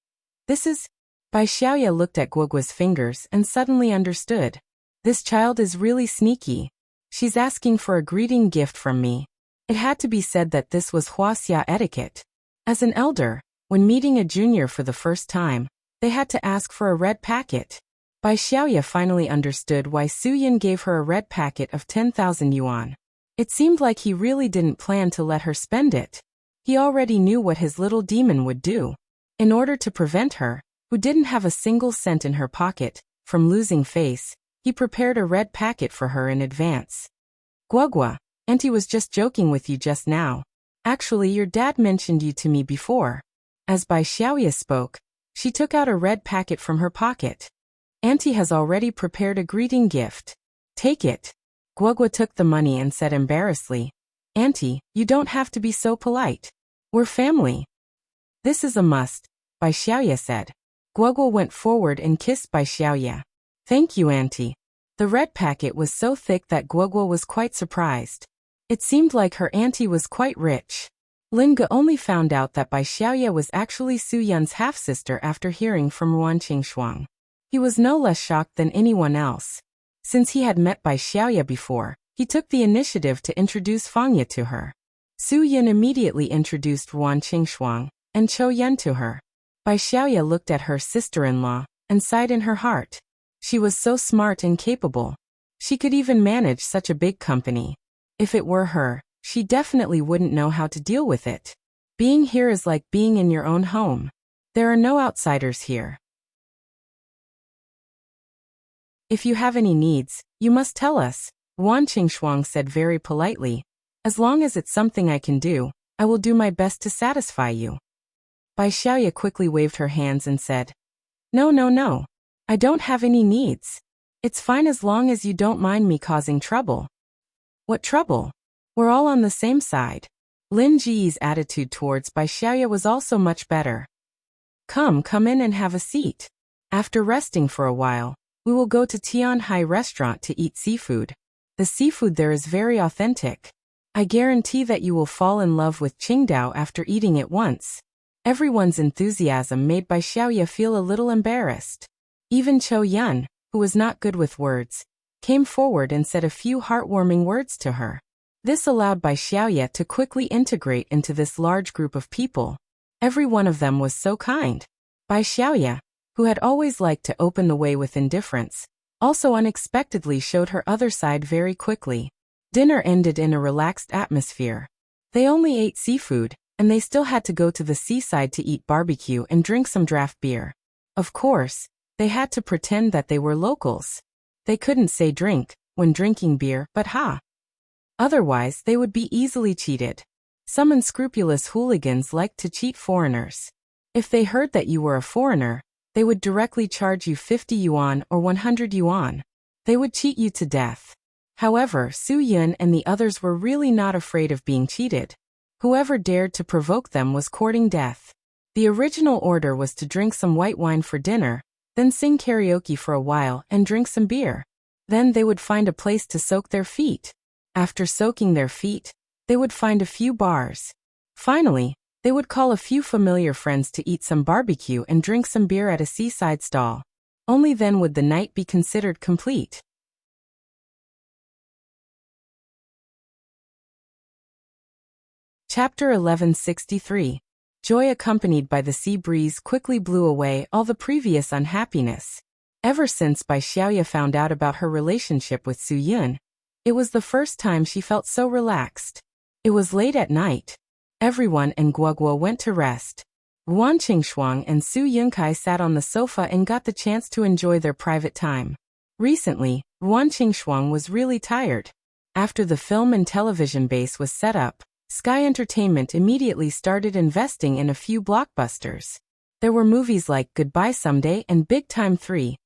This is... Bai Xiaoya looked at Guoguo's fingers and suddenly understood. This child is really sneaky. She's asking for a greeting gift from me. It had to be said that this was Huaxia etiquette. As an elder, when meeting a junior for the first time, they had to ask for a red packet. Bai Xiaoya finally understood why Su Yun gave her a red packet of 10,000 yuan. It seemed like he really didn't plan to let her spend it. He already knew what his little demon would do. In order to prevent her, who didn't have a single cent in her pocket, from losing face, he prepared a red packet for her in advance. Guoguo, Auntie was just joking with you just now. Actually, your dad mentioned you to me before. As Bai Xiaoya spoke, she took out a red packet from her pocket. Auntie has already prepared a greeting gift. Take it. Guoguo took the money and said embarrassedly, Auntie, you don't have to be so polite. We're family. This is a must, Bai Xiaoya said. Guoguo went forward and kissed Bai Xiaoya. Thank you, Auntie. The red packet was so thick that Guoguo was quite surprised. It seemed like her auntie was quite rich. Lin Ge only found out that Bai Xiaoya was actually Su Yun's half-sister after hearing from Wan Qingshuang. He was no less shocked than anyone else. Since he had met Bai Xiaoya before, he took the initiative to introduce Fang Ye to her. Su Yun immediately introduced Wan Qingshuang and Chou Yun to her. Bai Xiaoya looked at her sister-in-law and sighed in her heart. She was so smart and capable. She could even manage such a big company. If it were her, she definitely wouldn't know how to deal with it. Being here is like being in your own home. There are no outsiders here. If you have any needs, you must tell us, Wan Qingshuang said very politely. As long as it's something I can do, I will do my best to satisfy you. Bai Xiaoya quickly waved her hands and said, No. I don't have any needs. It's fine as long as you don't mind me causing trouble. What trouble? We're all on the same side. Lin Ji's attitude towards Bai Xiaoya was also much better. Come in and have a seat. After resting for a while, we will go to Tianhai restaurant to eat seafood. The seafood there is very authentic. I guarantee that you will fall in love with Qingdao after eating it once. Everyone's enthusiasm made Bai Xiaoya feel a little embarrassed. Even Chou Yun, who was not good with words, came forward and said a few heartwarming words to her. This allowed Bai Xiaoya to quickly integrate into this large group of people. Every one of them was so kind. Bai Xiaoya, who had always liked to open the way with indifference, also unexpectedly showed her other side very quickly. Dinner ended in a relaxed atmosphere. They only ate seafood, and they still had to go to the seaside to eat barbecue and drink some draft beer. Of course, they had to pretend that they were locals. They couldn't say drink when drinking beer, but ha. Otherwise, they would be easily cheated. Some unscrupulous hooligans liked to cheat foreigners. If they heard that you were a foreigner, they would directly charge you 50 yuan or 100 yuan. They would cheat you to death. However, Su Yun and the others were really not afraid of being cheated. Whoever dared to provoke them was courting death. The original order was to drink some white wine for dinner, then sing karaoke for a while and drink some beer. Then they would find a place to soak their feet. After soaking their feet, they would find a few bars. Finally, they would call a few familiar friends to eat some barbecue and drink some beer at a seaside stall. Only then would the night be considered complete. Chapter 1163. Joy accompanied by the sea breeze quickly blew away all the previous unhappiness. Ever since Bai Xiaoya found out about her relationship with Su Yun, it was the first time she felt so relaxed. It was late at night. Everyone and Guoguo went to rest. Wan Qingshuang and Su Yunkai sat on the sofa and got the chance to enjoy their private time. Recently, Wan Qingshuang was really tired. After the film and television base was set up, Sky Entertainment immediately started investing in a few blockbusters. There were movies like Goodbye Someday and Big Time 3,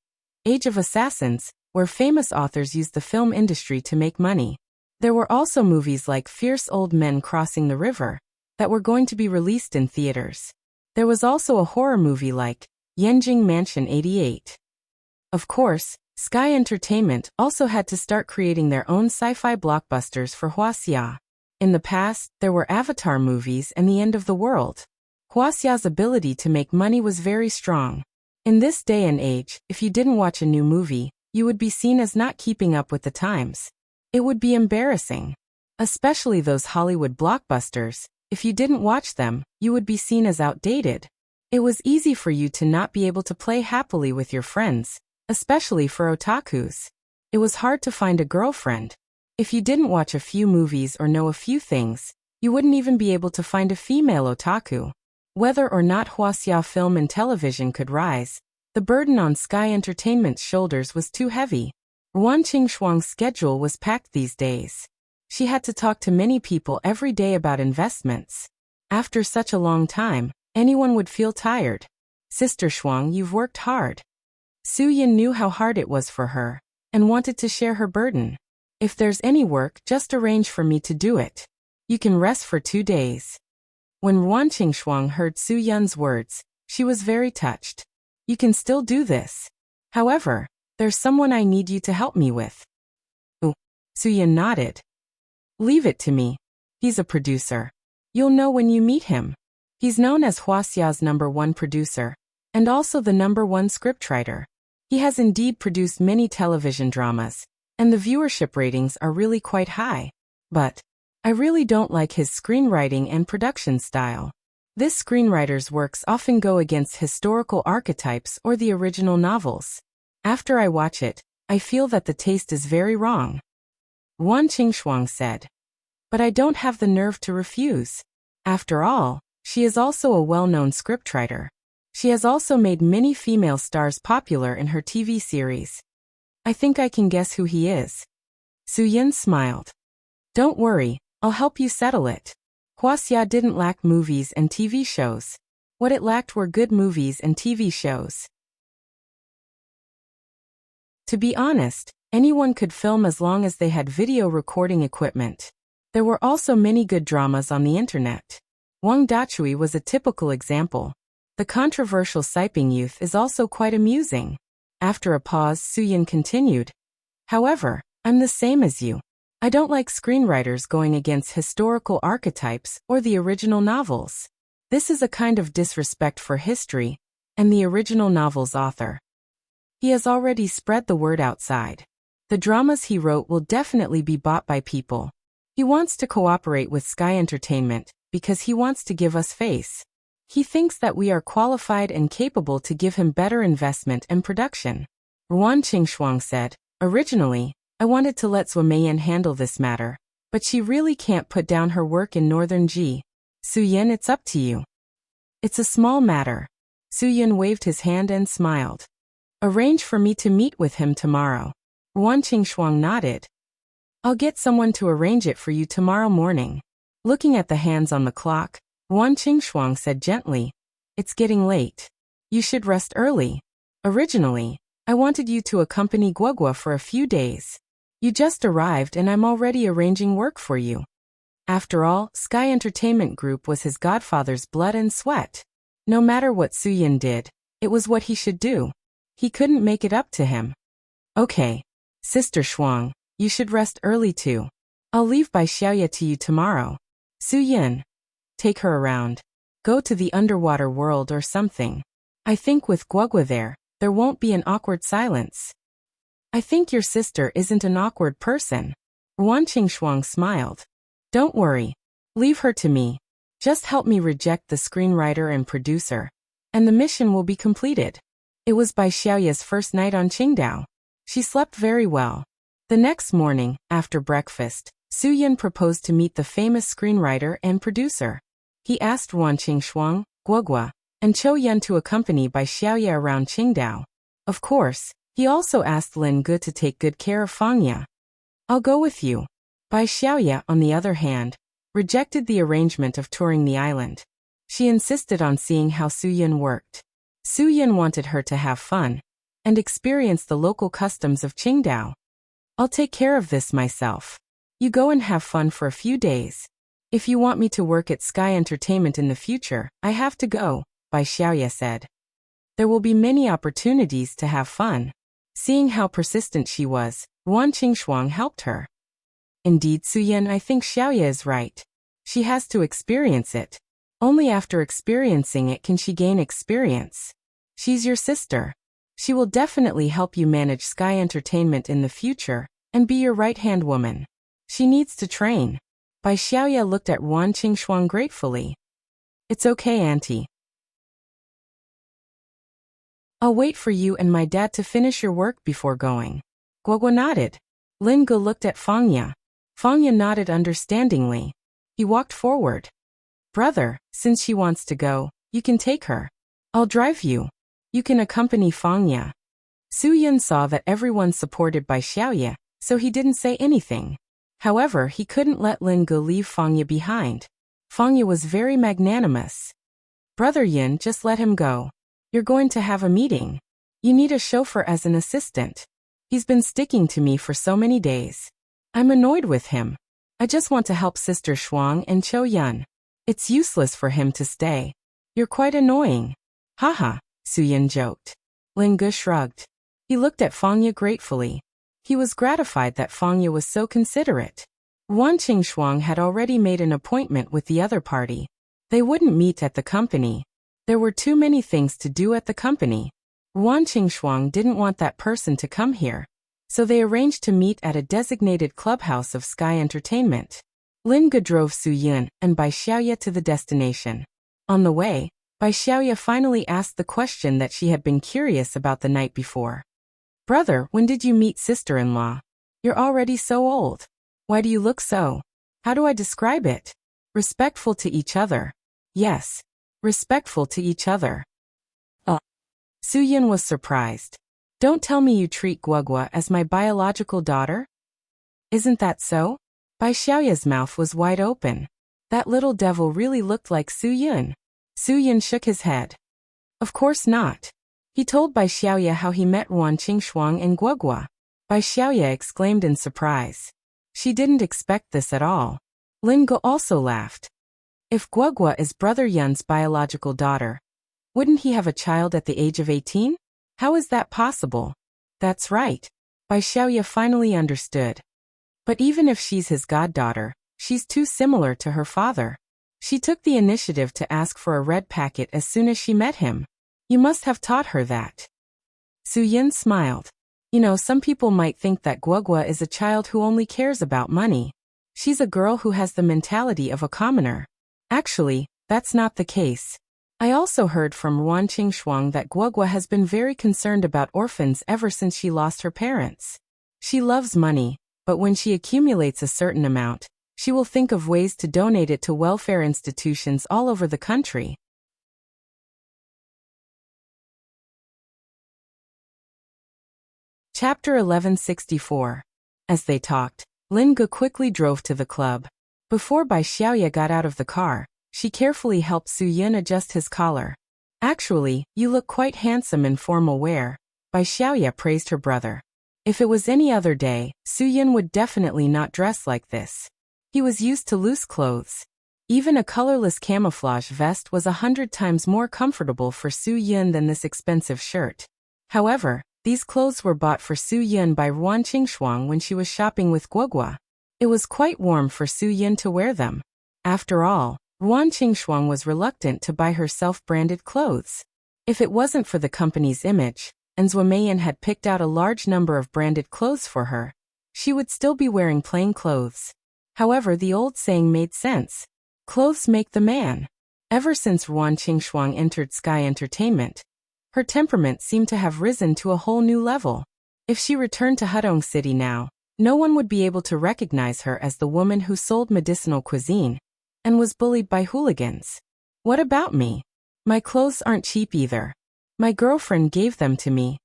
Age of Assassins, where famous authors used the film industry to make money. There were also movies like Fierce Old Men Crossing the River, that were going to be released in theaters. There was also a horror movie like Yanjing Mansion 88. Of course, Sky Entertainment also had to start creating their own sci-fi blockbusters for Huaxia. In the past, there were Avatar movies and the end of the world. Huaxia's ability to make money was very strong. In this day and age, if you didn't watch a new movie, you would be seen as not keeping up with the times. It would be embarrassing. Especially those Hollywood blockbusters. If you didn't watch them, you would be seen as outdated. It was easy for you to not be able to play happily with your friends, especially for otakus. It was hard to find a girlfriend. If you didn't watch a few movies or know a few things, you wouldn't even be able to find a female otaku. Whether or not Huaxia film and television could rise, the burden on Sky Entertainment's shoulders was too heavy. Wan Qingshuang's schedule was packed these days. She had to talk to many people every day about investments. After such a long time, anyone would feel tired. Sister Shuang, you've worked hard. Su Yin knew how hard it was for her, and wanted to share her burden. If there's any work, just arrange for me to do it. You can rest for 2 days. When Wan Qingshuang heard Su Yun's words, she was very touched. You can still do this. However, there's someone I need you to help me with. Oh, Su Yun nodded. Leave it to me. He's a producer. You'll know when you meet him. He's known as Huaxia's #1 producer, and also the #1 scriptwriter. He has indeed produced many television dramas, and the viewership ratings are really quite high. But I really don't like his screenwriting and production style. This screenwriter's works often go against historical archetypes or the original novels. After I watch it, I feel that the taste is very wrong. Wan Qingshuang said. But I don't have the nerve to refuse. After all, she is also a well-known scriptwriter. She has also made many female stars popular in her TV series. I think I can guess who he is. Su Yin smiled. Don't worry, I'll help you settle it. Huaxia didn't lack movies and TV shows. What it lacked were good movies and TV shows. To be honest, anyone could film as long as they had video recording equipment. There were also many good dramas on the internet. Wang Dachui was a typical example. The controversial Siping Youth is also quite amusing. After a pause, Su Yin continued. However, I'm the same as you. I don't like screenwriters going against historical archetypes or the original novels. This is a kind of disrespect for history and the original novel's author. He has already spread the word outside. The dramas he wrote will definitely be bought by people. He wants to cooperate with Sky Entertainment because he wants to give us face. He thinks that we are qualified and capable to give him better investment and production. Wan Qingshuang said, originally, I wanted to let Zhuo Meiyan handle this matter, but she really can't put down her work in Northern Ji. Su Yin, it's up to you. It's a small matter. Su Yin waved his hand and smiled. Arrange for me to meet with him tomorrow. Wan Qingshuang nodded. I'll get someone to arrange it for you tomorrow morning. Looking at the hands on the clock, Wan Qingshuang said gently, it's getting late. You should rest early. Originally, I wanted you to accompany Guogua for a few days. You just arrived and I'm already arranging work for you. After all, Sky Entertainment Group was his godfather's blood and sweat. No matter what Su Yin did, it was what he should do. He couldn't make it up to him. Okay. Sister Shuang, you should rest early too. I'll leave by Xiaoya to you tomorrow. Su Yin. Take her around. Go to the underwater world or something. I think with Guogua there won't be an awkward silence. I think your sister isn't an awkward person. Wan Qingshuang smiled. Don't worry. Leave her to me. Just help me reject the screenwriter and producer, and the mission will be completed. It was by Xiaoya's first night on Qingdao. She slept very well. The next morning, after breakfast, Su Yin proposed to meet the famous screenwriter and producer. He asked Wan Qingshuang, Guogua, and Chou Yan to accompany by Xiaoya around Qingdao. Of course, he also asked Lin Ge to take good care of Fangya. I'll go with you. Bai Xiaoya, on the other hand, rejected the arrangement of touring the island. She insisted on seeing how Su Yin worked. Su Yin wanted her to have fun and experience the local customs of Qingdao. I'll take care of this myself. You go and have fun for a few days. If you want me to work at Sky Entertainment in the future, I have to go, Bai Xiaoya said. There will be many opportunities to have fun. Seeing how persistent she was, Wan Qingshuang helped her. Indeed, Su Yin, I think Xiaoya is right. She has to experience it. Only after experiencing it can she gain experience. She's your sister. She will definitely help you manage Sky Entertainment in the future and be your right-hand woman. She needs to train. Bai Xiaoya looked at Wan Qingshuang gratefully. It's okay, Auntie. I'll wait for you and my dad to finish your work before going. Guogua nodded. Lin Ge looked at Fangya. Fangya nodded understandingly. He walked forward. Brother, since she wants to go, you can take her. I'll drive you. You can accompany Fangya. Su Yin saw that everyone supported Bai Xiaoya, so he didn't say anything. However, he couldn't let Lin Ge leave Fangya behind. Fangya was very magnanimous. Brother Yin, just let him go. You're going to have a meeting. You need a chauffeur as an assistant. He's been sticking to me for so many days. I'm annoyed with him. I just want to help Sister Shuang and Chou Yan. It's useless for him to stay. You're quite annoying. Haha, Su Yin joked. Lin Ge shrugged. He looked at Fangya gratefully. He was gratified that Fangya was so considerate. Wan Qingshuang had already made an appointment with the other party. They wouldn't meet at the company. There were too many things to do at the company. Wan Qingshuang didn't want that person to come here, so they arranged to meet at a designated clubhouse of Sky Entertainment. Lin Ge drove Su Yin and Bai Xiaoya to the destination. On the way, Bai Xiaoya finally asked the question that she had been curious about the night before. Brother, when did you meet sister-in-law? You're already so old. Why do you look so? How do I describe it? Respectful to each other. Yes. Respectful to each other. Su Yin was surprised. Don't tell me you treat Guogua as my biological daughter? Isn't that so? Bai Xiaoya's mouth was wide open. That little devil really looked like Su Yin. Su Yin shook his head. Of course not. He told Bai Xiaoya how he met Wan Qingshuang and Guogua. Bai Xiaoya exclaimed in surprise. She didn't expect this at all. Lin Ge also laughed. If Guogua is Brother Yun's biological daughter, wouldn't he have a child at the age of 18? How is that possible? That's right. Bai Xiaoya finally understood. But even if she's his goddaughter, she's too similar to her father. She took the initiative to ask for a red packet as soon as she met him. You must have taught her that. Su Yin smiled. You know, some people might think that Guogua is a child who only cares about money. She's a girl who has the mentality of a commoner. Actually, that's not the case. I also heard from Wan Qingshuang that Guogua has been very concerned about orphans ever since she lost her parents. She loves money, but when she accumulates a certain amount, she will think of ways to donate it to welfare institutions all over the country. Chapter 1164. As they talked, Lin Ge quickly drove to the club. Before Bai Xiaoya got out of the car, she carefully helped Su Yin adjust his collar. Actually, you look quite handsome in formal wear, Bai Xiaoya praised her brother. If it was any other day, Su Yin would definitely not dress like this. He was used to loose clothes. Even a colorless camouflage vest was 100 times more comfortable for Su Yin than this expensive shirt. However, these clothes were bought for Su Yin by Wan Qingshuang when she was shopping with Guogua. It was quite warm for Su Yin to wear them. After all, Wan Qingshuang was reluctant to buy her self-branded clothes. If it wasn't for the company's image, and Zuomeyan had picked out a large number of branded clothes for her, she would still be wearing plain clothes. However, the old saying made sense. Clothes make the man. Ever since Wan Qingshuang entered Sky Entertainment, her temperament seemed to have risen to a whole new level. If she returned to Hudong City now, no one would be able to recognize her as the woman who sold medicinal cuisine and was bullied by hooligans. What about me? My clothes aren't cheap either. My girlfriend gave them to me.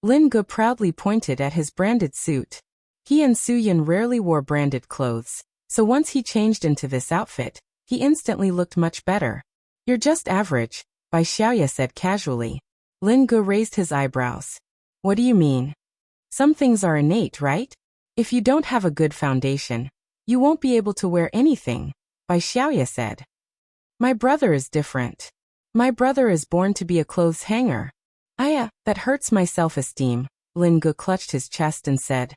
Lin Ge proudly pointed at his branded suit. He and Su Yin rarely wore branded clothes, so once he changed into this outfit, he instantly looked much better. You're just average, Bai Xiaoya said casually. Lin Ge raised his eyebrows. What do you mean? Some things are innate, right? If you don't have a good foundation, you won't be able to wear anything, Bai Xiaoya said. My brother is different. My brother is born to be a clothes hanger. That hurts my self-esteem, Lin Ge clutched his chest and said.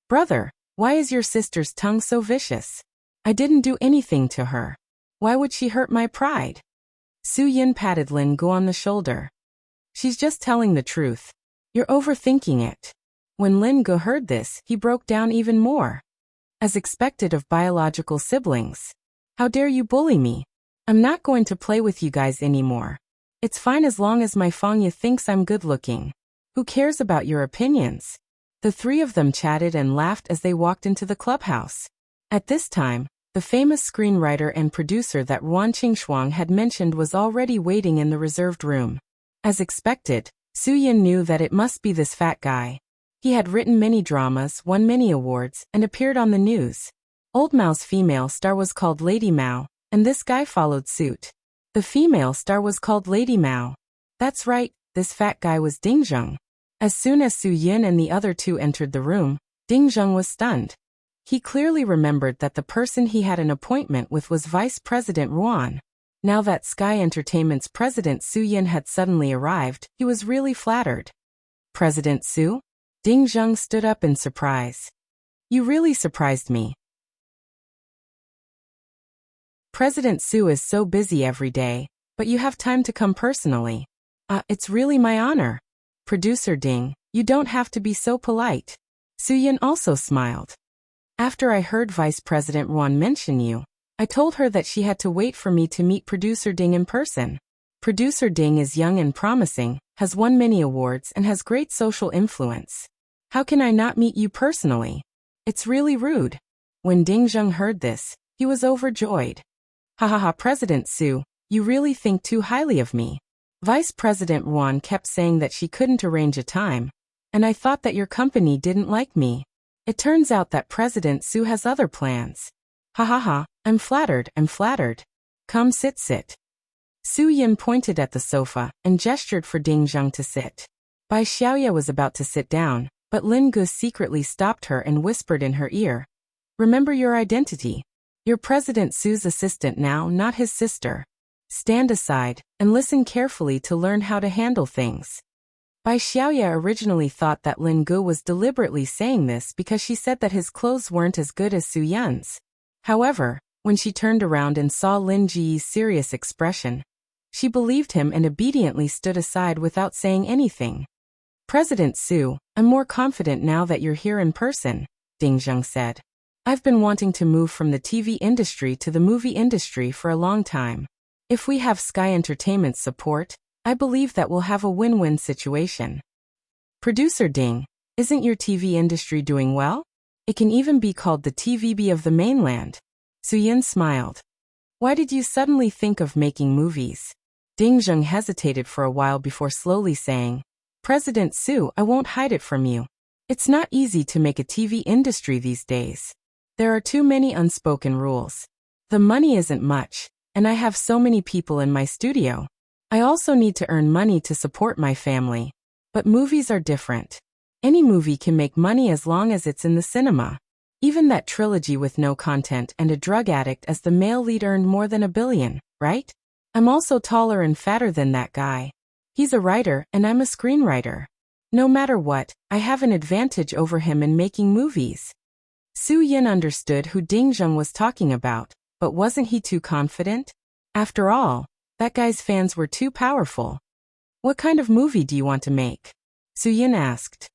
Brother, why is your sister's tongue so vicious? I didn't do anything to her. Why would she hurt my pride? Su Yin patted Lin Ge on the shoulder. She's just telling the truth. You're overthinking it. When Lin Ge heard this, he broke down even more. As expected of biological siblings. How dare you bully me? I'm not going to play with you guys anymore. It's fine as long as my Fangya thinks I'm good looking. Who cares about your opinions? The three of them chatted and laughed as they walked into the clubhouse. At this time, the famous screenwriter and producer that Wan Qingshuang had mentioned was already waiting in the reserved room. As expected, Su Yin knew that it must be this fat guy. He had written many dramas, won many awards, and appeared on the news. Old Mao's female star was called Lady Mao, and this guy followed suit. The female star was called Lady Mao. That's right, this fat guy was Ding Zheng. As soon as Su Yin and the other two entered the room, Ding Zheng was stunned. He clearly remembered that the person he had an appointment with was Vice President Ruan. Now that Sky Entertainment's president Su Yin had suddenly arrived, he was really flattered. President Su? Ding Zheng stood up in surprise. You really surprised me. President Su is so busy every day, but you have time to come personally. It's really my honor. Producer Ding, you don't have to be so polite. Su Yin also smiled. After I heard Vice President Ruan mention you, I told her that she had to wait for me to meet Producer Ding in person. Producer Ding is young and promising, has won many awards and has great social influence. How can I not meet you personally? It's really rude. When Ding Zheng heard this, he was overjoyed. Ha ha ha, President Su, you really think too highly of me. Vice President Wan kept saying that she couldn't arrange a time, and I thought that your company didn't like me. It turns out that President Su has other plans. Ha ha ha, I'm flattered. Come sit. Su Yin pointed at the sofa and gestured for Ding Zheng to sit. Bai Xiaoya was about to sit down, but Lin Gu secretly stopped her and whispered in her ear. Remember your identity. You're President Su's assistant now, not his sister. Stand aside and listen carefully to learn how to handle things. Bai Xiaoya originally thought that Lin Gu was deliberately saying this because she said that his clothes weren't as good as Su Yun's. However, when she turned around and saw Lin Ji's serious expression, she believed him and obediently stood aside without saying anything. President Su, I'm more confident now that you're here in person, Ding Zheng said. I've been wanting to move from the TV industry to the movie industry for a long time. If we have Sky Entertainment's support, I believe that we'll have a win-win situation. Producer Ding, isn't your TV industry doing well? It can even be called the TVB of the mainland. Su Yin smiled. Why did you suddenly think of making movies? Ding Zheng hesitated for a while before slowly saying, President Su, I won't hide it from you. It's not easy to make a TV industry these days. There are too many unspoken rules. The money isn't much, and I have so many people in my studio. I also need to earn money to support my family. But movies are different. Any movie can make money as long as it's in the cinema. Even that trilogy with no content and a drug addict as the male lead earned more than $1 billion, right? I'm also taller and fatter than that guy. He's a writer and I'm a screenwriter. No matter what, I have an advantage over him in making movies. Su Yin understood who Ding Zheng was talking about, but wasn't he too confident? After all, that guy's fans were too powerful. What kind of movie do you want to make? Su Yin asked.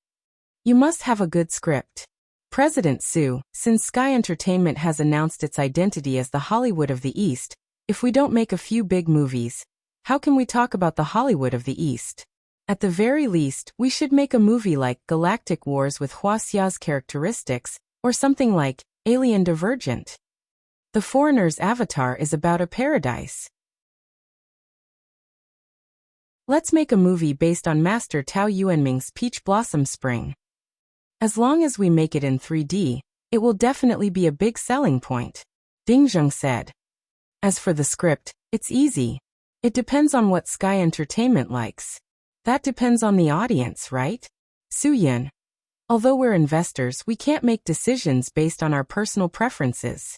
You must have a good script. President Su, since Sky Entertainment has announced its identity as the Hollywood of the East, if we don't make a few big movies, how can we talk about the Hollywood of the East? At the very least, we should make a movie like Galactic Wars with Hua Xia's characteristics, or something like Alien Divergent. The Foreigner's Avatar is about a paradise. Let's make a movie based on Master Tao Yuanming's Peach Blossom Spring. As long as we make it in 3D, it will definitely be a big selling point, Ding Zheng said. As for the script, it's easy. It depends on what Sky Entertainment likes. That depends on the audience, right? Su Yin. Although we're investors, we can't make decisions based on our personal preferences.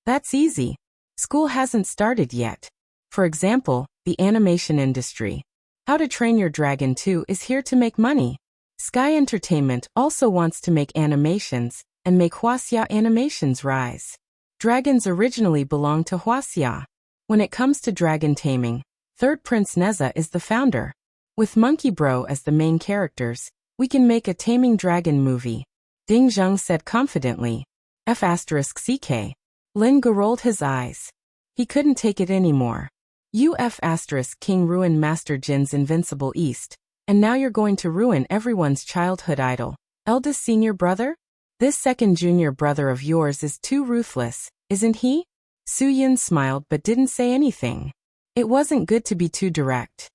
That's easy. School hasn't started yet. For example, the animation industry. How to Train Your Dragon 2 is here to make money. Sky Entertainment also wants to make animations and make Huaxia Animations rise. Dragons originally belonged to Huaxia. When it comes to dragon taming, Third Prince Neza is the founder. With Monkey Bro as the main characters, we can make a taming dragon movie, Ding Zheng said confidently. F***CK. Lin Gu rolled his eyes. He couldn't take it anymore. You King ruined Master Jin's Invincible East, and now you're going to ruin everyone's childhood idol, eldest senior brother? This second junior brother of yours is too ruthless, isn't he? Su Yin smiled but didn't say anything. It wasn't good to be too direct.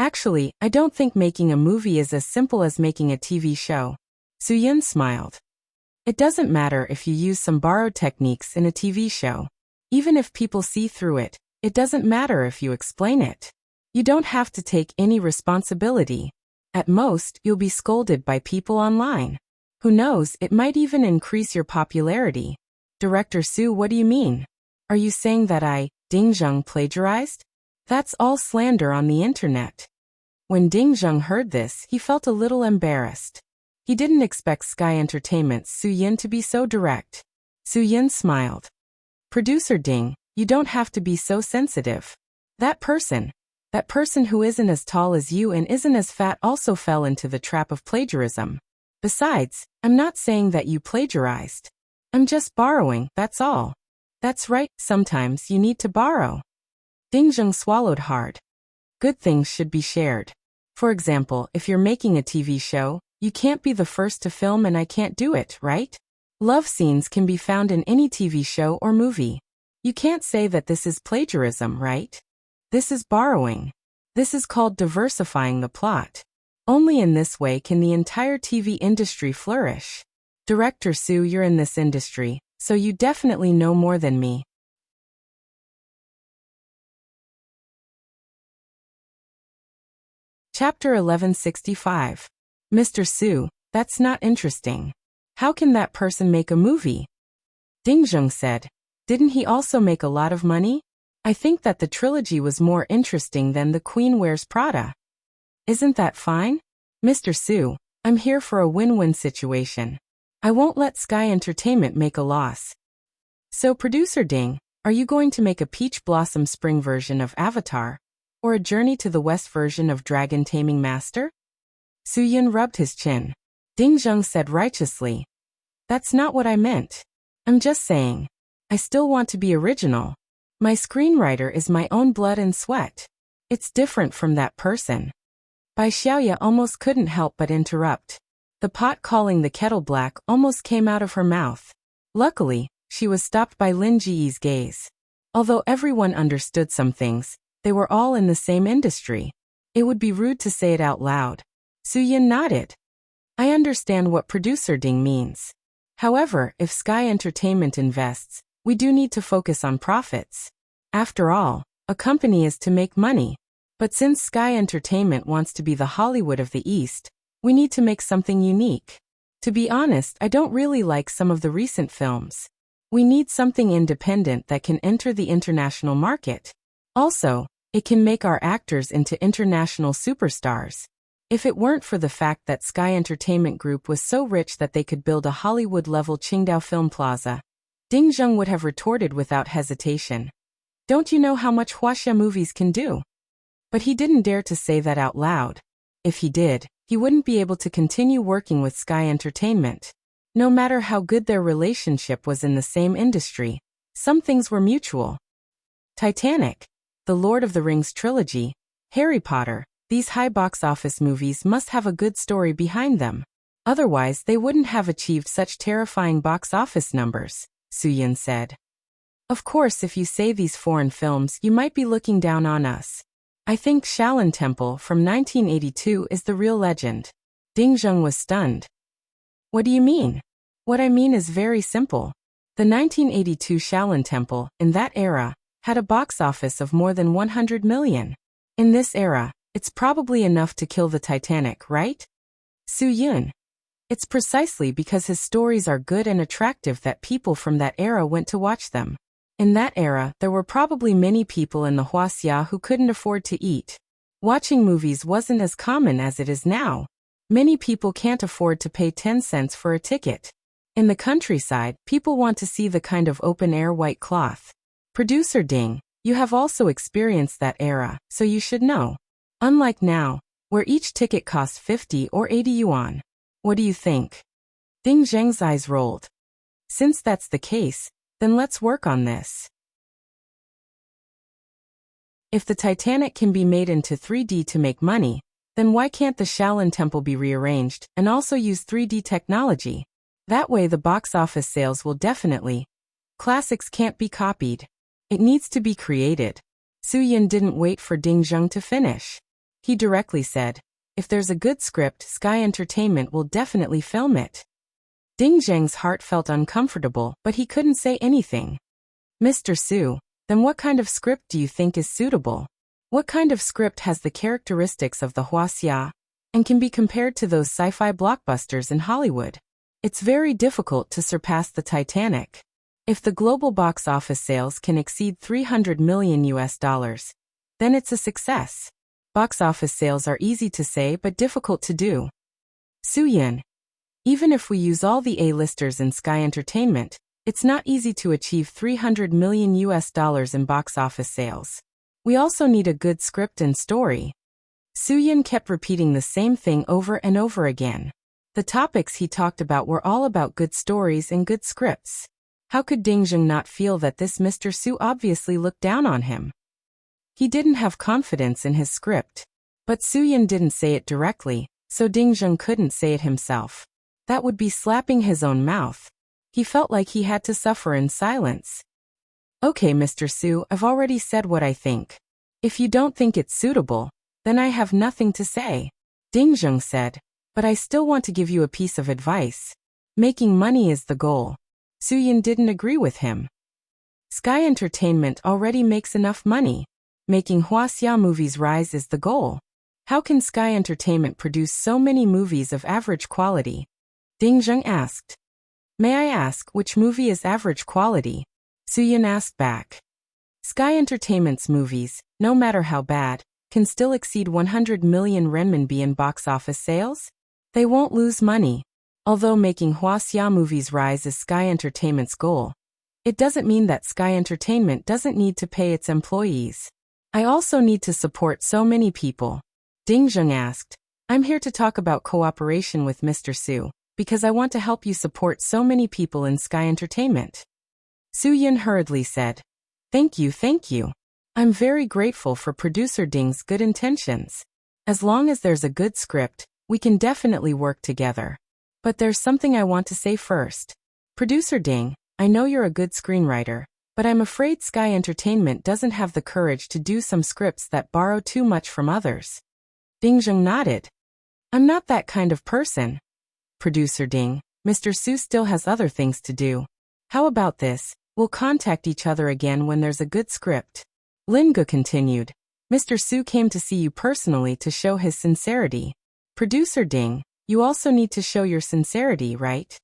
Actually, I don't think making a movie is as simple as making a TV show. Su Yin smiled. It doesn't matter if you use some borrowed techniques in a TV show. Even if people see through it, it doesn't matter if you explain it. You don't have to take any responsibility. At most, you'll be scolded by people online. Who knows, it might even increase your popularity. Director Su, what do you mean? Are you saying that I, Ding Zheng, plagiarized? That's all slander on the internet. When Ding Zheng heard this, he felt a little embarrassed. He didn't expect Sky Entertainment's Su Yin to be so direct. Su Yin smiled. Producer Ding, you don't have to be so sensitive. That person who isn't as tall as you and isn't as fat also fell into the trap of plagiarism. Besides, I'm not saying that you plagiarized. I'm just borrowing, that's all. That's right, sometimes you need to borrow. Ding Zheng swallowed hard. Good things should be shared. For example, if you're making a TV show, you can't be the first to film and I can't do it, right? Love scenes can be found in any TV show or movie. You can't say that this is plagiarism, right? This is borrowing. This is called diversifying the plot. Only in this way can the entire TV industry flourish. Director Su, you're in this industry, so you definitely know more than me. Chapter 1165. Mr. Su, that's not interesting. How can that person make a movie? Ding Zheng said. Didn't he also make a lot of money? I think that the trilogy was more interesting than The Queen Wears Prada. Isn't that fine? Mr. Su, I'm here for a win-win situation. I won't let Sky Entertainment make a loss. So Producer Ding, are you going to make a Peach Blossom Spring version of Avatar? Or a Journey to the West version of Dragon Taming Master? Su Yun rubbed his chin. Ding Zheng said righteously. That's not what I meant. I'm just saying. I still want to be original. My screenwriter is my own blood and sweat. It's different from that person. Bai Xiaoya almost couldn't help but interrupt. The pot calling the kettle black almost came out of her mouth. Luckily, she was stopped by Lin Jiyi's gaze. Although everyone understood some things, they were all in the same industry. It would be rude to say it out loud. Su Yin nodded. I understand what Producer Ding means. However, if Sky Entertainment invests, we do need to focus on profits. After all, a company is to make money. But since Sky Entertainment wants to be the Hollywood of the East, we need to make something unique. To be honest, I don't really like some of the recent films. We need something independent that can enter the international market. Also, it can make our actors into international superstars. If it weren't for the fact that Sky Entertainment Group was so rich that they could build a Hollywood-level Qingdao Film Plaza, Ding Zheng would have retorted without hesitation. Don't you know how much Huaxia movies can do? But he didn't dare to say that out loud. If he did, he wouldn't be able to continue working with Sky Entertainment. No matter how good their relationship was in the same industry, some things were mutual. Titanic, The Lord of the Rings trilogy, Harry Potter, these high box office movies must have a good story behind them. Otherwise, they wouldn't have achieved such terrifying box office numbers, Su Yin said. Of course, if you say these foreign films, you might be looking down on us. I think Shaolin Temple from 1982 is the real legend. Ding Zheng was stunned. What do you mean? What I mean is very simple. The 1982 Shaolin Temple, in that era, had a box office of more than 100 million. In this era, it's probably enough to kill the Titanic, right? Su Yun. It's precisely because his stories are good and attractive that people from that era went to watch them. In that era, there were probably many people in the Huaxia who couldn't afford to eat. Watching movies wasn't as common as it is now. Many people can't afford to pay 10 cents for a ticket. In the countryside, people want to see the kind of open-air white cloth. Producer Ding, you have also experienced that era, so you should know. Unlike now, where each ticket costs 50 or 80 yuan. What do you think? Ding Zheng's eyes rolled. Since that's the case, then let's work on this. If the Titanic can be made into 3D to make money, then why can't the Shaolin Temple be rearranged and also use 3D technology? That way the box office sales will definitely. Classics can't be copied. It needs to be created. Su Yin didn't wait for Ding Zheng to finish. He directly said, if there's a good script, Sky Entertainment will definitely film it. Ding Zheng's heart felt uncomfortable, but he couldn't say anything. Mr. Su, then what kind of script do you think is suitable? What kind of script has the characteristics of the Huaxia and can be compared to those sci-fi blockbusters in Hollywood? It's very difficult to surpass the Titanic. If the global box office sales can exceed $300 million, then it's a success. Box office sales are easy to say but difficult to do. Su Yin. Even if we use all the A-listers in Sky Entertainment, it's not easy to achieve $300 million in box office sales. We also need a good script and story. Su Yin kept repeating the same thing over and over again. The topics he talked about were all about good stories and good scripts. How could Ding Zheng not feel that this Mr. Su obviously looked down on him? He didn't have confidence in his script. But Su Yan didn't say it directly, so Ding Zheng couldn't say it himself. That would be slapping his own mouth. He felt like he had to suffer in silence. Okay, Mr. Su, I've already said what I think. If you don't think it's suitable, then I have nothing to say. Ding Zheng said, but I still want to give you a piece of advice. Making money is the goal. Su Yan didn't agree with him. Sky Entertainment already makes enough money. Making Huaxia movies rise is the goal. How can Sky Entertainment produce so many movies of average quality? Ding Zheng asked. May I ask which movie is average quality? Su Yan asked back. Sky Entertainment's movies, no matter how bad, can still exceed 100 million renminbi in box office sales? They won't lose money. Although making Huaxia movies rise is Sky Entertainment's goal, it doesn't mean that Sky Entertainment doesn't need to pay its employees. I also need to support so many people. Ding Zheng asked. I'm here to talk about cooperation with Mr. Su, because I want to help you support so many people in Sky Entertainment. Su Yan hurriedly said. Thank you, thank you. I'm very grateful for producer Ding's good intentions. As long as there's a good script, we can definitely work together. But there's something I want to say first. Producer Ding, I know you're a good screenwriter, but I'm afraid Sky Entertainment doesn't have the courage to do some scripts that borrow too much from others. Ding Zheng nodded. I'm not that kind of person. Producer Ding, Mr. Su still has other things to do. How about this? We'll contact each other again when there's a good script. Lin Gu continued. Mr. Su came to see you personally to show his sincerity. Producer Ding, you also need to show your sincerity, right?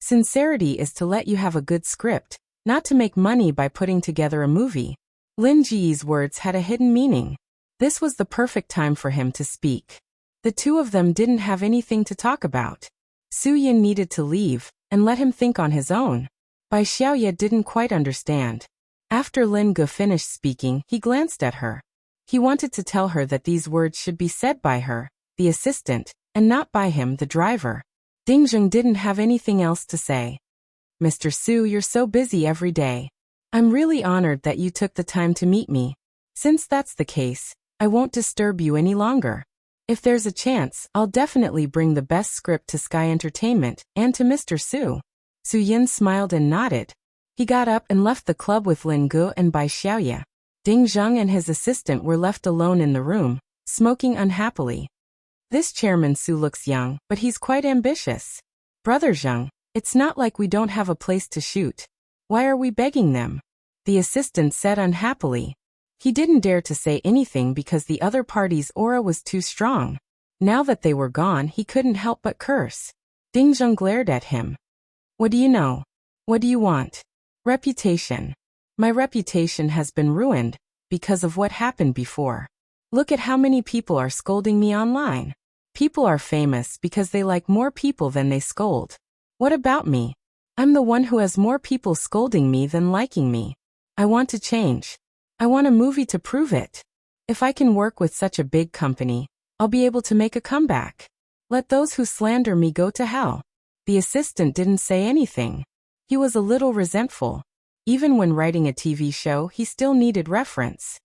Sincerity is to let you have a good script, not to make money by putting together a movie. Lin Ji's words had a hidden meaning. This was the perfect time for him to speak. The two of them didn't have anything to talk about. Su Yan needed to leave and let him think on his own. Bai Xiaoye didn't quite understand. After Lin Gu finished speaking, he glanced at her. He wanted to tell her that these words should be said by her, the assistant, and not by him, the driver. Ding Zheng didn't have anything else to say. Mr. Su, you're so busy every day. I'm really honored that you took the time to meet me. Since that's the case, I won't disturb you any longer. If there's a chance, I'll definitely bring the best script to Sky Entertainment and to Mr. Su. Su Yan smiled and nodded. He got up and left the club with Lin Gu and Bai Xiaoye. Ding Zheng and his assistant were left alone in the room, smoking unhappily. This Chairman Su looks young, but he's quite ambitious. Brother Zheng, it's not like we don't have a place to shoot. Why are we begging them? The assistant said unhappily. He didn't dare to say anything because the other party's aura was too strong. Now that they were gone, he couldn't help but curse. Ding Zheng glared at him. What do you know? What do you want? Reputation. My reputation has been ruined because of what happened before. Look at how many people are scolding me online. People are famous because they like more people than they scold. What about me? I'm the one who has more people scolding me than liking me. I want to change. I want a movie to prove it. If I can work with such a big company, I'll be able to make a comeback. Let those who slander me go to hell. The assistant didn't say anything. He was a little resentful. Even when writing a TV show, he still needed reference.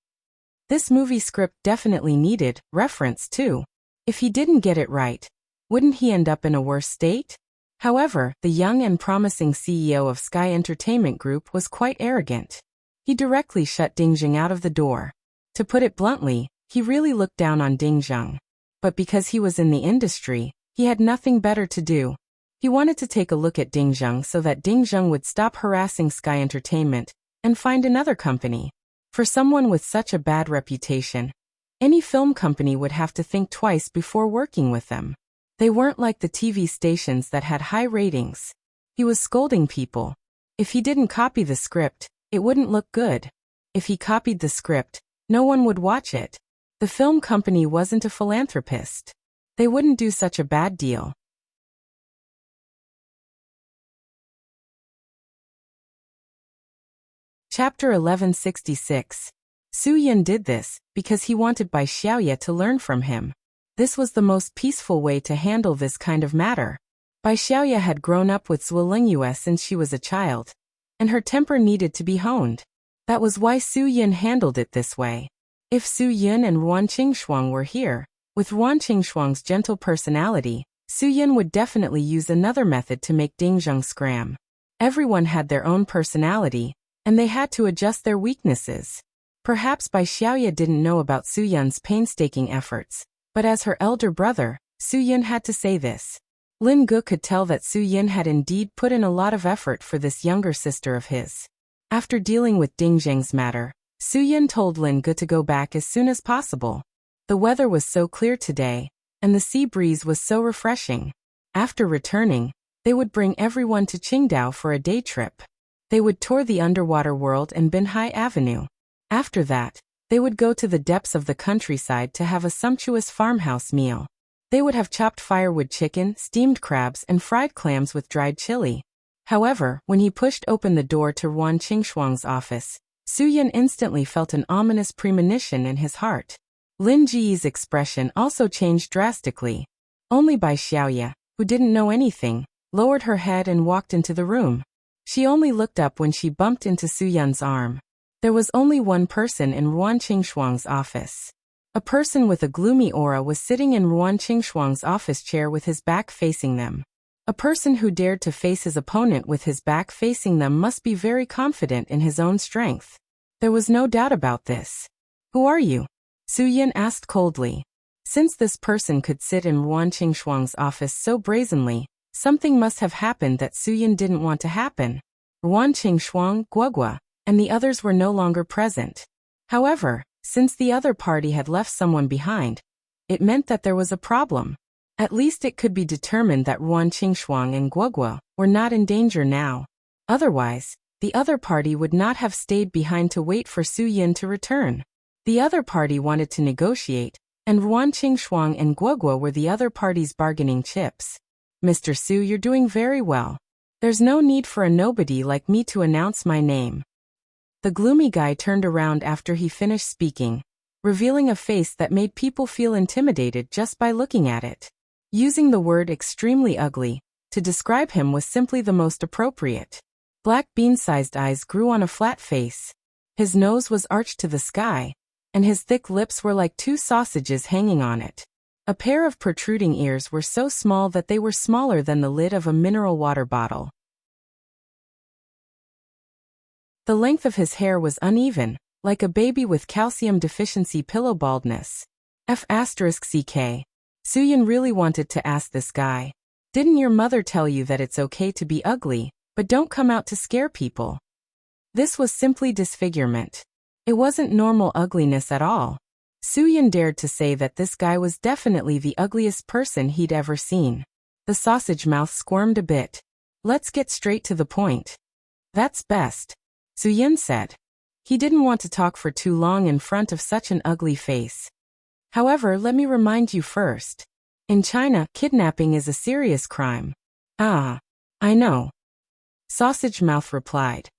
This movie script definitely needed reference too. If he didn't get it right, wouldn't he end up in a worse state? However, the young and promising CEO of Sky Entertainment Group was quite arrogant. He directly shut Ding Zheng out of the door. To put it bluntly, he really looked down on Ding Zheng. But because he was in the industry, he had nothing better to do. He wanted to take a look at Ding Zheng so that Ding Zheng would stop harassing Sky Entertainment and find another company. For someone with such a bad reputation, any film company would have to think twice before working with them. They weren't like the TV stations that had high ratings. He was scolding people. If he didn't copy the script, it wouldn't look good. If he copied the script, no one would watch it. The film company wasn't a philanthropist. They wouldn't do such a bad deal. Chapter 1166. Su Yan did this because he wanted Bai Xiaoye to learn from him. This was the most peaceful way to handle this kind of matter. Bai Xiaoya had grown up with Zhuo Lingyue since she was a child, and her temper needed to be honed. That was why Su Yin handled it this way. If Su Yin and Ruan Qingshuang were here, with Ruan Qingshuang's gentle personality, Su Yin would definitely use another method to make Ding Zheng scram. Everyone had their own personality, and they had to adjust their weaknesses. Perhaps Bai Xiaoya didn't know about Su Yin's painstaking efforts, but as her elder brother, Su Yin had to say this. Lin Gu could tell that Su Yin had indeed put in a lot of effort for this younger sister of his. After dealing with Ding Zheng's matter, Su Yin told Lin Gu to go back as soon as possible. The weather was so clear today, and the sea breeze was so refreshing. After returning, they would bring everyone to Qingdao for a day trip. They would tour the underwater world and Binhai Avenue. After that, they would go to the depths of the countryside to have a sumptuous farmhouse meal. They would have chopped firewood chicken, steamed crabs, and fried clams with dried chili. However, when he pushed open the door to Ruan Qingshuang's office, Su Yin instantly felt an ominous premonition in his heart. Lin Ji's expression also changed drastically. Only Bai Xiaoya, who didn't know anything, lowered her head and walked into the room. She only looked up when she bumped into Su Yin's arm. There was only one person in Ruan Qingshuang's office. A person with a gloomy aura was sitting in Ruan Qingshuang's office chair with his back facing them. A person who dared to face his opponent with his back facing them must be very confident in his own strength. There was no doubt about this. "Who are you?" Su Yin asked coldly. Since this person could sit in Ruan Qingshuang's office so brazenly, something must have happened that Su Yin didn't want to happen. Ruan Qingshuang, Guogua, and the others were no longer present. However, since the other party had left someone behind, it meant that there was a problem. At least it could be determined that Ruan Qingshuang and Guogua were not in danger now. Otherwise, the other party would not have stayed behind to wait for Su Yin to return. The other party wanted to negotiate, and Ruan Qingshuang and Guogua were the other party's bargaining chips. "Mr. Su, you're doing very well. There's no need for a nobody like me to announce my name." The gloomy guy turned around after he finished speaking, revealing a face that made people feel intimidated just by looking at it. Using the word extremely ugly to describe him was simply the most appropriate. Black bean-sized eyes grew on a flat face. His nose was arched to the sky, and his thick lips were like two sausages hanging on it. A pair of protruding ears were so small that they were smaller than the lid of a mineral water bottle. The length of his hair was uneven, like a baby with calcium deficiency pillow baldness. F***CK. Su Yin really wanted to ask this guy, "Didn't your mother tell you that it's okay to be ugly, but don't come out to scare people?" This was simply disfigurement. It wasn't normal ugliness at all. Su Yin dared to say that this guy was definitely the ugliest person he'd ever seen. The sausage mouth squirmed a bit. "Let's get straight to the point." "That's best," Su Yin said. He didn't want to talk for too long in front of such an ugly face. "However, let me remind you first. In China, kidnapping is a serious crime." "Ah, I know," Sausage Mouth replied.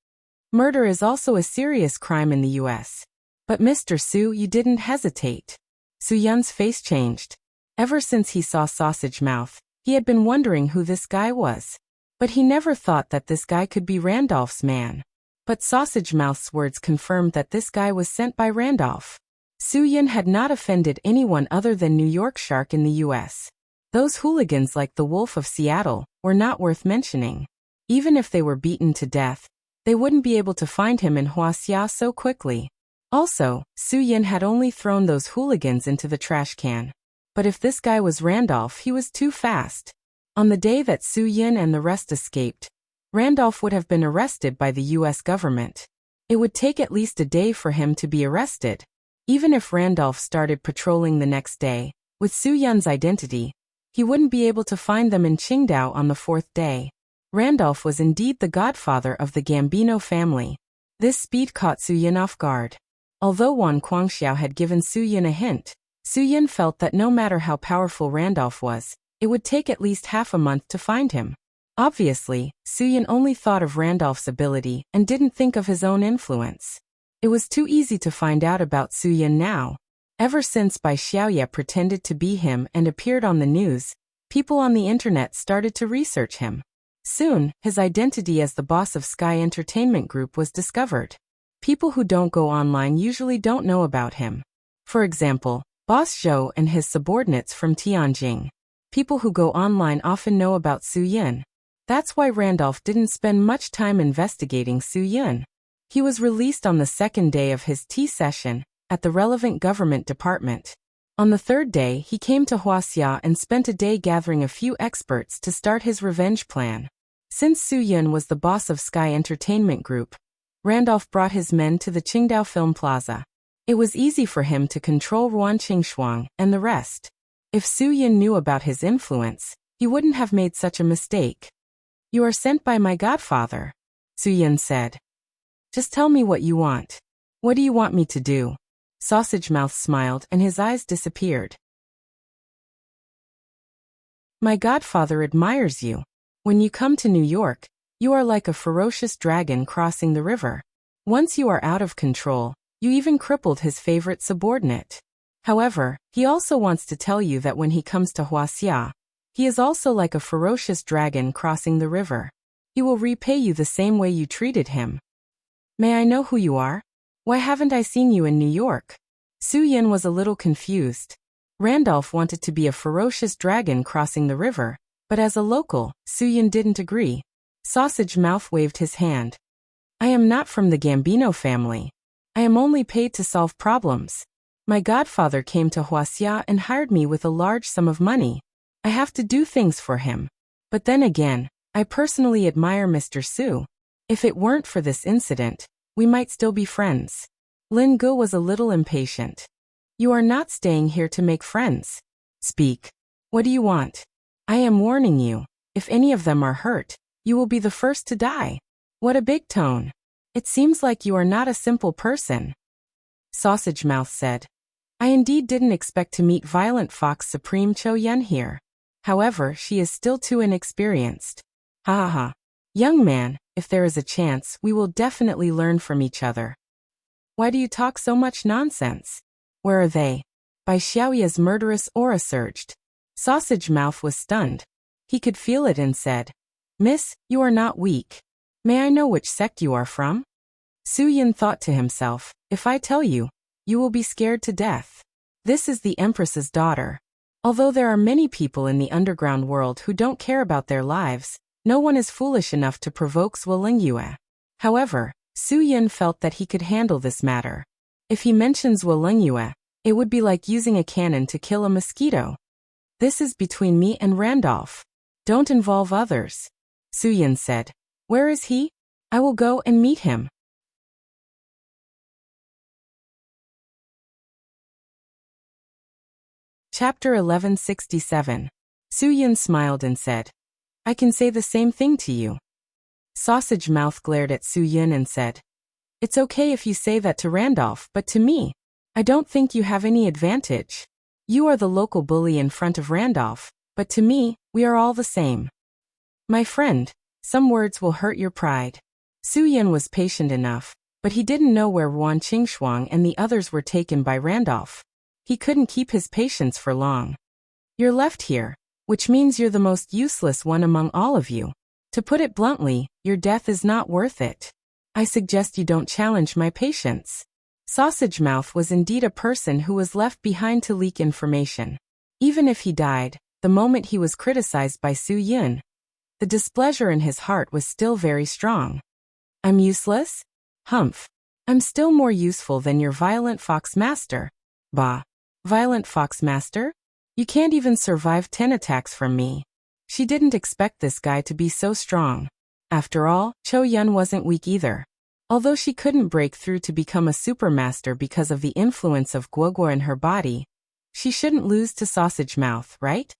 "Murder is also a serious crime in the US. But Mr. Su, you didn't hesitate." Su Yin's face changed. Ever since he saw Sausage Mouth, he had been wondering who this guy was. But he never thought that this guy could be Randolph's man. But Sausage Mouth's words confirmed that this guy was sent by Randolph. Su Yin had not offended anyone other than New York Shark in the US. Those hooligans like the Wolf of Seattle were not worth mentioning. Even if they were beaten to death, they wouldn't be able to find him in Huaxia so quickly. Also, Su Yin had only thrown those hooligans into the trash can. But if this guy was Randolph, he was too fast. On the day that Su Yin and the rest escaped, Randolph would have been arrested by the US government. It would take at least a day for him to be arrested. Even if Randolph started patrolling the next day, with Su Yin's identity, he wouldn't be able to find them in Qingdao on the fourth day. Randolph was indeed the godfather of the Gambino family. This speed caught Su Yin off guard. Although Wan Guangxiao had given Su Yin a hint, Su Yin felt that no matter how powerful Randolph was, it would take at least half a month to find him. Obviously, Su Yin only thought of Randolph's ability and didn't think of his own influence. It was too easy to find out about Su Yin now. Ever since Bai Xiaoya pretended to be him and appeared on the news, People on the internet started to research him. Soon, his identity as the boss of Sky Entertainment Group was discovered. People who don't go online usually don't know about him. For example, Boss Zhou and his subordinates from Tianjin. People who go online often know about Su Yun. That's why Randolph didn't spend much time investigating Su Yun. He was released on the second day of his tea session at the relevant government department. On the third day, he came to Huaxia and spent a day gathering a few experts to start his revenge plan. Since Su Yun was the boss of Sky Entertainment Group, Randolph brought his men to the Qingdao Film Plaza. It was easy for him to control Ruan Qingshuang and the rest. If Su Yun knew about his influence, he wouldn't have made such a mistake. "You are sent by my godfather," Su Yun said. "Just tell me what you want. What do you want me to do?" Sausage Mouth smiled and his eyes disappeared. "My godfather admires you. When you come to New York, you are like a ferocious dragon crossing the river. Once you are out of control, you even crippled his favorite subordinate. However, he also wants to tell you that when he comes to Huaxia, he is also like a ferocious dragon crossing the river. He will repay you the same way you treated him. May I know who you are? Why haven't I seen you in New York?" Su Yun was a little confused. Randolph wanted to be a ferocious dragon crossing the river, but as a local, Su Yun didn't agree. Sausage Mouth waved his hand. "I am not from the Gambino family. I am only paid to solve problems. My godfather came to Huaxia and hired me with a large sum of money. I have to do things for him. But then again, I personally admire Mr. Su. If it weren't for this incident, we might still be friends." Lin Gu was a little impatient. "You are not staying here to make friends. Speak. What do you want? I am warning you, if any of them are hurt, you will be the first to die." "What a big tone. It seems like you are not a simple person," Sausage Mouth said. "I indeed didn't expect to meet Violent Fox Supreme Cho Yun here. However, she is still too inexperienced. Ha ha ha. Young man, if there is a chance, we will definitely learn from each other. Why do you talk so much nonsense? Where are they?" Bai Xiaoya's murderous aura surged. Sausage Mouth was stunned. He could feel it and said, "Miss, you are not weak. May I know which sect you are from?" Su Yun thought to himself, "If I tell you, you will be scared to death. This is the Empress's daughter. Although there are many people in the underground world who don't care about their lives, no one is foolish enough to provoke Zhuolingyue." However, Su Yun felt that he could handle this matter. If he mentions Zhuolingyue, it would be like using a cannon to kill a mosquito. "This is between me and Randolph. Don't involve others," Su Yun said. "Where is he? I will go and meet him." Chapter 1167. Su Yun smiled and said, "I can say the same thing to you." Sausage Mouth glared at Su Yun and said, "It's okay if you say that to Randolph, but to me, I don't think you have any advantage. You are the local bully in front of Randolph, but to me, we are all the same. My friend, some words will hurt your pride." Su Yun was patient enough, but he didn't know where Ruan Qingshuang and the others were taken by Randolph. He couldn't keep his patience for long. "You're left here, which means you're the most useless one among all of you. To put it bluntly, your death is not worth it. I suggest you don't challenge my patience." Sausage Mouth was indeed a person who was left behind to leak information. Even if he died, the moment he was criticized by Su Yun, the displeasure in his heart was still very strong. "I'm useless? Humph. I'm still more useful than your Violent Fox Master. Bah. Violent Fox Master? You can't even survive 10 attacks from me." She didn't expect this guy to be so strong. After all, Cho Yun wasn't weak either. Although she couldn't break through to become a supermaster because of the influence of Guoguo in her body, she shouldn't lose to Sausage Mouth, right?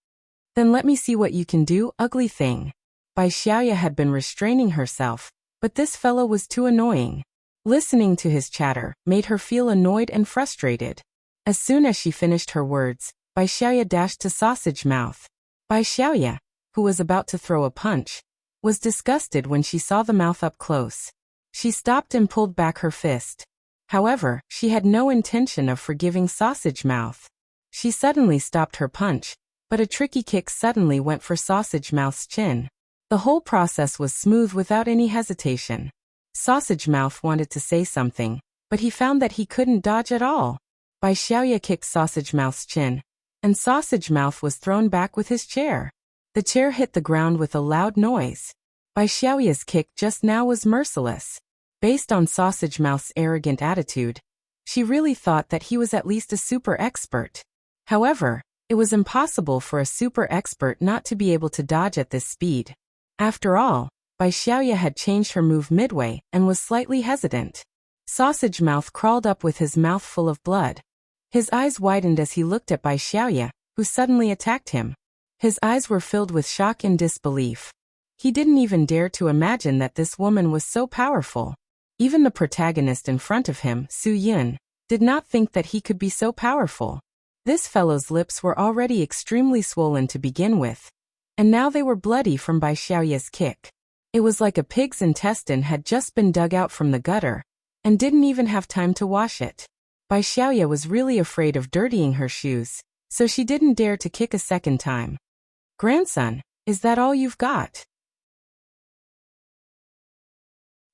"Then let me see what you can do, ugly thing." Bai Xiaoya had been restraining herself, but this fellow was too annoying. Listening to his chatter made her feel annoyed and frustrated. As soon as she finished her words, Bai Xiaoya dashed to Sausage Mouth. Bai Xiaoya, who was about to throw a punch, was disgusted when she saw the mouth up close. She stopped and pulled back her fist. However, she had no intention of forgiving Sausage Mouth. She suddenly stopped her punch, but a tricky kick suddenly went for Sausage Mouth's chin. The whole process was smooth without any hesitation. Sausage Mouth wanted to say something, but he found that he couldn't dodge at all. Bai Xiaoya kicked Sausage Mouth's chin, and Sausage Mouth was thrown back with his chair. The chair hit the ground with a loud noise. Bai Xiaoya's kick just now was merciless. Based on Sausage Mouth's arrogant attitude, she really thought that he was at least a super expert. However, it was impossible for a super expert not to be able to dodge at this speed. After all, Bai Xiaoya had changed her move midway and was slightly hesitant. Sausage Mouth crawled up with his mouth full of blood. His eyes widened as he looked at Bai Xiaoya, who suddenly attacked him. His eyes were filled with shock and disbelief. He didn't even dare to imagine that this woman was so powerful. Even the protagonist in front of him, Su Yun, did not think that he could be so powerful. This fellow's lips were already extremely swollen to begin with, and now they were bloody from Bai Xiaoya's kick. It was like a pig's intestine had just been dug out from the gutter, and didn't even have time to wash it. Bai Xiaoya was really afraid of dirtying her shoes, so she didn't dare to kick a second time. "Grandson, is that all you've got?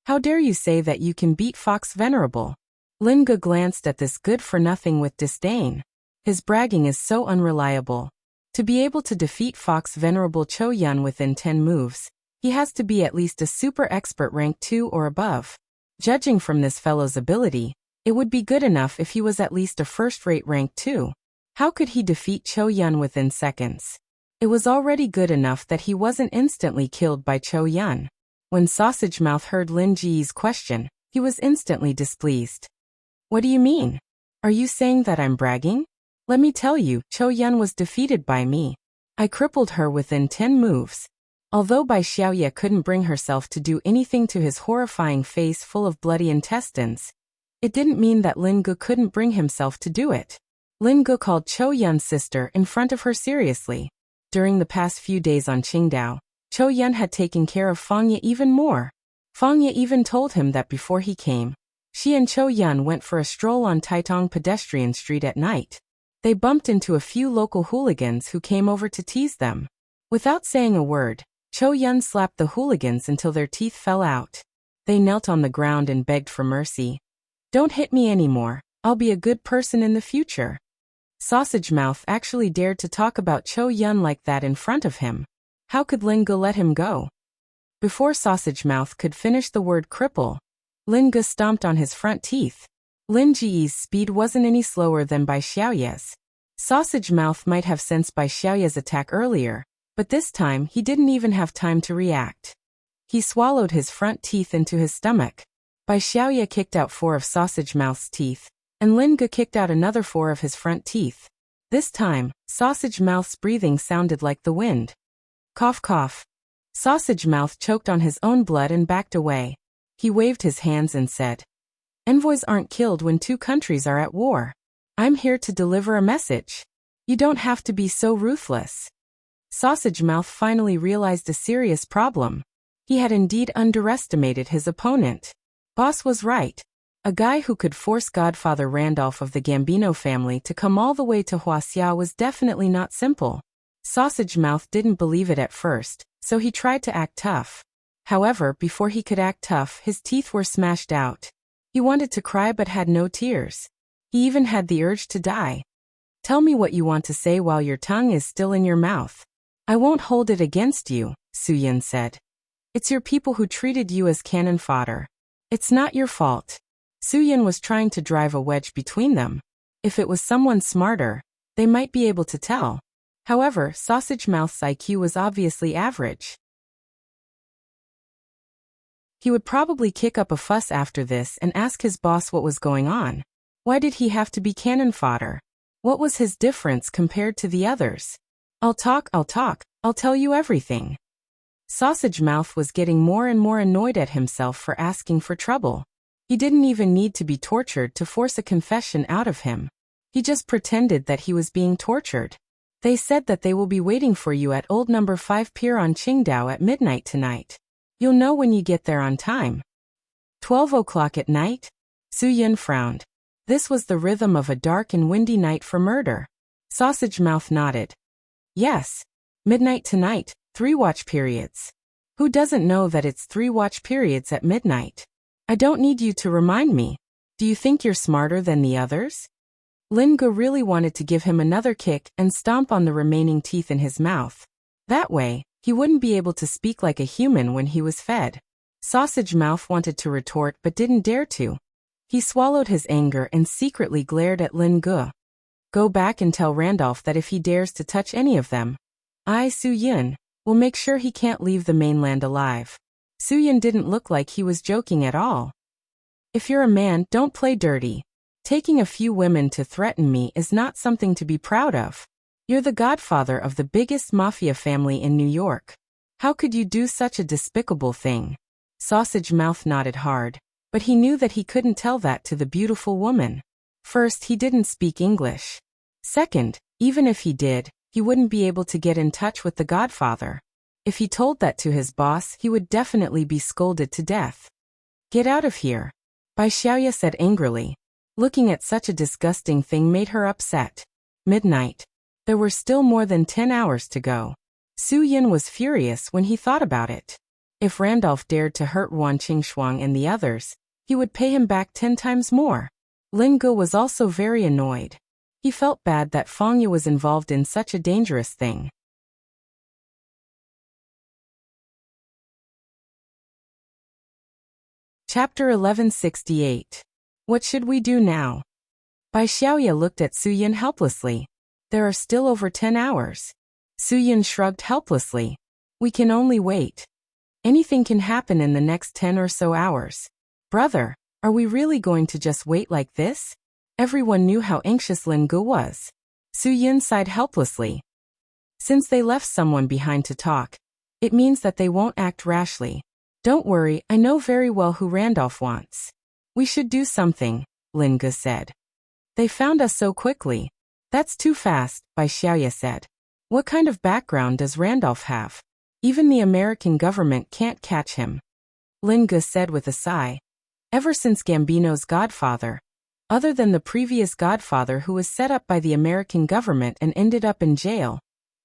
How dare you say that you can beat Fox Venerable?" Lin Ge glanced at this good-for-nothing with disdain. His bragging is so unreliable. To be able to defeat Fox Venerable Chou Yun within 10 moves, he has to be at least a super expert rank 2 or above. Judging from this fellow's ability, it would be good enough if he was at least a first-rate rank 2. How could he defeat Chou Yun within seconds? It was already good enough that he wasn't instantly killed by Chou Yun. When Sausage Mouth heard Lin Ji's question, he was instantly displeased. "What do you mean? Are you saying that I'm bragging? Let me tell you, Chou Yun was defeated by me. I crippled her within 10 moves. Although Bai Xiaoya couldn't bring herself to do anything to his horrifying face full of bloody intestines, it didn't mean that Lin Ge couldn't bring himself to do it. Lin Ge called Chou Yun's sister in front of her seriously. During the past few days on Qingdao, Chou Yun had taken care of Fang Ye even more. Fang Ye even told him that before he came, she and Chou Yun went for a stroll on Taitong Pedestrian Street at night. They bumped into a few local hooligans who came over to tease them. Without saying a word, Chou Yun slapped the hooligans until their teeth fell out. They knelt on the ground and begged for mercy. "Don't hit me anymore, I'll be a good person in the future." Sausage Mouth actually dared to talk about Chou Yun like that in front of him. How could Lin Ge let him go? Before Sausage Mouth could finish the word cripple, Lin Ge stomped on his front teeth. Lin Ji's speed wasn't any slower than Bai Xiaoya's. Sausage Mouth might have sensed Bai Xiaoya's attack earlier, but this time he didn't even have time to react. He swallowed his front teeth into his stomach. Bai Xiaoya kicked out 4 of Sausage Mouth's teeth, and Lin Ge kicked out another 4 of his front teeth. This time, Sausage Mouth's breathing sounded like the wind. Cough cough. Sausage Mouth choked on his own blood and backed away. He waved his hands and said, "Envoys aren't killed when 2 countries are at war. I'm here to deliver a message. You don't have to be so ruthless." Sausage Mouth finally realized a serious problem. He had indeed underestimated his opponent. Boss was right. A guy who could force Godfather Randolph of the Gambino family to come all the way to Huaxia was definitely not simple. Sausage Mouth didn't believe it at first, so he tried to act tough. However, before he could act tough, his teeth were smashed out. He wanted to cry but had no tears. He even had the urge to die. "Tell me what you want to say while your tongue is still in your mouth. I won't hold it against you," Su Yun said. "It's your people who treated you as cannon fodder. It's not your fault." Su Yun was trying to drive a wedge between them. If it was someone smarter, they might be able to tell. However, Sausage Mouth's IQ was obviously average. He would probably kick up a fuss after this and ask his boss what was going on. Why did he have to be cannon fodder? What was his difference compared to the others? I'll talk, I'll tell you everything." Sausage Mouth was getting more and more annoyed at himself for asking for trouble. He didn't even need to be tortured to force a confession out of him. He just pretended that he was being tortured. "They said that they will be waiting for you at old number 5 Pier on Qingdao at midnight tonight. You'll know when you get there on time." 12 o'clock at night? Su Yun frowned. This was the rhythm of a dark and windy night for murder. Sausage Mouth nodded. Yes. Midnight tonight, 3 watch periods. Who doesn't know that it's 3 watch periods at midnight? I don't need you to remind me. Do you think you're smarter than the others? Lingu really wanted to give him another kick and stomp on the remaining teeth in his mouth. That way, he wouldn't be able to speak like a human when he was fed. Sausage Mouth wanted to retort but didn't dare to. He swallowed his anger and secretly glared at Lingu. Go back and tell Randolph that if he dares to touch any of them, I, Su-Yun, will make sure he can't leave the mainland alive. Su-Yun didn't look like he was joking at all. If you're a man, don't play dirty. Taking a few women to threaten me is not something to be proud of. You're the godfather of the biggest mafia family in New York. How could you do such a despicable thing? Sausage Mouth nodded hard, but he knew that he couldn't tell that to the beautiful woman. First, he didn't speak English. Second, even if he did, he wouldn't be able to get in touch with the godfather. If he told that to his boss, he would definitely be scolded to death. Get out of here, Bai Xiaoya said angrily. Looking at such a disgusting thing made her upset. Midnight. There were still more than 10 hours to go. Su-Yun was furious when he thought about it. If Randolph dared to hurt Wan Qingshuang and the others, he would pay him back 10 times more. Lingu was also very annoyed. He felt bad that Fangya was involved in such a dangerous thing. Chapter 1168. What should we do now? Bai Xiaoya looked at Su-Yun helplessly. There are still over 10 hours. Su-Yun shrugged helplessly. We can only wait. Anything can happen in the next 10 or so hours. Brother, are we really going to just wait like this? Everyone knew how anxious Lingu was. Su-Yun sighed helplessly. Since they left someone behind to talk, it means that they won't act rashly. Don't worry, I know very well who Randolph wants. We should do something, Lingu said. They found us so quickly. That's too fast, Bai Xiaoya said. What kind of background does Randolph have? Even the American government can't catch him. Lingu said with a sigh. Ever since Gambino's godfather, other than the previous godfather who was set up by the American government and ended up in jail,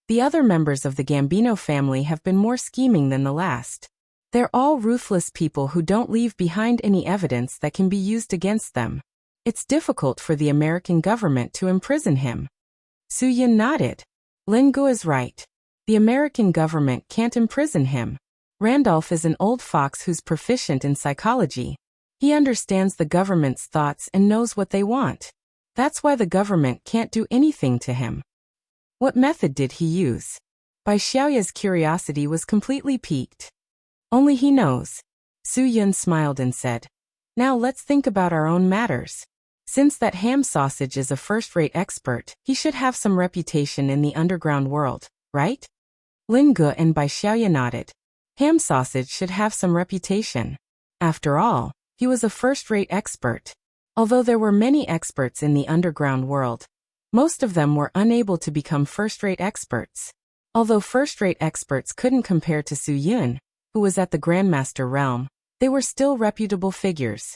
the other members of the Gambino family have been more scheming than the last. They're all ruthless people who don't leave behind any evidence that can be used against them. It's difficult for the American government to imprison him. Su-Yun nodded. Lingu is right. The American government can't imprison him. Randolph is an old fox who's proficient in psychology. He understands the government's thoughts and knows what they want. That's why the government can't do anything to him. What method did he use? Bai Xiaoya's curiosity was completely piqued. Only he knows. Su-Yun smiled and said, Now let's think about our own matters. Since that ham sausage is a first-rate expert, he should have some reputation in the underground world, right? Lingu and Bai Xiaoya nodded. Ham sausage should have some reputation. After all, he was a first-rate expert. Although there were many experts in the underground world, most of them were unable to become first-rate experts. Although first-rate experts couldn't compare to Su-Yun, who was at the Grandmaster realm, they were still reputable figures.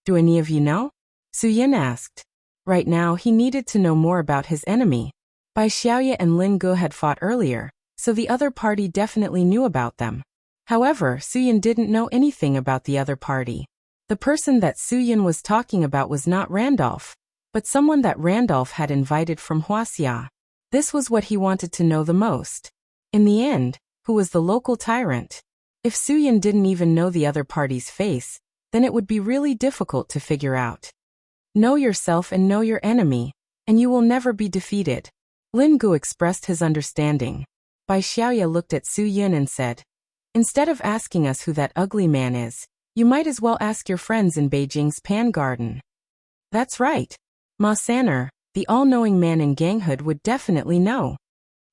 Do any of you know? Su-Yun asked. Right now he needed to know more about his enemy. Bai Xiaoya and Lingu had fought earlier, so the other party definitely knew about them. However, Su-Yun didn't know anything about the other party. The person that Su-Yun was talking about was not Randolph, but someone that Randolph had invited from Huaxia. This was what he wanted to know the most. In the end, who was the local tyrant? If Su-Yun didn't even know the other party's face, then it would be really difficult to figure out. Know yourself and know your enemy, and you will never be defeated. Lingu expressed his understanding. Bai Xiaoya looked at Su-Yun and said, Instead of asking us who that ugly man is, you might as well ask your friends in Beijing's Pan Garden. That's right. Ma San'er, the all-knowing man in ganghood, would definitely know.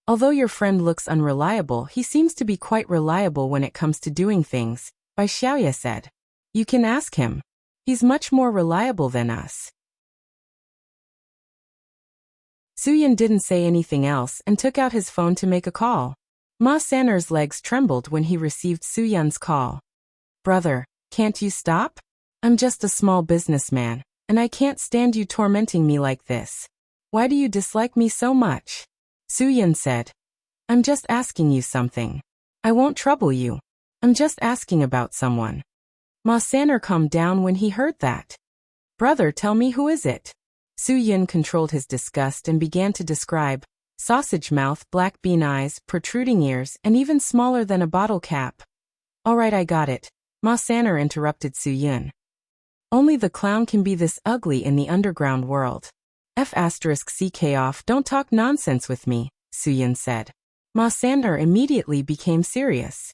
Although your friend looks unreliable, he seems to be quite reliable when it comes to doing things, Bai Xiaoya said. You can ask him. He's much more reliable than us. Su-Yun didn't say anything else and took out his phone to make a call. Ma San'er's legs trembled when he received Su-Yun's call. Brother, can't you stop? I'm just a small businessman, and I can't stand you tormenting me like this. Why do you dislike me so much? Su-Yun said. I'm just asking you something. I won't trouble you. I'm just asking about someone. Ma Saner calmed down when he heard that. Brother, tell me, who is it? Su Yun controlled his disgust and began to describe: sausage mouth, black bean eyes, protruding ears, and even smaller than a bottle cap. All right, I got it. Ma Saner interrupted Su Yun. Only the clown can be this ugly in the underground world. F***ck off, don't talk nonsense with me, Su Yun said. Ma Saner immediately became serious.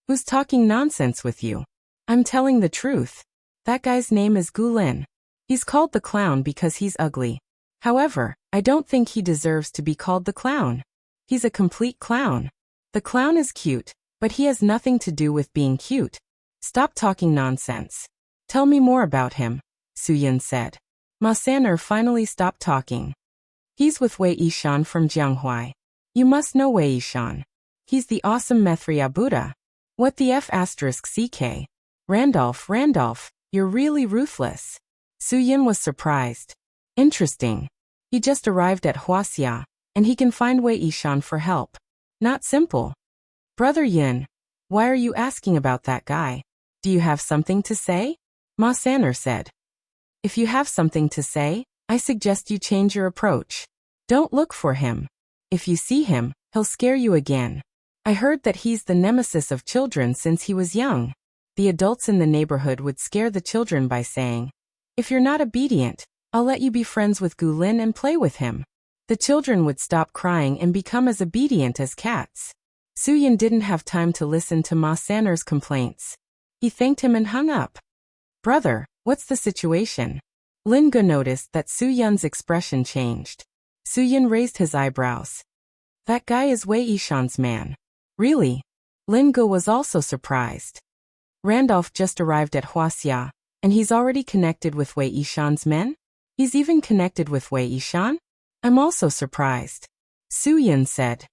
Who's talking nonsense with you? I'm telling the truth. That guy's name is Gu Lin. He's called the clown because he's ugly. However, I don't think he deserves to be called the clown. He's a complete clown. The clown is cute, but he has nothing to do with being cute. Stop talking nonsense. Tell me more about him, Su Yun said. Ma Saner finally stopped talking. He's with Wei Yishan from Jianghuai. You must know Wei Yishan. He's the awesome Methria Buddha. What the F***ck? Randolph, you're really ruthless. Su Yun was surprised. Interesting. He just arrived at Huaxia, and he can find Wei Yishan for help. Not simple. Brother Yun, why are you asking about that guy? Do you have something to say? Ma Saner said. If you have something to say, I suggest you change your approach. Don't look for him. If you see him, he'll scare you again. I heard that he's the nemesis of children since he was young. The adults in the neighborhood would scare the children by saying, if you're not obedient, I'll let you be friends with Gu Lin and play with him. The children would stop crying and become as obedient as cats. Su Yun didn't have time to listen to Ma Saner's complaints. He thanked him and hung up. Brother, what's the situation? Lin Gu noticed that Su Yun's expression changed. Su Yun raised his eyebrows. That guy is Wei Yishan's man. Really? Lin Gu was also surprised. Randolph just arrived at Huaxia, and he's already connected with Wei Yishan's men? He's even connected with Wei Yishan? I'm also surprised. Su Yun said.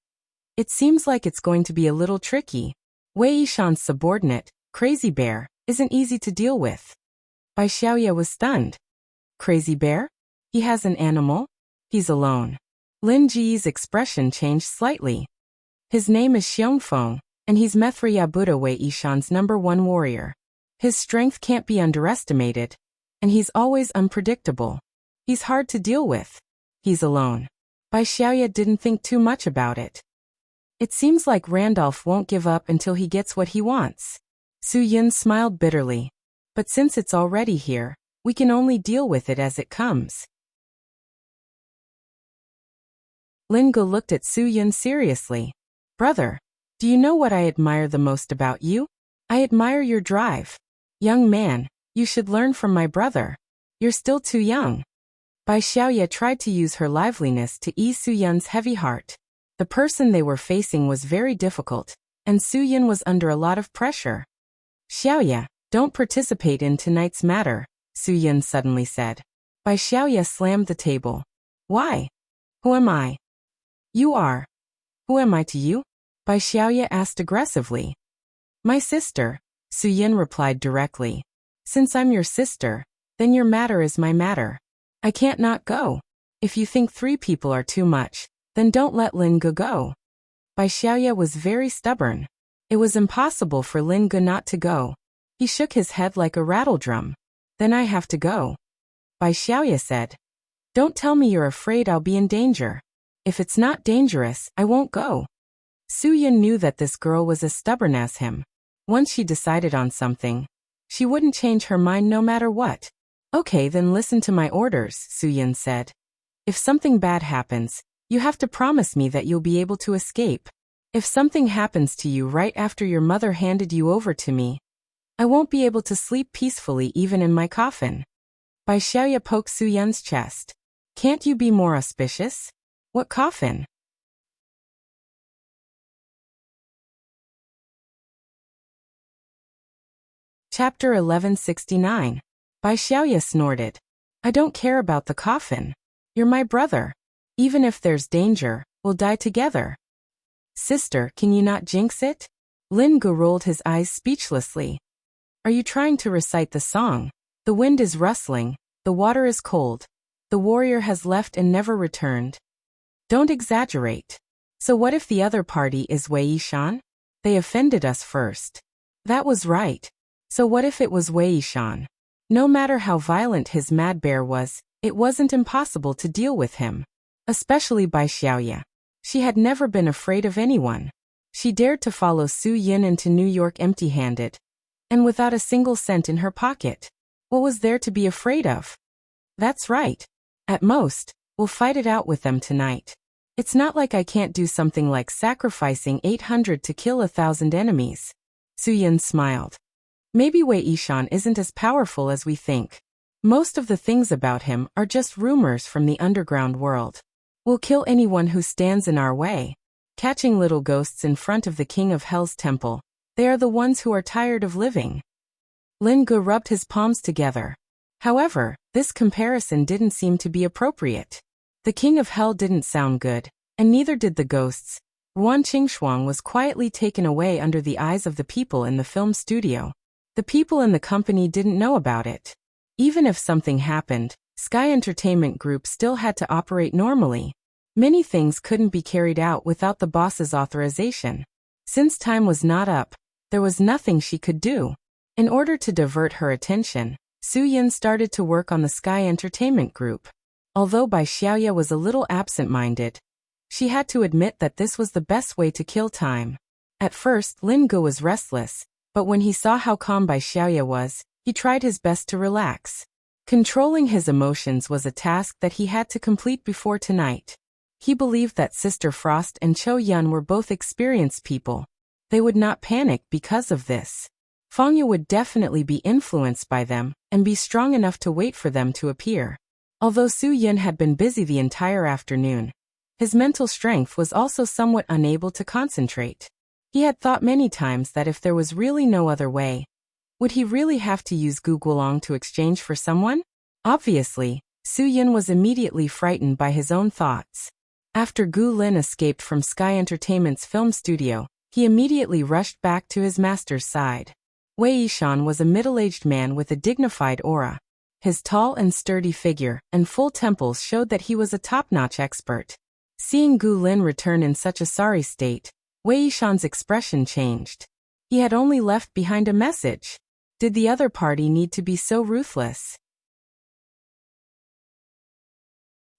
It seems like it's going to be a little tricky. Wei Yishan's subordinate, Crazy Bear, isn't easy to deal with. Bai Xiaoye was stunned. Crazy Bear? He has an animal? He's alone. Lin Ji's expression changed slightly. His name is Xiongfeng, and he's Methria Buddha Wei Yishan's #1 warrior. His strength can't be underestimated, and he's always unpredictable. He's hard to deal with. He's alone. Bai Xiaoye didn't think too much about it. It seems like Randolph won't give up until he gets what he wants. Su Yun smiled bitterly. But since it's already here, we can only deal with it as it comes. Lin Gu looked at Su Yun seriously. Brother, do you know what I admire the most about you? I admire your drive. Young man, you should learn from my brother. You're still too young. Bai Xiaoye tried to use her liveliness to ease Su Yun's heavy heart. The person they were facing was very difficult, and Su Yun was under a lot of pressure. Xiaoye, don't participate in tonight's matter, Su Yun suddenly said. Bai Xiaoye slammed the table. Why? Who am I? You are. Who am I to you? Bai Xiaoye asked aggressively. My sister, Su Yun replied directly. Since I'm your sister, then your matter is my matter. I can't not go. If you think 3 people are too much, then don't let Lin Gu go. Bai Xiaoye was very stubborn. It was impossible for Lin Gu not to go. He shook his head like a rattledrum. Then I have to go. Bai Xiaoye said. Don't tell me you're afraid I'll be in danger. If it's not dangerous, I won't go. Su Yun knew that this girl was as stubborn as him. Once she decided on something, she wouldn't change her mind no matter what. Okay, then listen to my orders, Su Yun said. If something bad happens, you have to promise me that you'll be able to escape. If something happens to you right after your mother handed you over to me, I won't be able to sleep peacefully even in my coffin. Bai Xiaoye poked Su Yun's chest. Can't you be more auspicious? What coffin? Chapter 1169. Bai Xiaoye snorted. I don't care about the coffin. You're my brother. Even if there's danger, we'll die together. Sister, can you not jinx it? Lin Gu rolled his eyes speechlessly. Are you trying to recite the song? The wind is rustling, the water is cold. The warrior has left and never returned. Don't exaggerate. So what if the other party is Wei Yishan? They offended us first. That was right. So what if it was Wei Yishan? No matter how violent his mad bear was, it wasn't impossible to deal with him. Especially by Xiaoya. She had never been afraid of anyone. She dared to follow Su Yin into New York empty-handed. And without a single cent in her pocket. What was there to be afraid of? That's right. At most, we'll fight it out with them tonight. It's not like I can't do something like sacrificing 800 to kill 1,000 enemies. Su Yin smiled. Maybe Wei Yishan isn't as powerful as we think. Most of the things about him are just rumors from the underground world. We'll kill anyone who stands in our way. Catching little ghosts in front of the King of Hell's temple. They are the ones who are tired of living. Lin Gu rubbed his palms together. However, this comparison didn't seem to be appropriate. The King of Hell didn't sound good, and neither did the ghosts. Ruan Qingshuang was quietly taken away under the eyes of the people in the film studio. The people in the company didn't know about it. Even if something happened, Sky Entertainment Group still had to operate normally. Many things couldn't be carried out without the boss's authorization. Since time was not up, there was nothing she could do. In order to divert her attention, Su Yin started to work on the Sky Entertainment Group. Although Bai Xiaoya was a little absent-minded, she had to admit that this was the best way to kill time. At first, Lin Gu was restless, but when he saw how calm Bai Xiaoya was, he tried his best to relax. Controlling his emotions was a task that he had to complete before tonight. He believed that Sister Frost and Cho Yun were both experienced people. They would not panic because of this. Fangyu would definitely be influenced by them and be strong enough to wait for them to appear. Although Su Yin had been busy the entire afternoon, his mental strength was also somewhat unable to concentrate. He had thought many times that if there was really no other way, would he really have to use Gu Guolong to exchange for someone? Obviously, Su Yin was immediately frightened by his own thoughts. After Gu Lin escaped from Sky Entertainment's film studio, he immediately rushed back to his master's side. Wei Yishan was a middle-aged man with a dignified aura. His tall and sturdy figure and full temples showed that he was a top-notch expert. Seeing Gu Lin return in such a sorry state, Wei Yishan's expression changed. He had only left behind a message. Did the other party need to be so ruthless?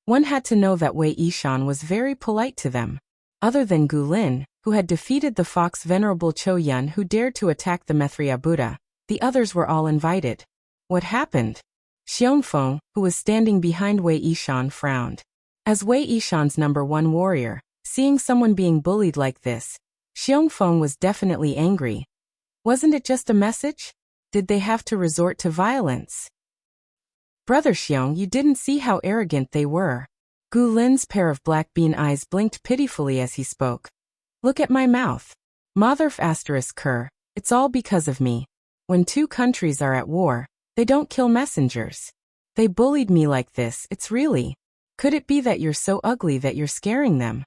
One had to know that Wei Yishan was very polite to them. Other than Gu Lin, who had defeated the fox Venerable Cho Yun who dared to attack the Methria Buddha, the others were all invited. What happened? Xiongfeng, who was standing behind Wei Yishan, frowned. As Wei Yishan's #1 warrior, seeing someone being bullied like this, Xiongfeng was definitely angry. Wasn't it just a message? Did they have to resort to violence? Brother Xiong, you didn't see how arrogant they were. Gu Lin's pair of black bean eyes blinked pitifully as he spoke. Look at my mouth. Motherf *Ker, it's all because of me. When two countries are at war, they don't kill messengers. They bullied me like this, it's really. Could it be that you're so ugly that you're scaring them?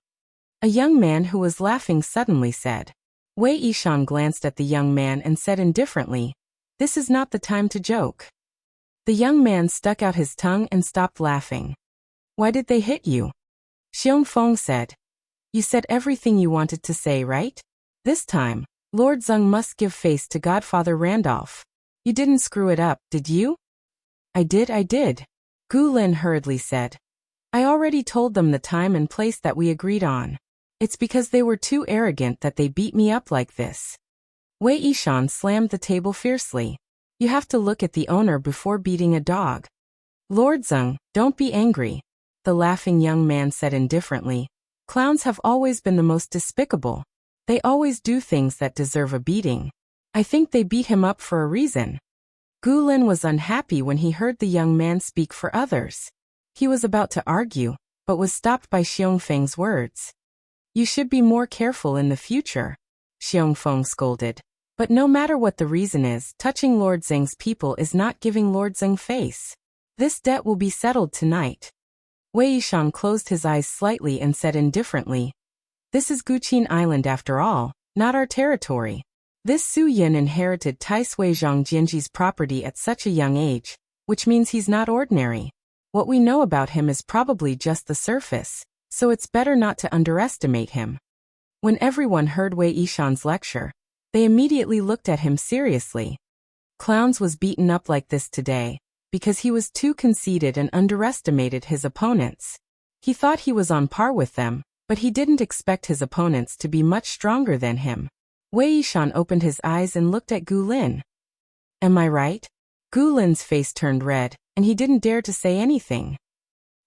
A young man who was laughing suddenly said. Wei Yishan glanced at the young man and said indifferently, this is not the time to joke. The young man stuck out his tongue and stopped laughing. Why did they hit you? Xiongfeng said. You said everything you wanted to say, right? This time, Lord Zeng must give face to Godfather Randolph. You didn't screw it up, did you? I did. Gu Lin hurriedly said. I already told them the time and place that we agreed on. It's because they were too arrogant that they beat me up like this. Wei Yishan slammed the table fiercely. You have to look at the owner before beating a dog. Lord Zeng, don't be angry. The laughing young man said indifferently. Clowns have always been the most despicable. They always do things that deserve a beating. I think they beat him up for a reason. Gu Lin was unhappy when he heard the young man speak for others. He was about to argue, but was stopped by Xiongfeng's words. You should be more careful in the future, Xiongfeng scolded. But no matter what the reason is, touching Lord Zeng's people is not giving Lord Zeng face. This debt will be settled tonight. Wei Yishan closed his eyes slightly and said indifferently. This is Guqin Island after all, not our territory. This Su Yin inherited Tai Sui Zhang Jianji's property at such a young age, which means he's not ordinary. What we know about him is probably just the surface, so it's better not to underestimate him. When everyone heard Wei Yishan's lecture, they immediately looked at him seriously. Clowns was beaten up like this today because he was too conceited and underestimated his opponents. He thought he was on par with them, but he didn't expect his opponents to be much stronger than him. Wei Yishan opened his eyes and looked at Gu Lin. Am I right? Gu Lin's face turned red, and he didn't dare to say anything.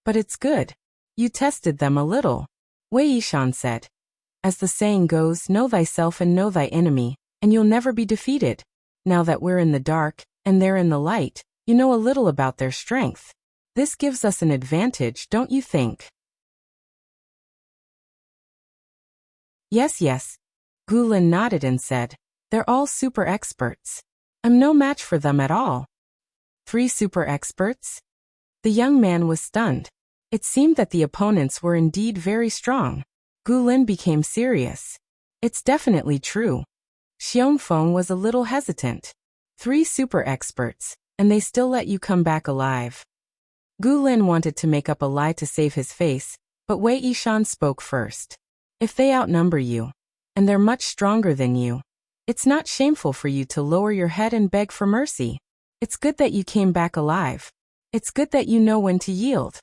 But it's good. You tested them a little, Wei Yishan said. As the saying goes, know thyself and know thy enemy, and you'll never be defeated. Now that we're in the dark, and they're in the light, you know a little about their strength. This gives us an advantage, don't you think? Yes. Gu Lin nodded and said, they're all super experts. I'm no match for them at all. 3 super experts? The young man was stunned. It seemed that the opponents were indeed very strong. Gu Lin became serious. It's definitely true. Xiongfeng was a little hesitant. 3 super experts, and they still let you come back alive. Gu Lin wanted to make up a lie to save his face, but Wei Yishan spoke first. If they outnumber you, and they're much stronger than you, it's not shameful for you to lower your head and beg for mercy. It's good that you came back alive. It's good that you know when to yield.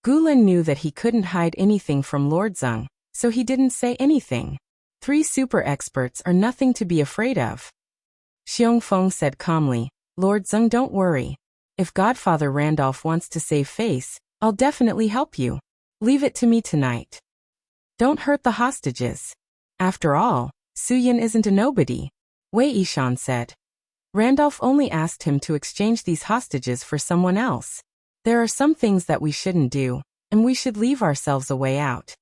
Gu Lin knew that he couldn't hide anything from Lord Zeng, so he didn't say anything. 3 super experts are nothing to be afraid of. Xiongfeng said calmly, Lord Zeng, don't worry. If Godfather Randolph wants to save face, I'll definitely help you. Leave it to me tonight. Don't hurt the hostages. After all, Suyin isn't a nobody, Wei Yishan said. Randolph only asked him to exchange these hostages for someone else. There are some things that we shouldn't do, and we should leave ourselves a way out.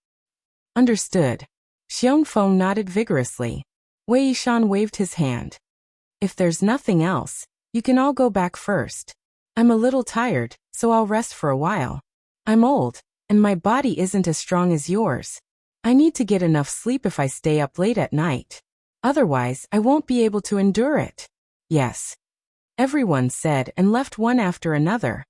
Understood. Xiongfeng nodded vigorously. Wei Yishan waved his hand. If there's nothing else, you can all go back first. I'm a little tired, so I'll rest for a while. I'm old, and my body isn't as strong as yours. I need to get enough sleep if I stay up late at night. Otherwise, I won't be able to endure it. Yes. Everyone said and left one after another.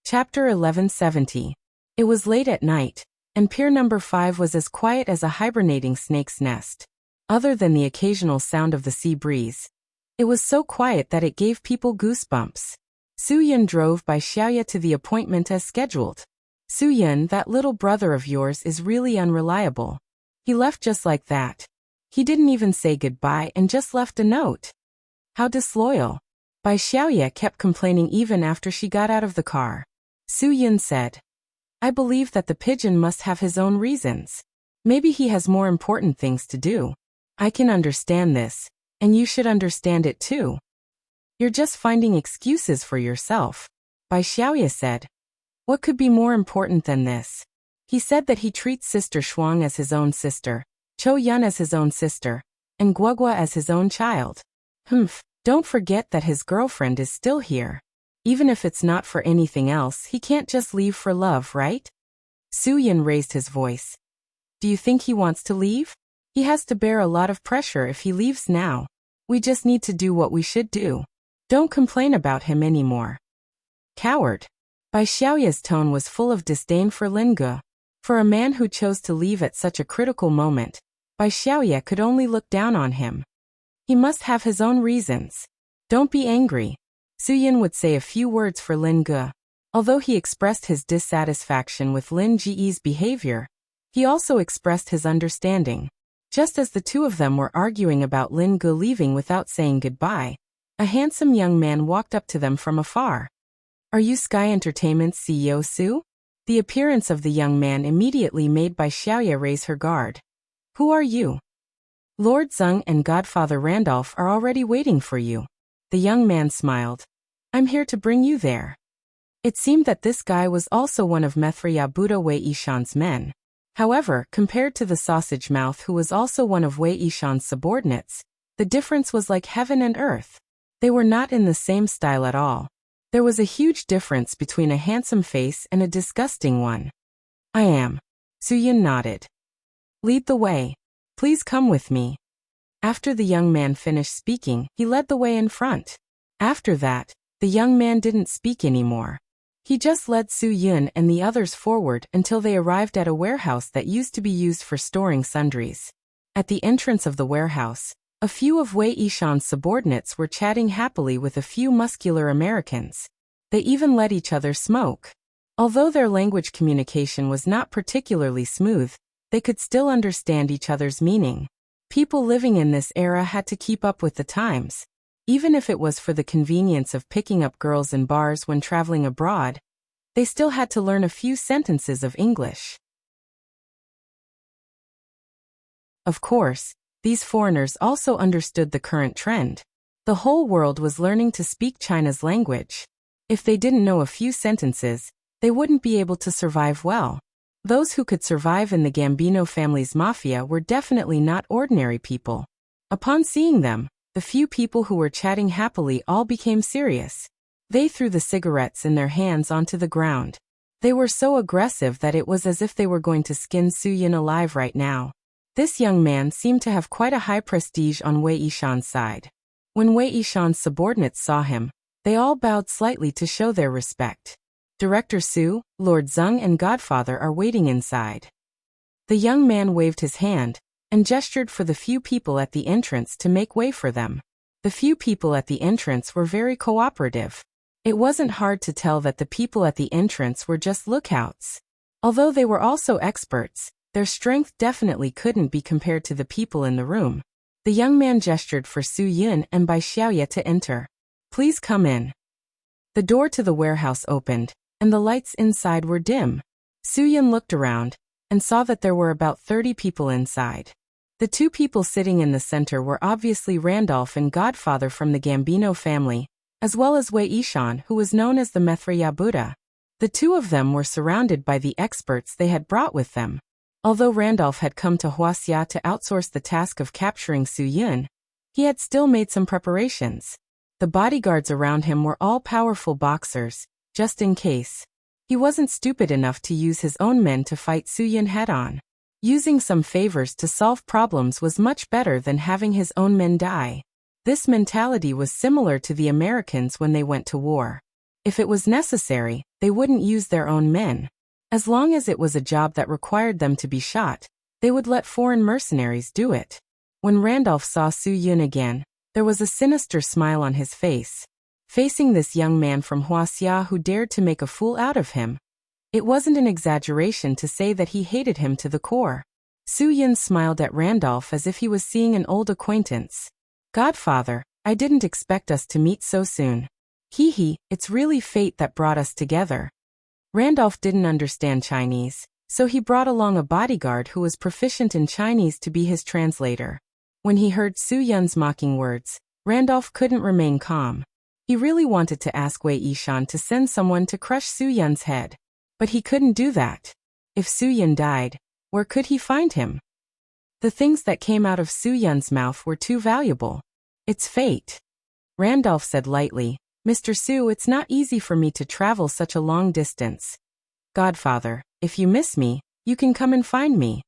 Chapter 1170. It was late at night, and pier number 5 was as quiet as a hibernating snake's nest. Other than the occasional sound of the sea breeze, it was so quiet that it gave people goosebumps. Suyin drove by Xiaoya to the appointment as scheduled. Suyin, that little brother of yours is really unreliable. He left just like that. He didn't even say goodbye and just left a note. How disloyal. Bai Xiaoya kept complaining even after she got out of the car. Suyin said, I believe that the pigeon must have his own reasons. Maybe he has more important things to do. I can understand this, and you should understand it too. You're just finding excuses for yourself, Bai Xiaoya said. What could be more important than this? He said that he treats Sister Shuang as his own sister, Chou Yun as his own sister, and Guogua as his own child. Don't forget that his girlfriend is still here. Even if it's not for anything else, he can't just leave for love, right? Suyin raised his voice. Do you think he wants to leave? He has to bear a lot of pressure if he leaves now. We just need to do what we should do. Don't complain about him anymore. Coward. Bai Xiaoya's tone was full of disdain for Lin Ge. For a man who chose to leave at such a critical moment, Bai Xiaoya could only look down on him. He must have his own reasons. Don't be angry. Suyin would say a few words for Lin Ge. Although he expressed his dissatisfaction with Lin Ji's behavior, he also expressed his understanding. Just as the two of them were arguing about Lin Ge leaving without saying goodbye, a handsome young man walked up to them from afar. Are you Sky Entertainment's CEO Su? The appearance of the young man immediately made Bai Xiaoya raise her guard. Who are you? Lord Zeng and Godfather Randolph are already waiting for you. The young man smiled. I'm here to bring you there. It seemed that this guy was also one of Methra Buddha Wei Yishan's men. However, compared to the sausage mouth who was also one of Wei Yishan's subordinates, the difference was like heaven and earth. They were not in the same style at all. There was a huge difference between a handsome face and a disgusting one. I am. Suyin nodded. Lead the way. Please come with me. After the young man finished speaking, he led the way in front. After that, the young man didn't speak anymore. He just led Su Yun and the others forward until they arrived at a warehouse that used to be used for storing sundries. At the entrance of the warehouse, a few of Wei Yishan's subordinates were chatting happily with a few muscular Americans. They even let each other smoke. Although their language communication was not particularly smooth, they could still understand each other's meaning. People living in this era had to keep up with the times. Even if it was for the convenience of picking up girls in bars when traveling abroad, they still had to learn a few sentences of English. Of course, these foreigners also understood the current trend. The whole world was learning to speak China's language. If they didn't know a few sentences, they wouldn't be able to survive well. Those who could survive in the Gambino family's mafia were definitely not ordinary people. Upon seeing them, the few people who were chatting happily all became serious. They threw the cigarettes in their hands onto the ground. They were so aggressive that it was as if they were going to skin Su Yun alive right now. This young man seemed to have quite a high prestige on Wei Yishan's side. When Wei Yishan's subordinates saw him, they all bowed slightly to show their respect. Director Su, Lord Zeng and Godfather are waiting inside. The young man waved his hand and gestured for the few people at the entrance to make way for them. The few people at the entrance were very cooperative. It wasn't hard to tell that the people at the entrance were just lookouts. Although they were also experts, their strength definitely couldn't be compared to the people in the room. The young man gestured for Su Yun and Bai Xiaoye to enter. Please come in. The door to the warehouse opened, and the lights inside were dim. Su Yun looked around and saw that there were about 30 people inside. The two people sitting in the center were obviously Randolph and Godfather from the Gambino family, as well as Wei Yishan, who was known as the Methra Buddha. The two of them were surrounded by the experts they had brought with them. Although Randolph had come to Huaxia to outsource the task of capturing Su Yun, he had still made some preparations. The bodyguards around him were all powerful boxers, just in case. He wasn't stupid enough to use his own men to fight Su Yun head-on. Using some favors to solve problems was much better than having his own men die. This mentality was similar to the Americans when they went to war. If it was necessary, they wouldn't use their own men. As long as it was a job that required them to be shot, they would let foreign mercenaries do it. When Randolph saw Su Yun again, there was a sinister smile on his face. Facing this young man from Huaxia who dared to make a fool out of him, it wasn't an exaggeration to say that he hated him to the core. Su Yun smiled at Randolph as if he was seeing an old acquaintance. Godfather, I didn't expect us to meet so soon. Hee, it's really fate that brought us together. Randolph didn't understand Chinese, so he brought along a bodyguard who was proficient in Chinese to be his translator. When he heard Su Yun's mocking words, Randolph couldn't remain calm. He really wanted to ask Wei Yishan to send someone to crush Su Yun's head. But he couldn't do that. If Su Yun died, where could he find him? The things that came out of Su Yun's mouth were too valuable. It's fate. Randolph said lightly, Mr. Su, it's not easy for me to travel such a long distance. Godfather, if you miss me, you can come and find me.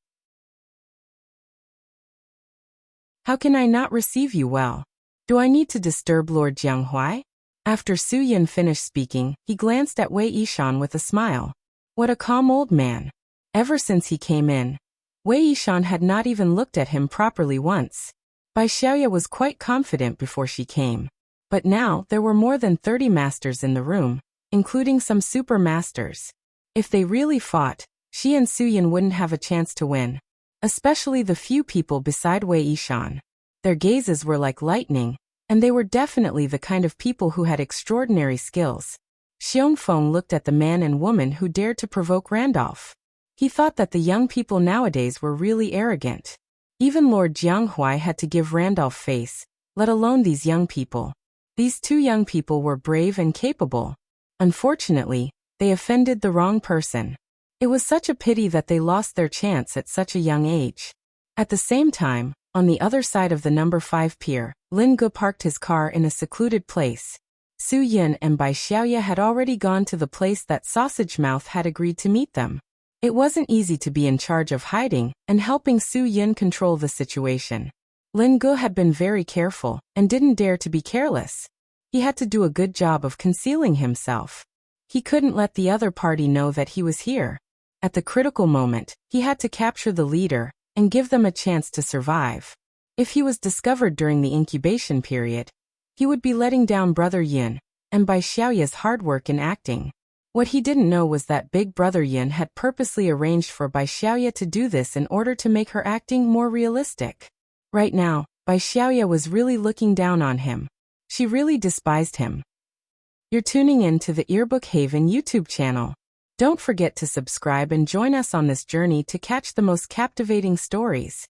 How can I not receive you well? Do I need to disturb Lord Jianghuai? After Su Yun finished speaking, he glanced at Wei Yishan with a smile. What a calm old man. Ever since he came in, Wei Yishan had not even looked at him properly once. Bai Xiaoye was quite confident before she came. But now there were more than 30 masters in the room, including some super masters. If they really fought, she and Su Yun wouldn't have a chance to win. Especially the few people beside Wei Yishan. Their gazes were like lightning, and they were definitely the kind of people who had extraordinary skills. Xiongfeng looked at the man and woman who dared to provoke Randolph. He thought that the young people nowadays were really arrogant. Even Lord Jianghuai had to give Randolph face, let alone these young people. These two young people were brave and capable. Unfortunately, they offended the wrong person. It was such a pity that they lost their chance at such a young age. At the same time, on the other side of the number 5 pier, Lin Gu parked his car in a secluded place. Su Yun and Bai Xiaoye had already gone to the place that Sausage Mouth had agreed to meet them. It wasn't easy to be in charge of hiding and helping Su Yun control the situation. Lin Gu had been very careful and didn't dare to be careless. He had to do a good job of concealing himself. He couldn't let the other party know that he was here. At the critical moment, he had to capture the leader and give them a chance to survive. If he was discovered during the incubation period, he would be letting down Brother Yin and Bai Xiaoya's hard work in acting. What he didn't know was that Big Brother Yin had purposely arranged for Bai Xiaoya to do this in order to make her acting more realistic. Right now, Bai Xiaoya was really looking down on him. She really despised him. You're tuning in to the Earbook Haven YouTube channel. Don't forget to subscribe and join us on this journey to catch the most captivating stories.